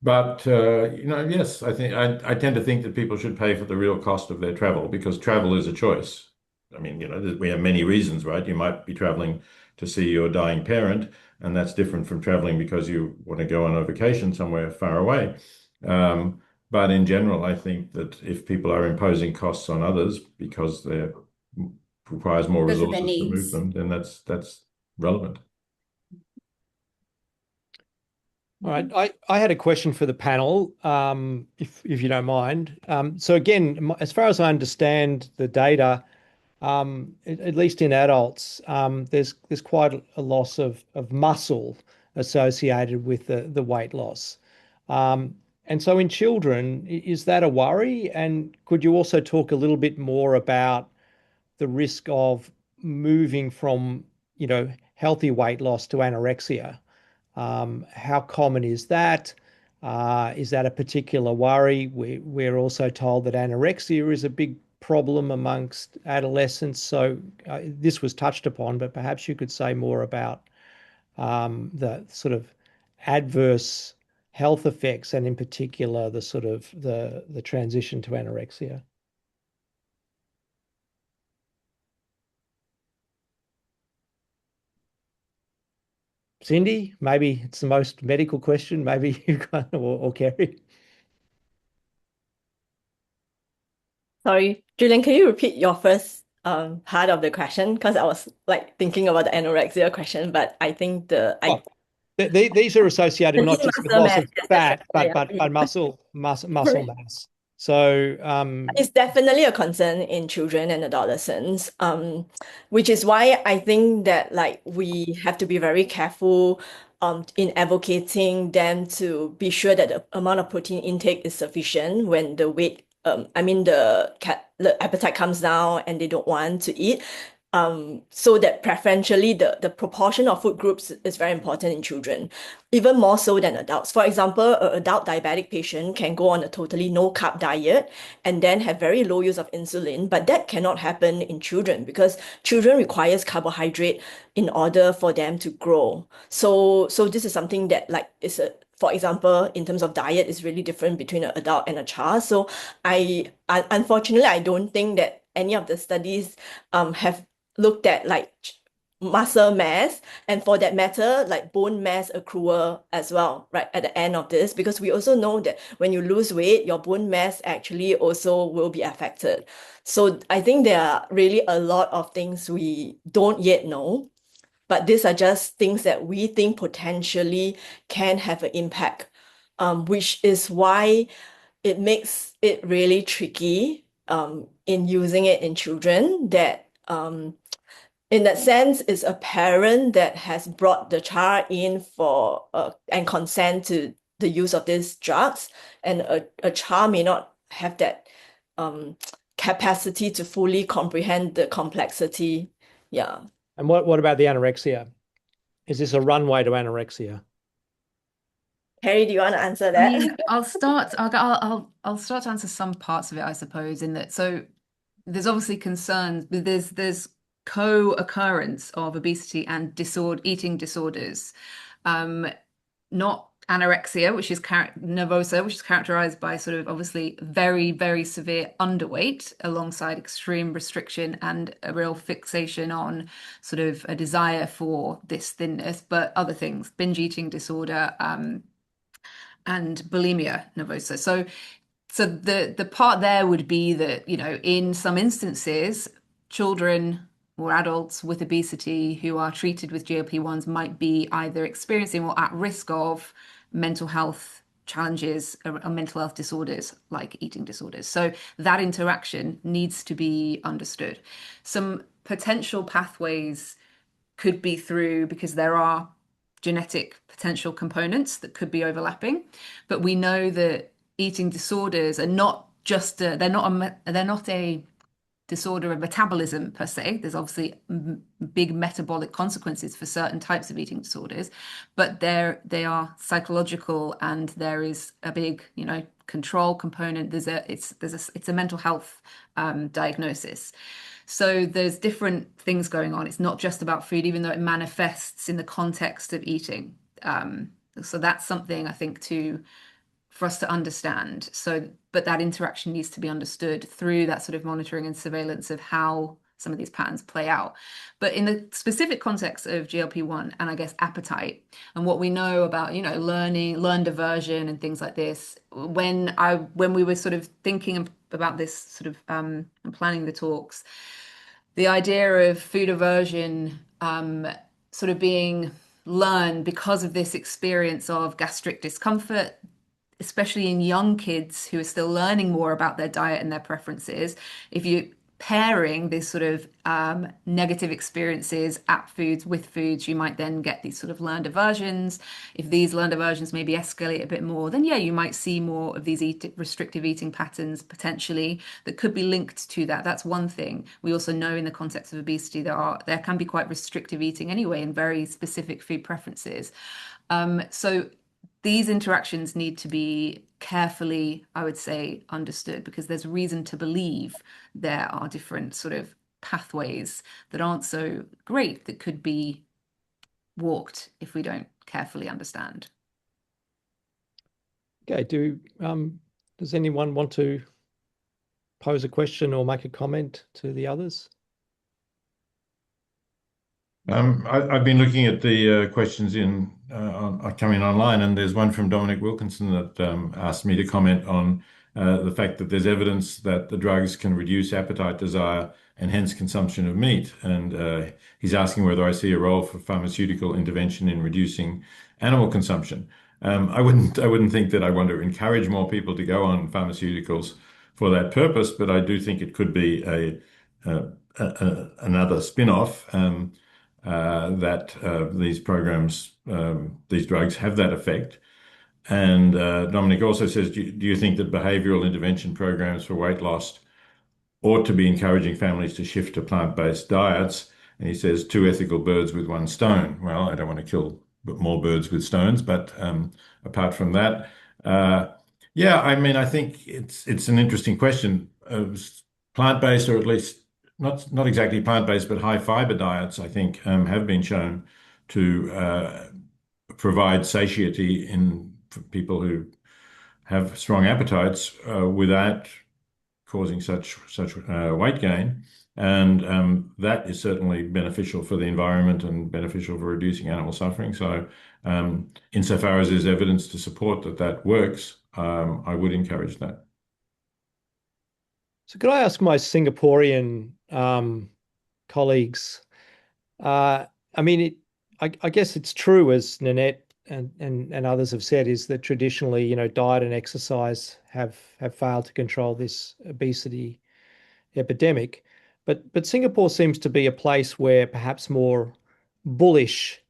But yes, I tend to think that people should pay for the real cost of their travel because travel is a choice. I mean, we have many reasons, right? You might be traveling to see your dying parent, and that's different from traveling because you want to go on a vacation somewhere far away. But in general, I think that if people are imposing costs on others because they requires more Because of their resources to move needs. them, then that's relevant. All right. I had a question for the panel, if you don't mind. So again, as far as I understand the data, at least in adults, there's quite a loss of muscle associated with the weight loss. And so in children, is that a worry? And could you also talk a little bit more about the risk of moving from, healthy weight loss to anorexia? How common is that? Is that a particular worry? We're also told that anorexia is a big problem amongst adolescents. So this was touched upon, but perhaps you could say more about the sort of adverse health effects and in particular the sort of the transition to anorexia. Cindy, maybe it's the most medical question. Maybe you can, or Kerry. Sorry, Julian, can you repeat your first part of the question? Because I was like thinking about the anorexia question, but I think Oh, these are associated not just with muscle loss mass, of yes, fat, yeah, but muscle mass. So it's definitely a concern in children and adolescents, which is why I think that like we have to be very careful in advocating them to be sure that the amount of protein intake is sufficient when the weight, the appetite comes down and they don't want to eat. So that preferentially the proportion of food groups is very important in children, even more so than adults. For example, an adult diabetic patient can go on a totally no carb diet and then have very low use of insulin, but that cannot happen in children because children requires carbohydrate in order for them to grow. So this is something that like is a for example, in terms of diet, is really different between an adult and a child. So unfortunately, I don't think that any of the studies have looked at like muscle mass and for that matter like bone mass accrual as well, right, at the end of this, because we also know that when you lose weight your bone mass actually also will be affected. So I think there are really a lot of things we don't yet know, but these are just things that we think potentially can have an impact, which is why it makes it really tricky in using it in children that in that sense, it's a parent that has brought the child in for and consent to the use of these drugs, and a child may not have that capacity to fully comprehend the complexity. Yeah. and what about the anorexia? Is this a runway to anorexia? Harry, do you want to answer I that? mean, I'll start to answer some parts of it, I suppose, in that so there's obviously concerns, but there's co-occurrence of obesity and eating disorders. Not anorexia, which is nervosa, which is characterized by sort of obviously very, very severe underweight alongside extreme restriction and a real fixation on sort of a desire for this thinness, but other things, binge eating disorder, and bulimia nervosa. So the part there would be that, you know, in some instances, children or adults with obesity who are treated with GLP-1s might be either experiencing or at risk of mental health challenges or mental health disorders like eating disorders. So that interaction needs to be understood. Some potential pathways could be through, because there are genetic potential components that could be overlapping, but we know that eating disorders are not just they're not a disorder of metabolism per se. There's obviously big metabolic consequences for certain types of eating disorders, but they are psychological, and there is a big, you know, control component. It's a mental health diagnosis. So there's different things going on. It's not just about food, even though it manifests in the context of eating. So that's something I think for us to understand. So, but that interaction needs to be understood through that sort of monitoring and surveillance of how some of these patterns play out. But in the specific context of GLP-1 and I guess appetite and what we know about, you know, learned aversion and things like this, when we were sort of thinking about this sort of and planning the talks, the idea of food aversion sort of being learned because of this experience of gastric discomfort, especially in young kids who are still learning more about their diet and their preferences. If you pairing these sort of negative experiences at foods with foods, you might then get these sort of learned aversions. If these learned aversions maybe escalate a bit more, then yeah, you might see more of these restrictive eating patterns potentially that could be linked to that. That's one thing. We also know in the context of obesity there can be quite restrictive eating anyway in very specific food preferences. So these interactions need to be carefully, I would say, understood, because there's reason to believe there are different sort of pathways that aren't so great that could be walked if we don't carefully understand. Okay, does anyone want to pose a question or make a comment to the others? I've been looking at the questions coming online, and there's one from Dominic Wilkinson that asked me to comment on the fact that there's evidence that the drugs can reduce appetite, desire, and hence consumption of meat. And he's asking whether I see a role for pharmaceutical intervention in reducing animal consumption. I wouldn't think that I want to encourage more people to go on pharmaceuticals for that purpose, but I do think it could be another spin-off that these programs, these drugs have that effect. And Dominic also says, do you think that behavioral intervention programs for weight loss ought to be encouraging families to shift to plant-based diets? And he says, two ethical birds with one stone. Well, I don't want to kill more birds with stones, but apart from that, yeah, I mean, I think it's an interesting question. Plant-based, or at least not exactly plant-based, but high-fiber diets, I think, have been shown to provide satiety in people who have strong appetites without causing such weight gain. And that is certainly beneficial for the environment and beneficial for reducing animal suffering. So insofar as there's evidence to support that works, I would encourage that. So could I ask my Singaporean colleagues? I mean, I guess it's true, as Nanette and others have said, is that traditionally, diet and exercise have failed to control this obesity epidemic. But Singapore seems to be a place where perhaps more bullish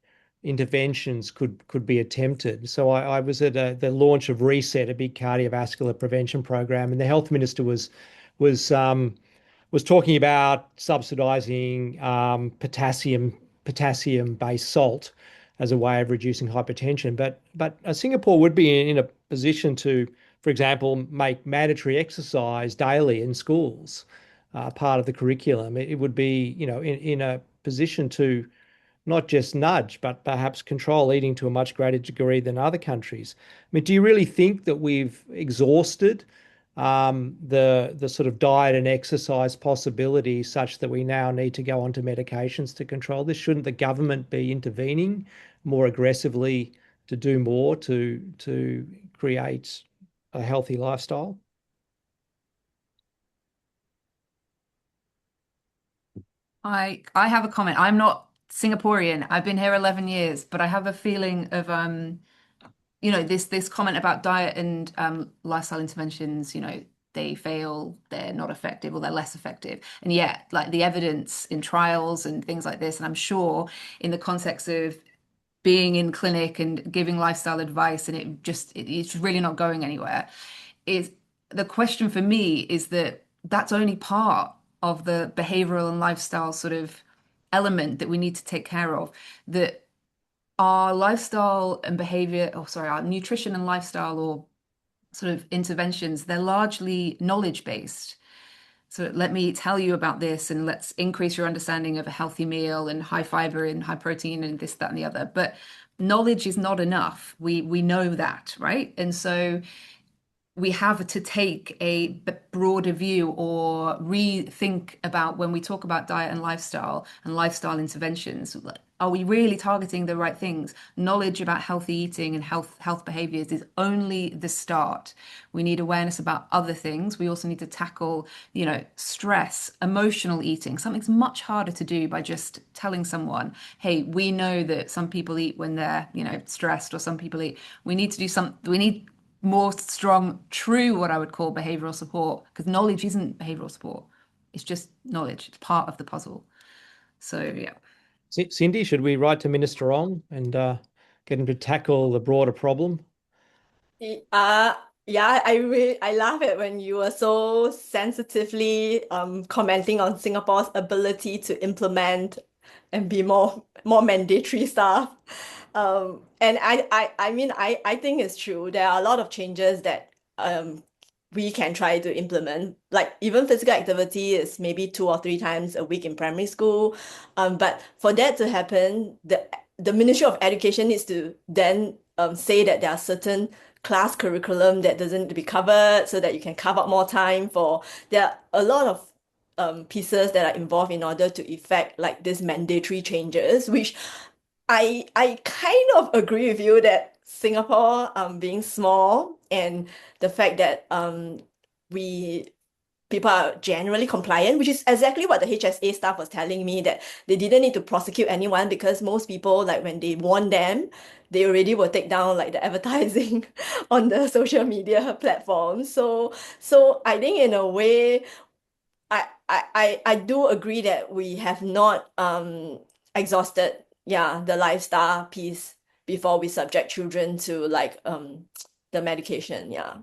interventions could be attempted. So I was at the launch of Reset, a big cardiovascular prevention program, and the health minister was talking about subsidizing potassium-based salt as a way of reducing hypertension. But Singapore would be in a position to, for example, make mandatory exercise daily in schools part of the curriculum. It would be, in a position to not just nudge, but perhaps control eating to a much greater degree than other countries. I mean, do you really think that we've exhausted the sort of diet and exercise possibilities such that we now need to go onto medications to control this? Shouldn't the government be intervening more aggressively to do more to create a healthy lifestyle? I have a comment. I'm not Singaporean. I've been here 11 years, but I have a feeling of this comment about diet and lifestyle interventions, they fail, they're not effective, or they're less effective. And yet, like, the evidence in trials and things like this, and I'm sure in the context of being in clinic and giving lifestyle advice, and it's really not going anywhere, is the question for me is that that's only part of the behavioral and lifestyle sort of element that we need to take care of. That our lifestyle and behavior, our nutrition and lifestyle, or sort of interventions, they're largely knowledge-based. So let me tell you about this, and let's increase your understanding of a healthy meal and high fiber and high protein and this, that, and the other. But knowledge is not enough. We know that, right? And so we have to take a broader view or rethink about when we talk about diet and lifestyle interventions. Are we really targeting the right things? Knowledge about healthy eating and health behaviors is only the start. We need awareness about other things. We also need to tackle, stress, emotional eating. Something's much harder to do by just telling someone, hey, we know that some people eat when they're, stressed, or some people eat. We need to do something. We need more strong, true, what I would call behavioral support, because knowledge isn't behavioral support. It's just knowledge. It's part of the puzzle. So, yeah. Cindy, should we write to Minister Ong and get him to tackle the broader problem? Yeah, I love it when you were so sensitively commenting on Singapore's ability to implement and be more mandatory stuff. And I think it's true. There are a lot of changes that we can try to implement. Like, even physical activity is maybe 2 or 3 times a week in primary school. But for that to happen, the Ministry of Education needs to then say that there are certain class curriculum that doesn't need to be covered, so that you can carve out more time for. There are a lot of pieces that are involved in order to effect like these mandatory changes, which I kind of agree with you that Singapore being small, and the fact that people are generally compliant, which is exactly what the HSA staff was telling me, that they didn't need to prosecute anyone because most people, like when they warn them, they already will take down like the advertising on the social media platforms. So I think in a way, I do agree that we have not exhausted the lifestyle piece before we subject children to like the medication. Yeah.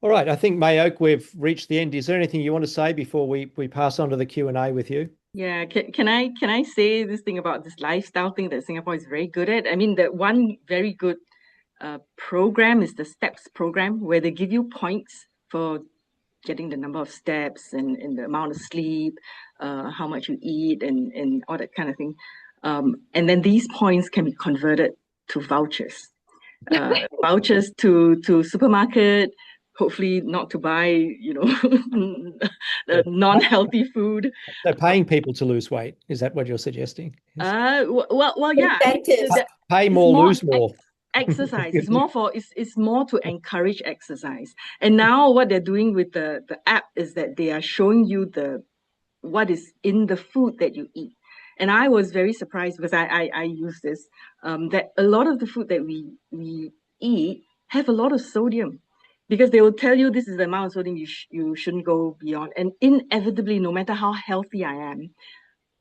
All right, I think Mayoke, we've reached the end. Is there anything you want to say before we pass on to the Q&A with you? Yeah, can I say this thing about this lifestyle thing that Singapore is very good at? I mean, the one very good program is the STEPS program, where they give you points for getting the number of steps and the amount of sleep, how much you eat, and all that kind of thing. And then these points can be converted to vouchers. Vouchers to supermarket, hopefully not to buy, the non-healthy food. So paying people to lose weight, is that what you're suggesting? Well, yeah. I mean, Incentives. Pay it's more, more lose more. exercise. It's more to encourage exercise. And now what they're doing with the app is that they are showing you what is in the food that you eat. And I was very surprised because I use this, that a lot of the food that we eat have a lot of sodium, because they will tell you this is the amount of sodium you shouldn't go beyond. And inevitably, no matter how healthy I am,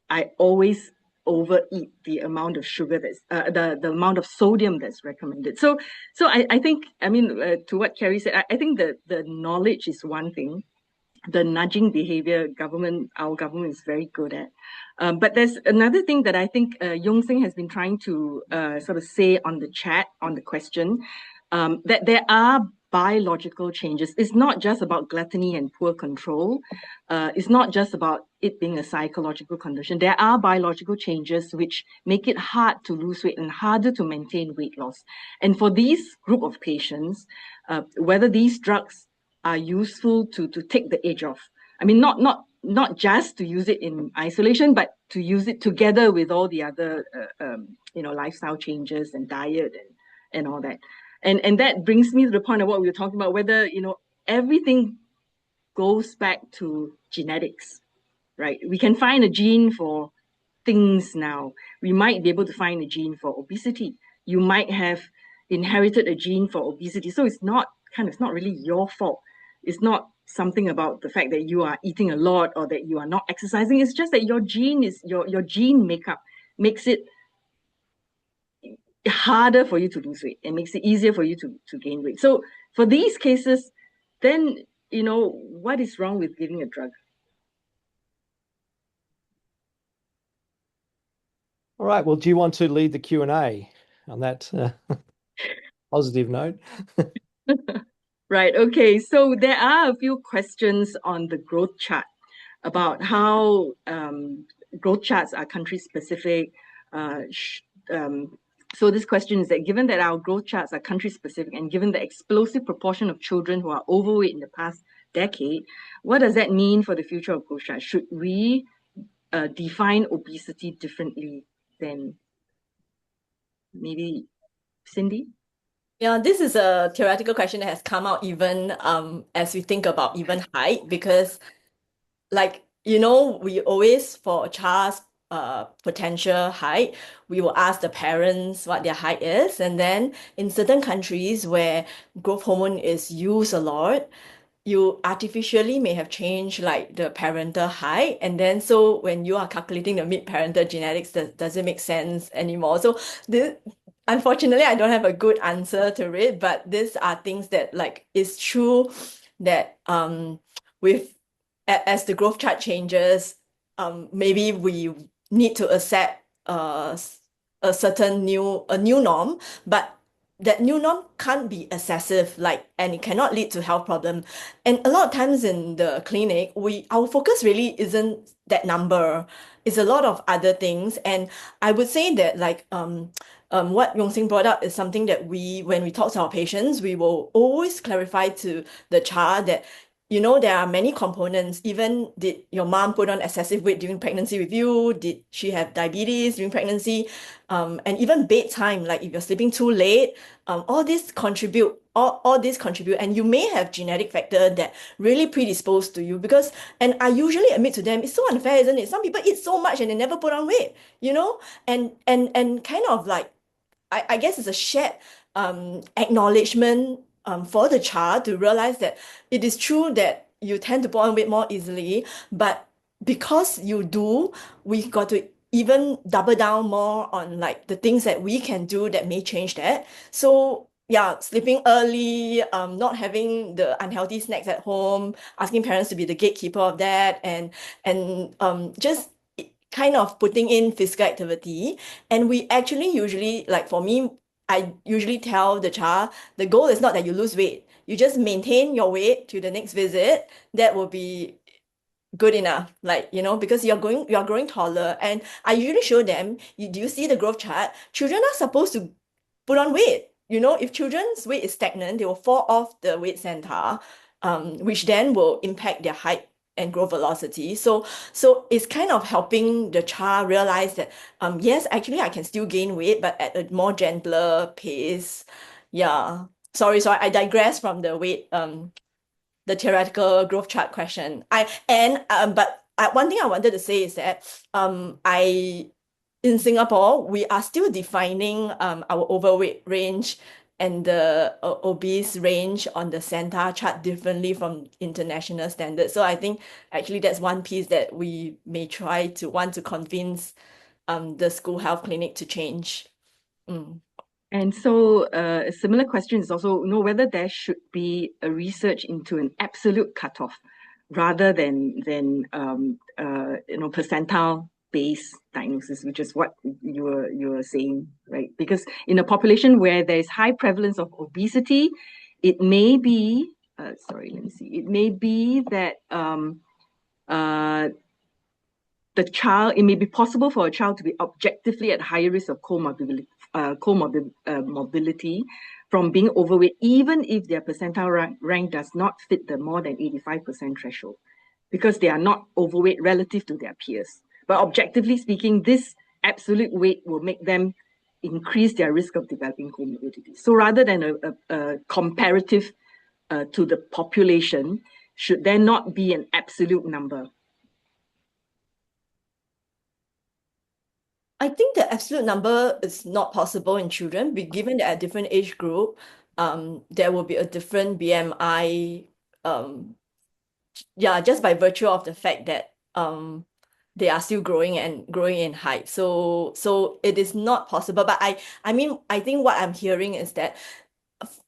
I always overeat the amount of sugar that's the amount of sodium that's recommended. So I think, I mean, to what Kerry said, I think the knowledge is one thing. The nudging behavior, our government is very good at. But there's another thing that I think Yong Sing has been trying to sort of say on the chat, on the question, that there are biological changes. It's not just about gluttony and poor control. It's not just about it being a psychological condition. There are biological changes which make it hard to lose weight and harder to maintain weight loss. And for these group of patients, whether these drugs are useful to take the edge off. I mean, not just to use it in isolation, but to use it together with all the other lifestyle changes and diet and all that. And that brings me to the point of what we were talking about, whether everything goes back to genetics, right? We can find a gene for things now. We might be able to find a gene for obesity. You might have inherited a gene for obesity. So it's not really your fault. It's not something about the fact that you are eating a lot or that you are not exercising. It's just that your gene makeup makes it harder for you to lose weight. It makes it easier for you to gain weight. So for these cases, then what is wrong with giving a drug? All right. Well, do you want to lead the Q&A on that positive note? Right. Okay. So there are a few questions on the growth chart about how growth charts are country specific. So this question is that given that our growth charts are country specific and given the explosive proportion of children who are overweight in the past decade, what does that mean for the future of growth charts? Should we define obesity differently than maybe Cindy? Yeah, this is a theoretical question that has come out even as we think about even height, because we always, for a child's potential height, we will ask the parents what their height is. And then in certain countries where growth hormone is used a lot, you artificially may have changed like the parental height. And then so when you are calculating the mid-parental genetics, does it make sense anymore? So unfortunately, I don't have a good answer to it, but these are things that it's true that as the growth chart changes, maybe we need to accept a certain new norm, but that new norm can't be excessive, and it cannot lead to health problem. And a lot of times in the clinic, our focus really isn't that number. It's a lot of other things. And I would say that what Yong Sing brought up is something that when we talk to our patients, we will always clarify to the child that there are many components. Even did your mom put on excessive weight during pregnancy with you? Did she have diabetes during pregnancy? And even bedtime, like if you're sleeping too late, all these contribute. All these contribute, and you may have genetic factor that really predisposed to you and I usually admit to them, it's so unfair, isn't it? Some people eat so much and they never put on weight, and kind of like I guess it's a shared acknowledgement for the child to realize that it is true that you tend to put on weight more easily, but because you do, we got to even double down more on like the things that we can do that may change that. So yeah, sleeping early, not having the unhealthy snacks at home, asking parents to be the gatekeeper of that, and just kind of putting in physical activity. And we actually usually, like for me, I usually tell the child, the goal is not that you lose weight. You just maintain your weight to the next visit. That will be good enough, like, because you're growing taller. And I usually show them, do you see the growth chart? Children are supposed to put on weight. If children's weight is stagnant, they will fall off the weight center, which then will impact their height and growth velocity. So it's kind of helping the child realize that, yes, actually I can still gain weight, but at a more gentler pace. Yeah. Sorry, I digress from the weight, the theoretical growth chart question. One thing I wanted to say is that in Singapore, we are still defining our overweight range and the obese range on the Santa chart differently from international standards. So I think actually that's one piece that we may try to want to convince the school health clinic to change. And so a similar question is also, whether there should be a research into an absolute cutoff rather than percentile based diagnosis, which is what you were saying, right? Because in a population where there is high prevalence of obesity, it may be it may be that it may be possible for a child to be objectively at higher risk of mobility from being overweight, even if their percentile rank does not fit the more than 85% threshold, because they are not overweight relative to their peers. But objectively speaking, this absolute weight will make them increase their risk of developing comorbidity. So rather than a comparative to the population, should there not be an absolute number? I think the absolute number is not possible in children, but given that at different age group, there will be a different BMI, just by virtue of the fact that they are still growing in height. So it is not possible. But I mean, I think what I'm hearing is that,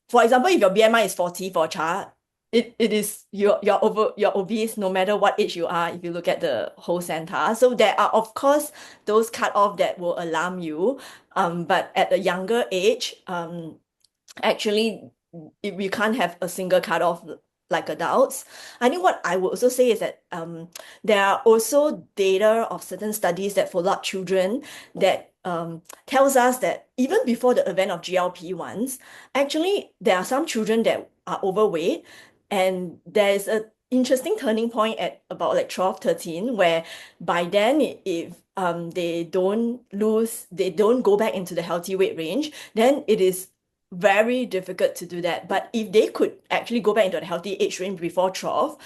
for example, if your BMI is 40 for a child, it is you're obese no matter what age you are, if you look at the whole center. So there are of course those cutoff that will alarm you. But at a younger age, actually we can't have a single cutoff like adults. I think what I would also say is that there are also data of certain studies that follow up children that tells us that even before the advent of GLP-1s, actually there are some children that are overweight, and there's a interesting turning point at about like 12, 13, where by then if they don't go back into the healthy weight range, then it is very difficult to do that. But if they could actually go back into the healthy age range before 12,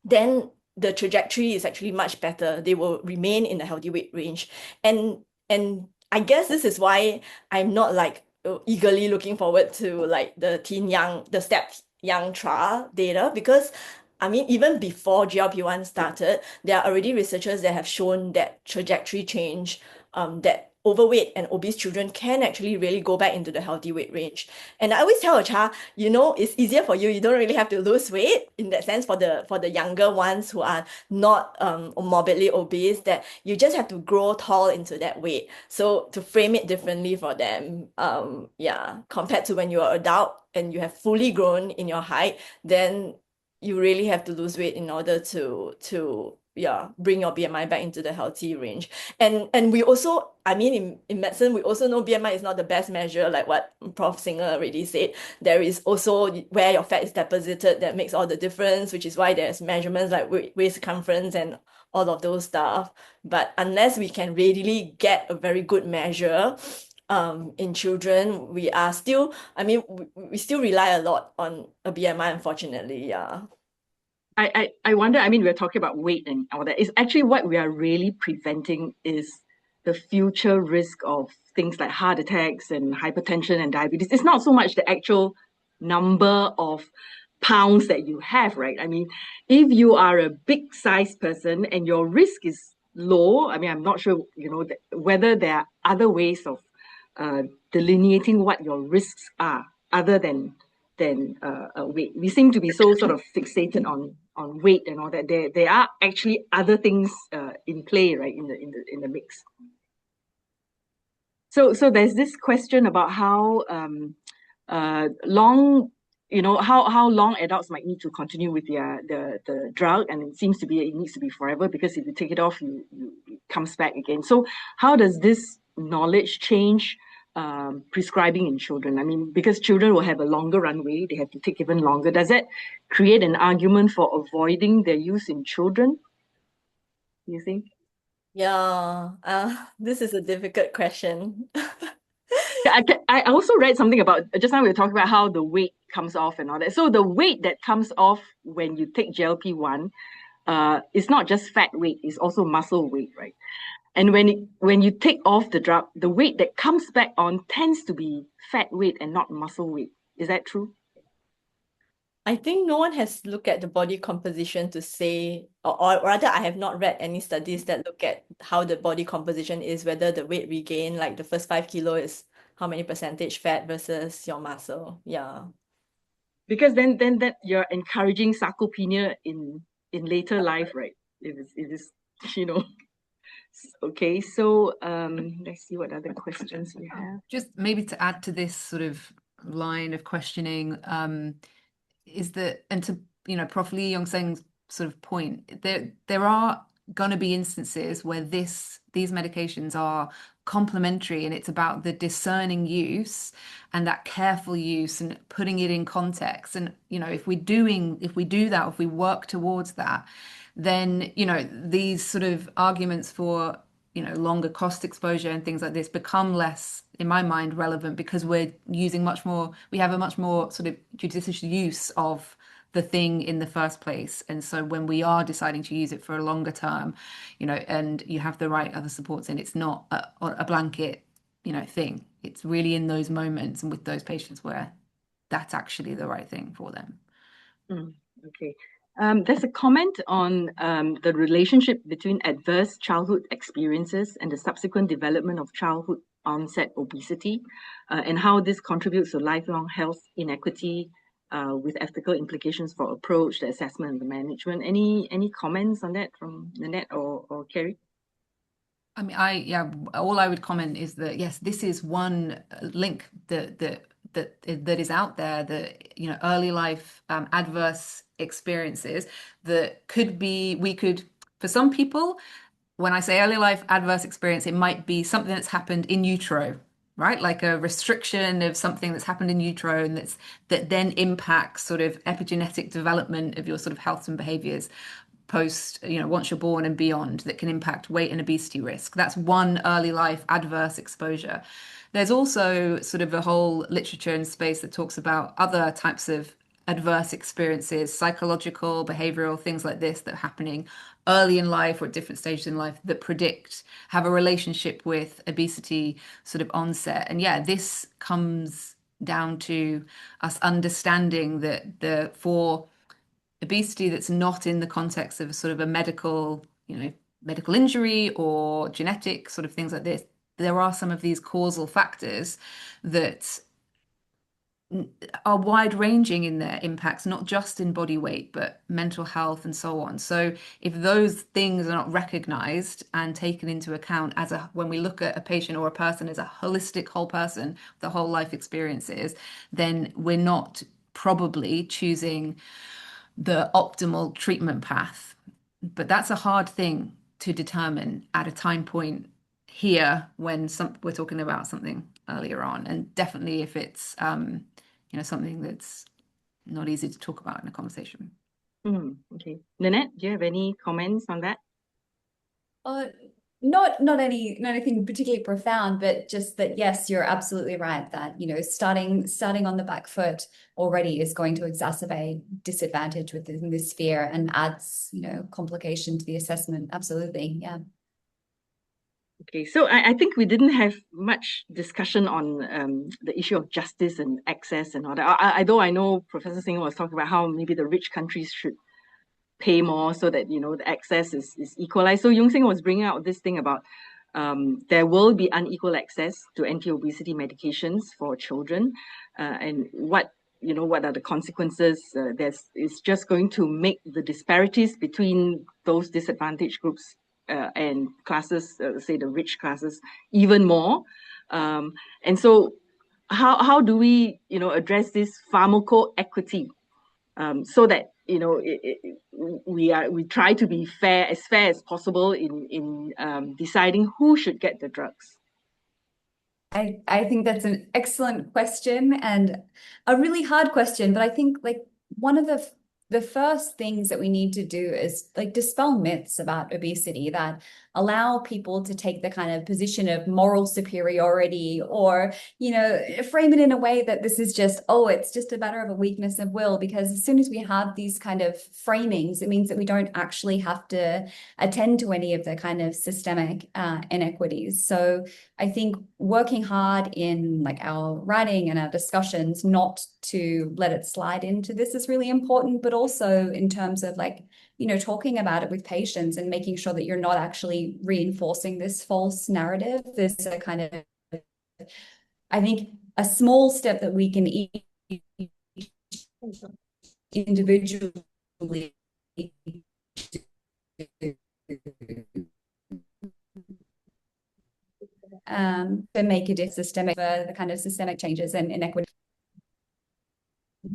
then the trajectory is actually much better. They will remain in the healthy weight range. And I guess this is why I'm not like eagerly looking forward to like the STEP young trial data, because I mean, even before GLP-1 started, there are already researchers that have shown that trajectory change, that overweight and obese children can actually really go back into the healthy weight range. And I always tell a child, it's easier for you. You don't really have to lose weight in that sense for the younger ones who are not morbidly obese, that you just have to grow tall into that weight. So to frame it differently for them, compared to when you're an adult and you have fully grown in your height, then you really have to lose weight in order to bring your BMI back into the healthy range. And we also, I mean, in medicine, we also know BMI is not the best measure, like what Prof. Singer already said. There is also where your fat is deposited that makes all the difference, which is why there's measurements like waist circumference and all of those stuff. But unless we can really get a very good measure, in children, we are still, I mean, we still rely a lot on a BMI, unfortunately, yeah. I wonder, I mean, we're talking about weight and all that. It's actually what we are really preventing is the future risk of things like heart attacks and hypertension and diabetes. It's not so much the actual number of pounds that you have, right? I mean, if you are a big size person and your risk is low, I mean, I'm not sure, whether there are other ways of delineating what your risks are other than weight. We seem to be so sort of fixated on weight and all that. There are actually other things in play, right, in the mix. So there's this question about how long, how long adults might need to continue with the drug, and it seems to be it needs to be forever, because if you take it off, it comes back again. So how does this knowledge change prescribing in children? I mean, because children will have a longer runway, they have to take even longer. Does that create an argument for avoiding their use in children, do you think? Yeah, this is a difficult question. Yeah, I also read something about, just now we were talking about how the weight comes off and all that. So the weight that comes off when you take GLP-1 is not just fat weight, it's also muscle weight, right? And when you take off the drug, the weight that comes back on tends to be fat weight and not muscle weight. Is that true? I think no one has looked at the body composition to say, or rather, I have not read any studies that look at how the body composition is, whether the weight regain, like the first 5 kilo, is how many percentage fat versus your muscle. Yeah. Because then that you're encouraging sarcopenia in later life, right? It is, Okay, so let's see what other questions we have. Just maybe to add to this sort of line of questioning, is that, and to Prof. Lee Yong-seng's sort of point, there are going to be instances where these medications are complementary, and it's about the discerning use and that careful use and putting it in context. And if we do that, if we work towards that, then these sort of arguments for longer cost exposure and things like this become less, in my mind, relevant, because we have a much more sort of judicious use of the thing in the first place. And so when we are deciding to use it for a longer term, and you have the right other supports in, it's not a blanket, thing. It's really in those moments and with those patients where that's actually the right thing for them. Okay. There's a comment on the relationship between adverse childhood experiences and the subsequent development of childhood onset obesity, and how this contributes to lifelong health inequity with ethical implications for approach, the assessment, and the management. Any comments on that from Nanette or Kerry? I mean, all I would comment is that, yes, this is one link that is out there, that early life adverse experiences that for some people, when I say early life adverse experience, it might be something that's happened in utero, right? Like a restriction of something that's happened in utero, and that then impacts sort of epigenetic development of your sort of health and behaviors post, once you're born and beyond, that can impact weight and obesity risk. That's one early life adverse exposure. There's also sort of a whole literature and space that talks about other types of adverse experiences, psychological, behavioral, things like this, that are happening early in life or at different stages in life, that have a relationship with obesity sort of onset. And yeah, this comes down to us understanding that for obesity that's not in the context of sort of a medical injury or genetic sort of things like this, there are some of these causal factors that are wide-ranging in their impacts, not just in body weight, but mental health and so on. So if those things are not recognized and taken into account when we look at a patient or a person as a holistic whole person, the whole life experiences, then we're not probably choosing the optimal treatment path. But that's a hard thing to determine at a time point here when we're talking about something earlier on, and definitely if it's something that's not easy to talk about in a conversation. Okay. Lynette, do you have any comments on that? Not anything particularly profound, but just that, yes, you're absolutely right that, starting on the back foot already is going to exacerbate disadvantage within this sphere and adds, complication to the assessment. Absolutely. Yeah. Okay, so I think we didn't have much discussion on the issue of justice and access and all that. Although I know Professor Singer was talking about how maybe the rich countries should pay more so that the access is equalized. So Yung Sing was bringing out this thing about there will be unequal access to anti-obesity medications for children, and what are the consequences? It's just going to make the disparities between those disadvantaged groups and classes, say the rich classes, even more. And so, how do we address this pharmacoequity so that we try to be fair as possible in deciding who should get the drugs? I think that's an excellent question and a really hard question, but I think one of the first things that we need to do is dispel myths about obesity that allow people to take the kind of position of moral superiority or, frame it in a way that this is just, it's just a matter of a weakness of will. Because as soon as we have these kind of framings, it means that we don't actually have to attend to any of the kind of systemic inequities. So I think working hard in our writing and our discussions not to let it slide into this is really important, but also in terms of talking about it with patients and making sure that you're not actually reinforcing this false narrative. There's a kind of, I think, a small step that we can each individually to make a systemic for the kind of systemic changes and inequity. I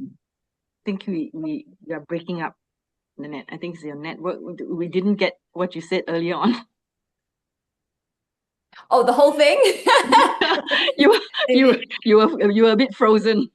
think we are breaking up, Lynette. I think it's your network. We didn't get what you said earlier on. Oh, the whole thing? you were a bit frozen.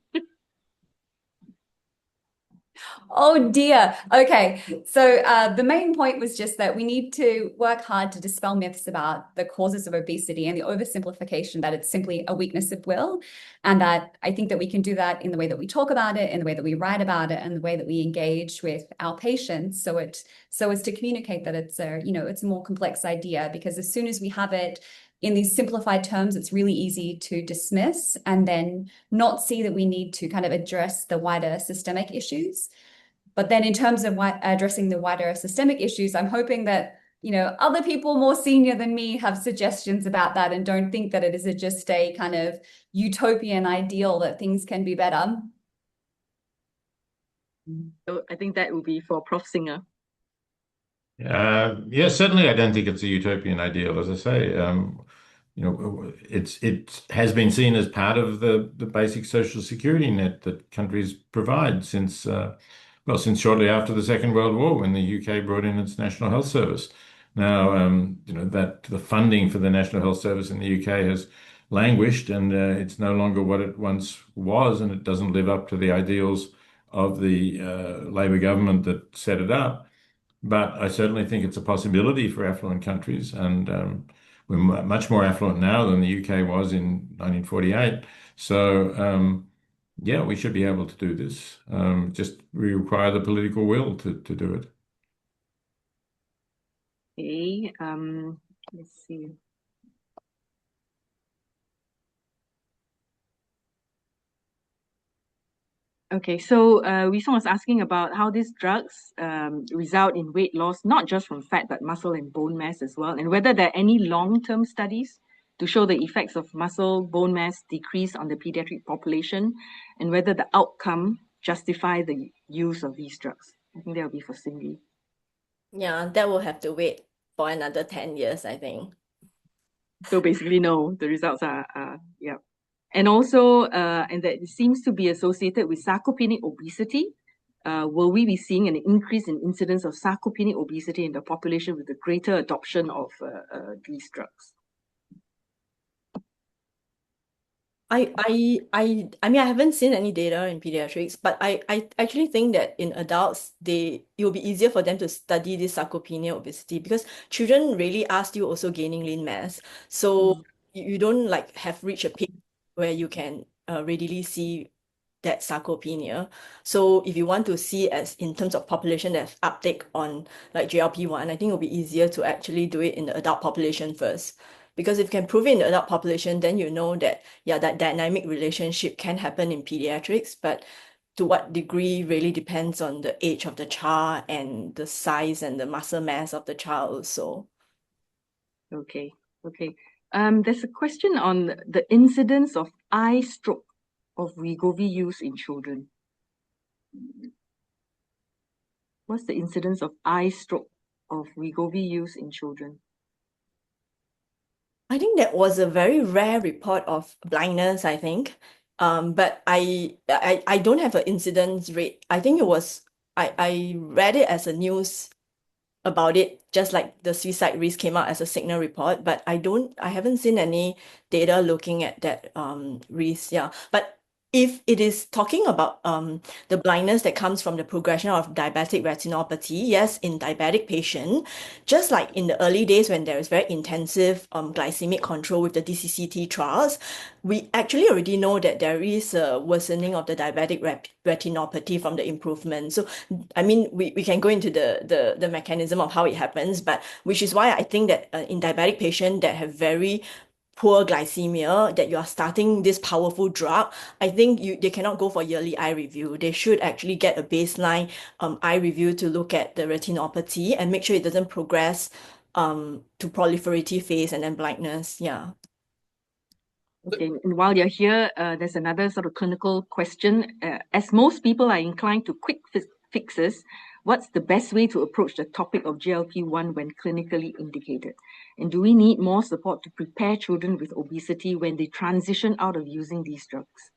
Oh dear. Okay. So the main point was just that we need to work hard to dispel myths about the causes of obesity and the oversimplification that it's simply a weakness of will. And that I think that we can do that in the way that we talk about it, in the way that we write about it, and the way that we engage with our patients. So as to communicate that it's a more complex idea, because as soon as we have it in these simplified terms, it's really easy to dismiss and then not see that we need to kind of address the wider systemic issues. But then in terms of addressing the wider systemic issues, I'm hoping that, other people more senior than me have suggestions about that and don't think that it is just a kind of utopian ideal that things can be better. So I think that would be for Prof. Singer. Yeah, certainly I don't think it's a utopian ideal. As I say, it has been seen as part of the basic social security net that countries provide since shortly after the Second World War, when the UK brought in its National Health Service. Now, that the funding for the National Health Service in the UK has languished, and it's no longer what it once was, and it doesn't live up to the ideals of the Labor government that set it up. But I certainly think it's a possibility for affluent countries, and we're much more affluent now than the UK was in 1948. So, yeah, we should be able to do this. Just we require the political will to do it. Okay, let's see. Okay, so Wissam was asking about how these drugs result in weight loss, not just from fat, but muscle and bone mass as well, and whether there are any long-term studies to show the effects of muscle bone mass decrease on the pediatric population, and whether the outcome justify the use of these drugs. I think that will be for Cindy. Yeah, that will have to wait for another 10 years, I think. So basically, no, the results are yeah. And also, and that it seems to be associated with sarcopenic obesity, will we be seeing an increase in incidence of sarcopenic obesity in the population with the greater adoption of these drugs? I mean, I haven't seen any data in pediatrics, but I actually think that in adults, it will be easier for them to study this sarcopenia obesity because children really are still also gaining lean mass. So you don't like have reached a peak where you can readily see that sarcopenia. So if you want to see as in terms of population that have uptake on like GLP-1, I think it'll be easier to actually do it in the adult population first. Because if you can prove it in the adult population, then you know that, yeah, that dynamic relationship can happen in pediatrics, but to what degree really depends on the age of the child and the size and the muscle mass of the child also. Okay. There's a question on the incidence of eye stroke of Wegovy use in children. What's the incidence of eye stroke of Wegovy use in children? I think that was a very rare report of blindness, I think. But I don't have an incidence rate. I think it was I read it as a news about it, just like the suicide risk came out as a signal report, but I haven't seen any data looking at that risk. Yeah. But if it is talking about the blindness that comes from the progression of diabetic retinopathy, yes, in diabetic patient, just like in the early days when there is very intensive glycemic control with the DCCT trials, we actually already know that there is a worsening of the diabetic retinopathy from the improvement. So I mean, we can go into the mechanism of how it happens, but which is why I think that in diabetic patients that have very poor glycemia, that you are starting this powerful drug, I think they cannot go for yearly eye review. They should actually get a baseline eye review to look at the retinopathy and make sure it doesn't progress to proliferative phase and then blindness. Yeah. Okay, and while you're here, there's another sort of clinical question. As most people are inclined to quick fixes, what's the best way to approach the topic of GLP-1 when clinically indicated? And do we need more support to prepare children with obesity when they transition out of using these drugs?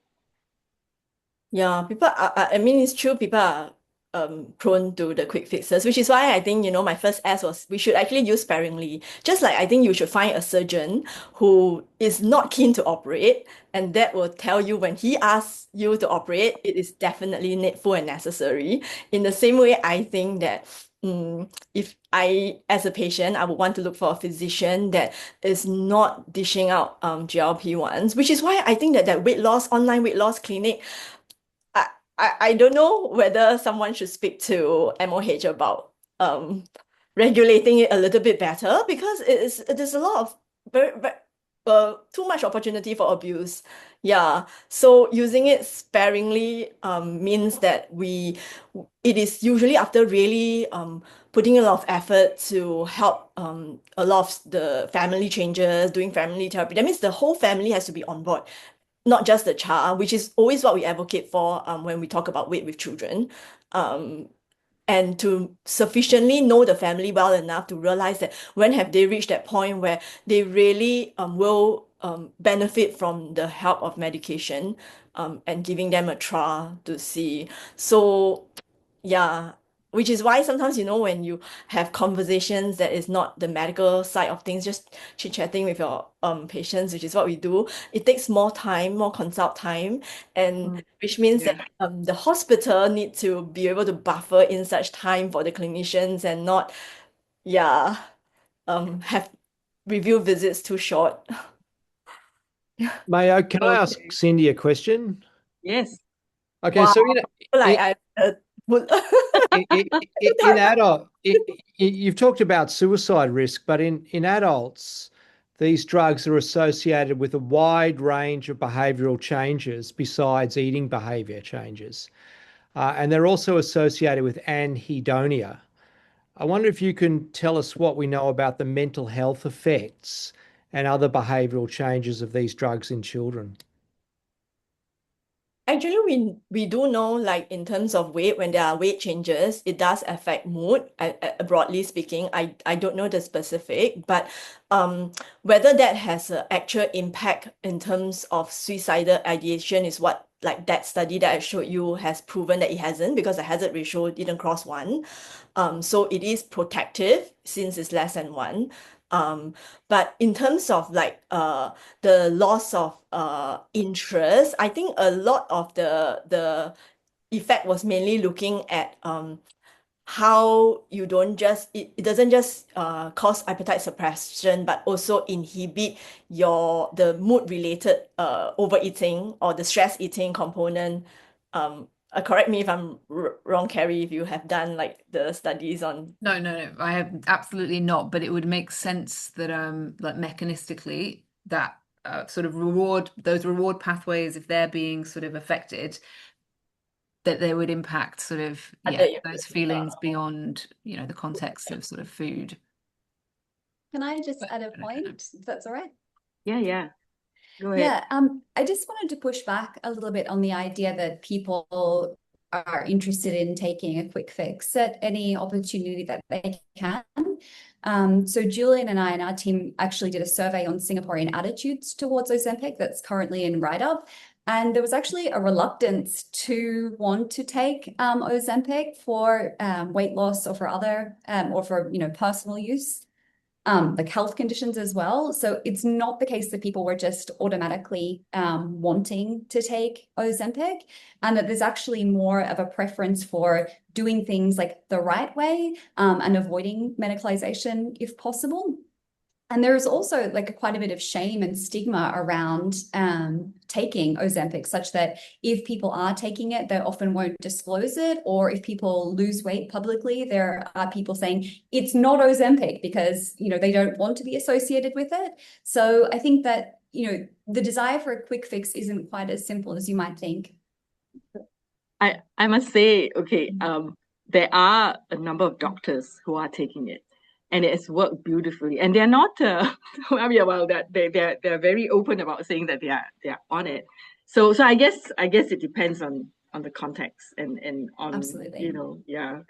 Yeah, I mean, it's true, people are prone to the quick fixes, which is why I think, my first ask was we should actually use sparingly. Just like I think you should find a surgeon who is not keen to operate, and that will tell you when he asks you to operate, it is definitely needful and necessary. In the same way, I think that if I, as a patient, I would want to look for a physician that is not dishing out GLP-1s, which is why I think that online weight loss clinic, I don't know whether someone should speak to MOH about regulating it a little bit better because there's a lot of very too much opportunity for abuse. Yeah. So using it sparingly means that it is usually after really putting a lot of effort to help a lot of the family changes, doing family therapy. That means the whole family has to be on board, not just the child, which is always what we advocate for when we talk about weight with children. And to sufficiently know the family well enough to realize that when have they reached that point where they really will benefit from the help of medication and giving them a trial to see. So yeah, which is why sometimes, when you have conversations that is not the medical side of things, just chit-chatting with your patients, which is what we do, it takes more time, more consult time, and which means that the hospital need to be able to buffer in such time for the clinicians and not, have review visits too short. Mayo, can I ask Cindy a question? Yes. Okay, Wow. so Like you've talked about suicide risk, but in adults, these drugs are associated with a wide range of behavioral changes besides eating behavior changes. And they're also associated with anhedonia. I wonder if you can tell us what we know about the mental health effects and other behavioral changes of these drugs in children. Actually, we do know, like in terms of weight, when there are weight changes, it does affect mood. Broadly speaking, I don't know the specific, but whether that has an actual impact in terms of suicidal ideation is what, like that study that I showed you has proven that it hasn't, because the hazard ratio didn't cross 1. So it is protective since it's less than 1. But in terms of like the loss of interest, I think a lot of the effect was mainly looking at how you don't just it doesn't just cause appetite suppression, but also inhibit the mood related overeating or the stress eating component. Correct me if I'm wrong, Carrie, if you have done like the studies on. No, I have absolutely not, but it would make sense that like mechanistically that sort of those reward pathways, if they're being sort of affected, that they would impact sort of those feelings beyond, the context of sort of food. Can I just add a point, if that's all right? Yeah. Go ahead. Yeah, I just wanted to push back a little bit on the idea that people are interested in taking a quick fix at any opportunity that they can. So Julian and I and our team actually did a survey on Singaporean attitudes towards Ozempic that's currently in write-up. And there was actually a reluctance to want to take Ozempic for weight loss or for other or for personal use. Like health conditions as well. So it's not the case that people were just automatically wanting to take Ozempic, and that there's actually more of a preference for doing things like the right way and avoiding medicalization if possible. And there's also like quite a bit of shame and stigma around taking Ozempic, such that if people are taking it, they often won't disclose it. Or if people lose weight publicly, there are people saying it's not Ozempic because, they don't want to be associated with it. So I think that, the desire for a quick fix isn't quite as simple as you might think. I must say, okay, there are a number of doctors who are taking it, and it has worked beautifully. And they're not, that they're very open about saying that they're on it. So I guess it depends on the context and on Absolutely. yeah.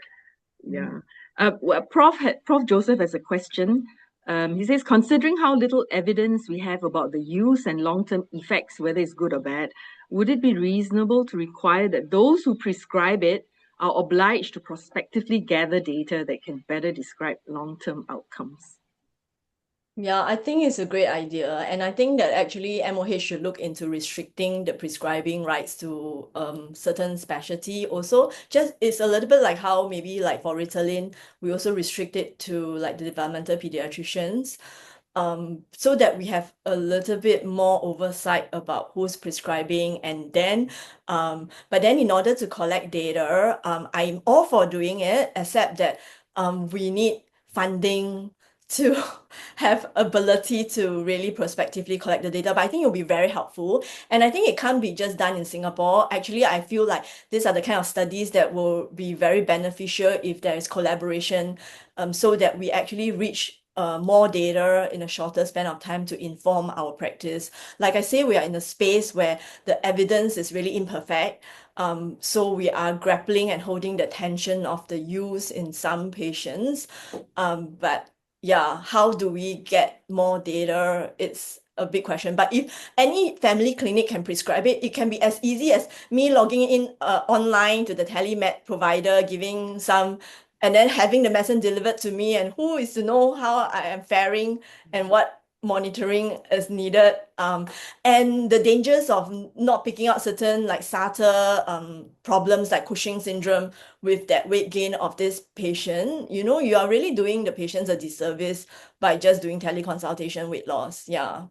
Prof Joseph has a question. He says, considering how little evidence we have about the use and long-term effects, whether it's good or bad, would it be reasonable to require that those who prescribe it are obliged to prospectively gather data that can better describe long-term outcomes? Yeah, I think it's a great idea. And I think that actually MOH should look into restricting the prescribing rights to certain specialty also. Just it's a little bit like how maybe like for Ritalin, we also restrict it to like the developmental pediatricians. So that we have a little bit more oversight about who's prescribing, and then but then in order to collect data, I'm all for doing it, except that we need funding to have ability to really prospectively collect the data. But I think it'll be very helpful. And I think it can't be just done in Singapore. Actually, I feel like these are the kind of studies that will be very beneficial if there is collaboration, so that we actually reach more data in a shorter span of time to inform our practice. Like I say, we are in a space where the evidence is really imperfect. So we are grappling and holding the tension of the use in some patients. But yeah, how do we get more data? It's a big question. But if any family clinic can prescribe it, it can be as easy as me logging in online to the telemed provider, giving some, and then having the medicine delivered to me, and who is to know how I am faring and what monitoring is needed. And the dangers of not picking out certain like SATA problems like Cushing syndrome with that weight gain of this patient. You are really doing the patients a disservice by just doing teleconsultation weight loss. Yeah.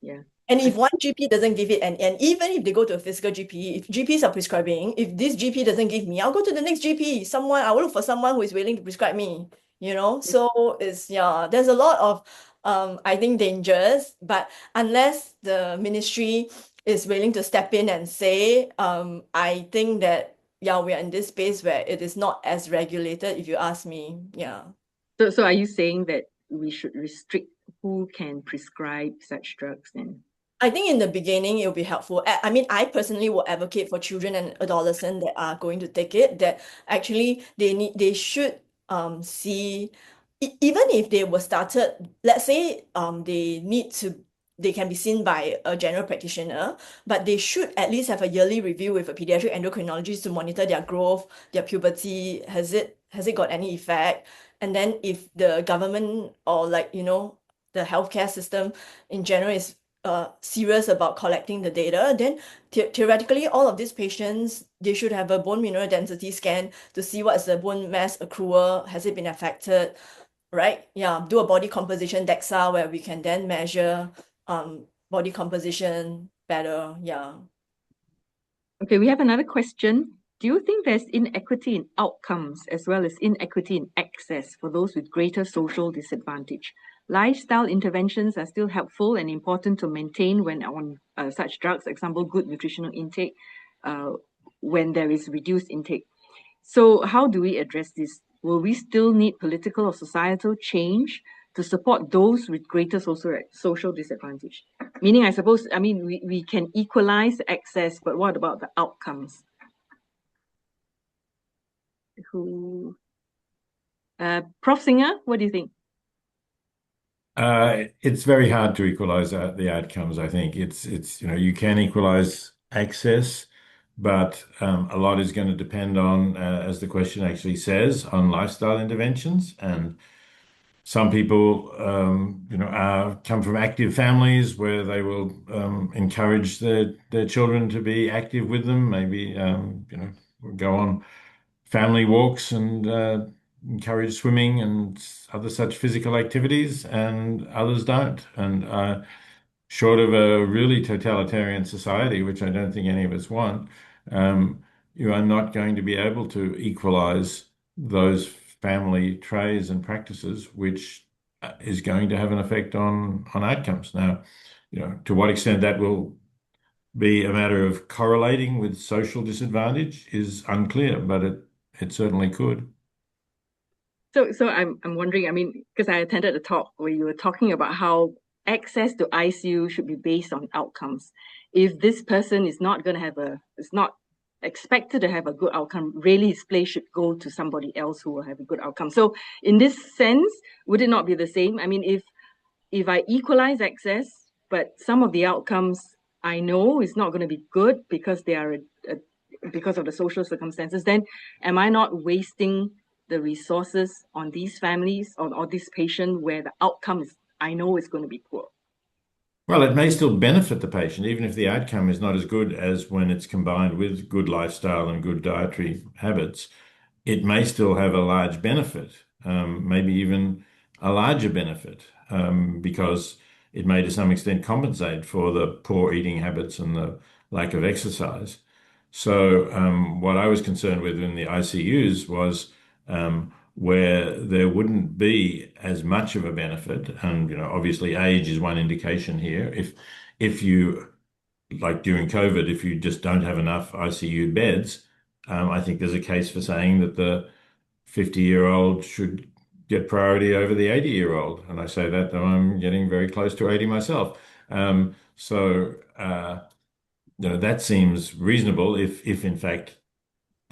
Yeah. And if one GP doesn't give it, and even if they go to a physical GP, if GPs are prescribing, if this GP doesn't give me, I'll go to the next GP. I will look for someone who is willing to prescribe me, So there's a lot of I think dangers, but unless the ministry is willing to step in and say, I think that we are in this space where it is not as regulated, if you ask me. Yeah. So are you saying that we should restrict who can prescribe such drugs then? I think in the beginning it'll be helpful. I mean, I personally will advocate for children and adolescents that are going to take it, that actually they should see even if they were started, let's say they can be seen by a general practitioner, but they should at least have a yearly review with a pediatric endocrinologist to monitor their growth, their puberty, has it got any effect? And then if the government or the healthcare system in general is serious about collecting the data, then theoretically all of these patients, they should have a bone mineral density scan to see what's the bone mass accrual, has it been affected, right? Yeah, do a body composition DEXA where we can then measure body composition better. Yeah. Okay, we have another question. Do you think there's inequity in outcomes as well as inequity in access for those with greater social disadvantage? Lifestyle interventions are still helpful and important to maintain when on such drugs, example, good nutritional intake, when there is reduced intake. So how do we address this? Will we still need political or societal change to support those with greater social disadvantage? Meaning, I suppose, I mean, we can equalize access, but what about the outcomes? Prof. Singer, what do you think? It's very hard to equalize the outcomes. I think it's you can equalize access, but a lot is going to depend on, as the question actually says, on lifestyle interventions. And some people, come from active families where they will encourage their children to be active with them. Maybe go on family walks and encourage swimming and other such physical activities, and others don't. And short of a really totalitarian society, which I don't think any of us want, you are not going to be able to equalize those family traits and practices, which is going to have an effect on outcomes. Now, to what extent that will be a matter of correlating with social disadvantage is unclear, but it certainly could. So I'm wondering, I mean, because I attended a talk where you were talking about how access to ICU should be based on outcomes. If this person is not going to have is not expected to have a good outcome, really his place should go to somebody else who will have a good outcome. So in this sense, would it not be the same? I mean, if I equalize access, but some of the outcomes I know is not going to be good because they are because of the social circumstances, then am I not wasting the resources on these families or this patient where the outcome is, I know, is going to be poor? Well, it may still benefit the patient, even if the outcome is not as good as when it's combined with good lifestyle and good dietary habits. It may still have a large benefit, maybe even a larger benefit, because it may to some extent compensate for the poor eating habits and the lack of exercise. So what I was concerned with in the ICUs was where there wouldn't be as much of a benefit, and obviously age is one indication here. If you, like during COVID, if you just don't have enough ICU beds, I think there's a case for saying that the 50-year-old should get priority over the 80-year-old. And I say that though I'm getting very close to 80 myself. That seems reasonable if in fact,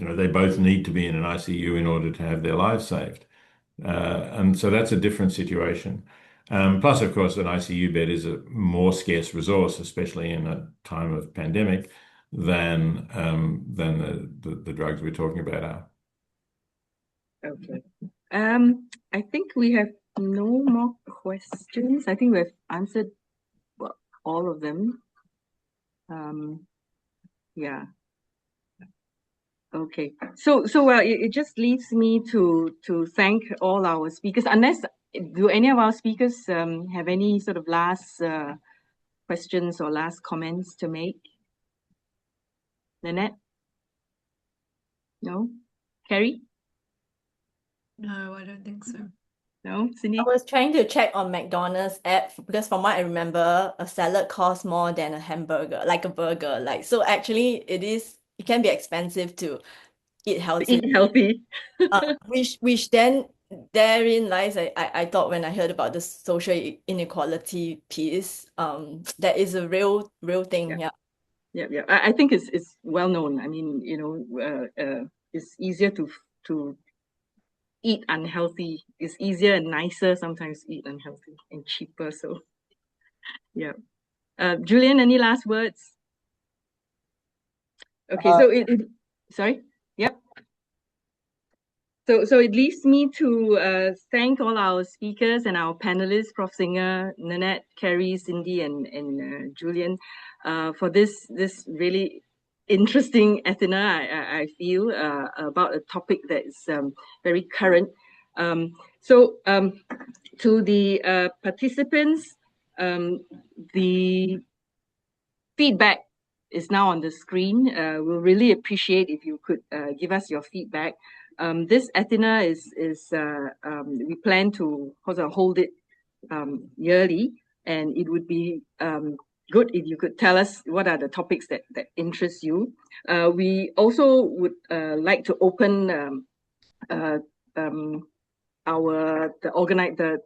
they both need to be in an ICU in order to have their lives saved. And so that's a different situation. Plus, of course, an ICU bed is a more scarce resource, especially in a time of pandemic, than the drugs we're talking about are. Okay. I think we have no more questions. I think we've answered all of them. Yeah. Okay. So well, it just leaves me to thank all our speakers. Unless, do any of our speakers have any sort of last questions or last comments to make? Lynette? No? Carrie? No, I don't think so. No? Cindy? I was trying to check on McDonald's app because from what I remember, a salad costs more than a hamburger, like a burger. So actually it can be expensive to eat healthy. Eat healthy. which then therein lies, I thought when I heard about the social inequality piece, that is a real thing. Yeah. Yeah. I think it's well known. I mean, it's easier to eat unhealthy. It's easier and nicer sometimes to eat unhealthy and cheaper. So yeah. Julian, any last words? Okay, so sorry. Yep. So it leaves me to thank all our speakers and our panelists, Prof. Singer, Nanette, Carrie, Cindy, and Julian, for this really interesting Athena, I feel, about a topic that is very current. To the participants, the feedback is now on the screen. We'll really appreciate if you could give us your feedback. This Athena we plan to hold it yearly, and it would be good if you could tell us what are the topics that interest you. We also would like to open the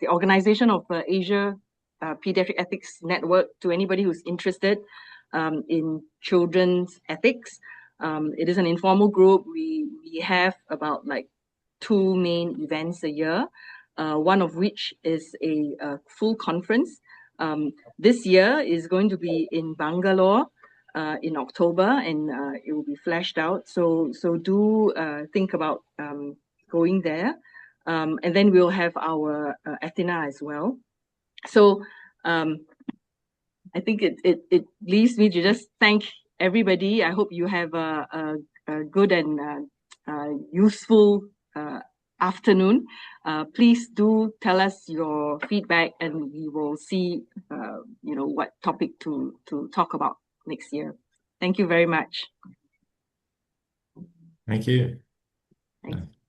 organization of Asia Pediatric Ethics Network to anybody who's interested in children's ethics. It is an informal group. We have about like 2 main events a year, one of which is a full conference. This year is going to be in Bangalore in October, and it will be flashed out. So do think about going there. And then we'll have our Athena as well. So I think it leaves me to just thank everybody. I hope you have a good and useful afternoon. Please do tell us your feedback, and we will see what topic to talk about next year. Thank you very much. Thank you. Thanks.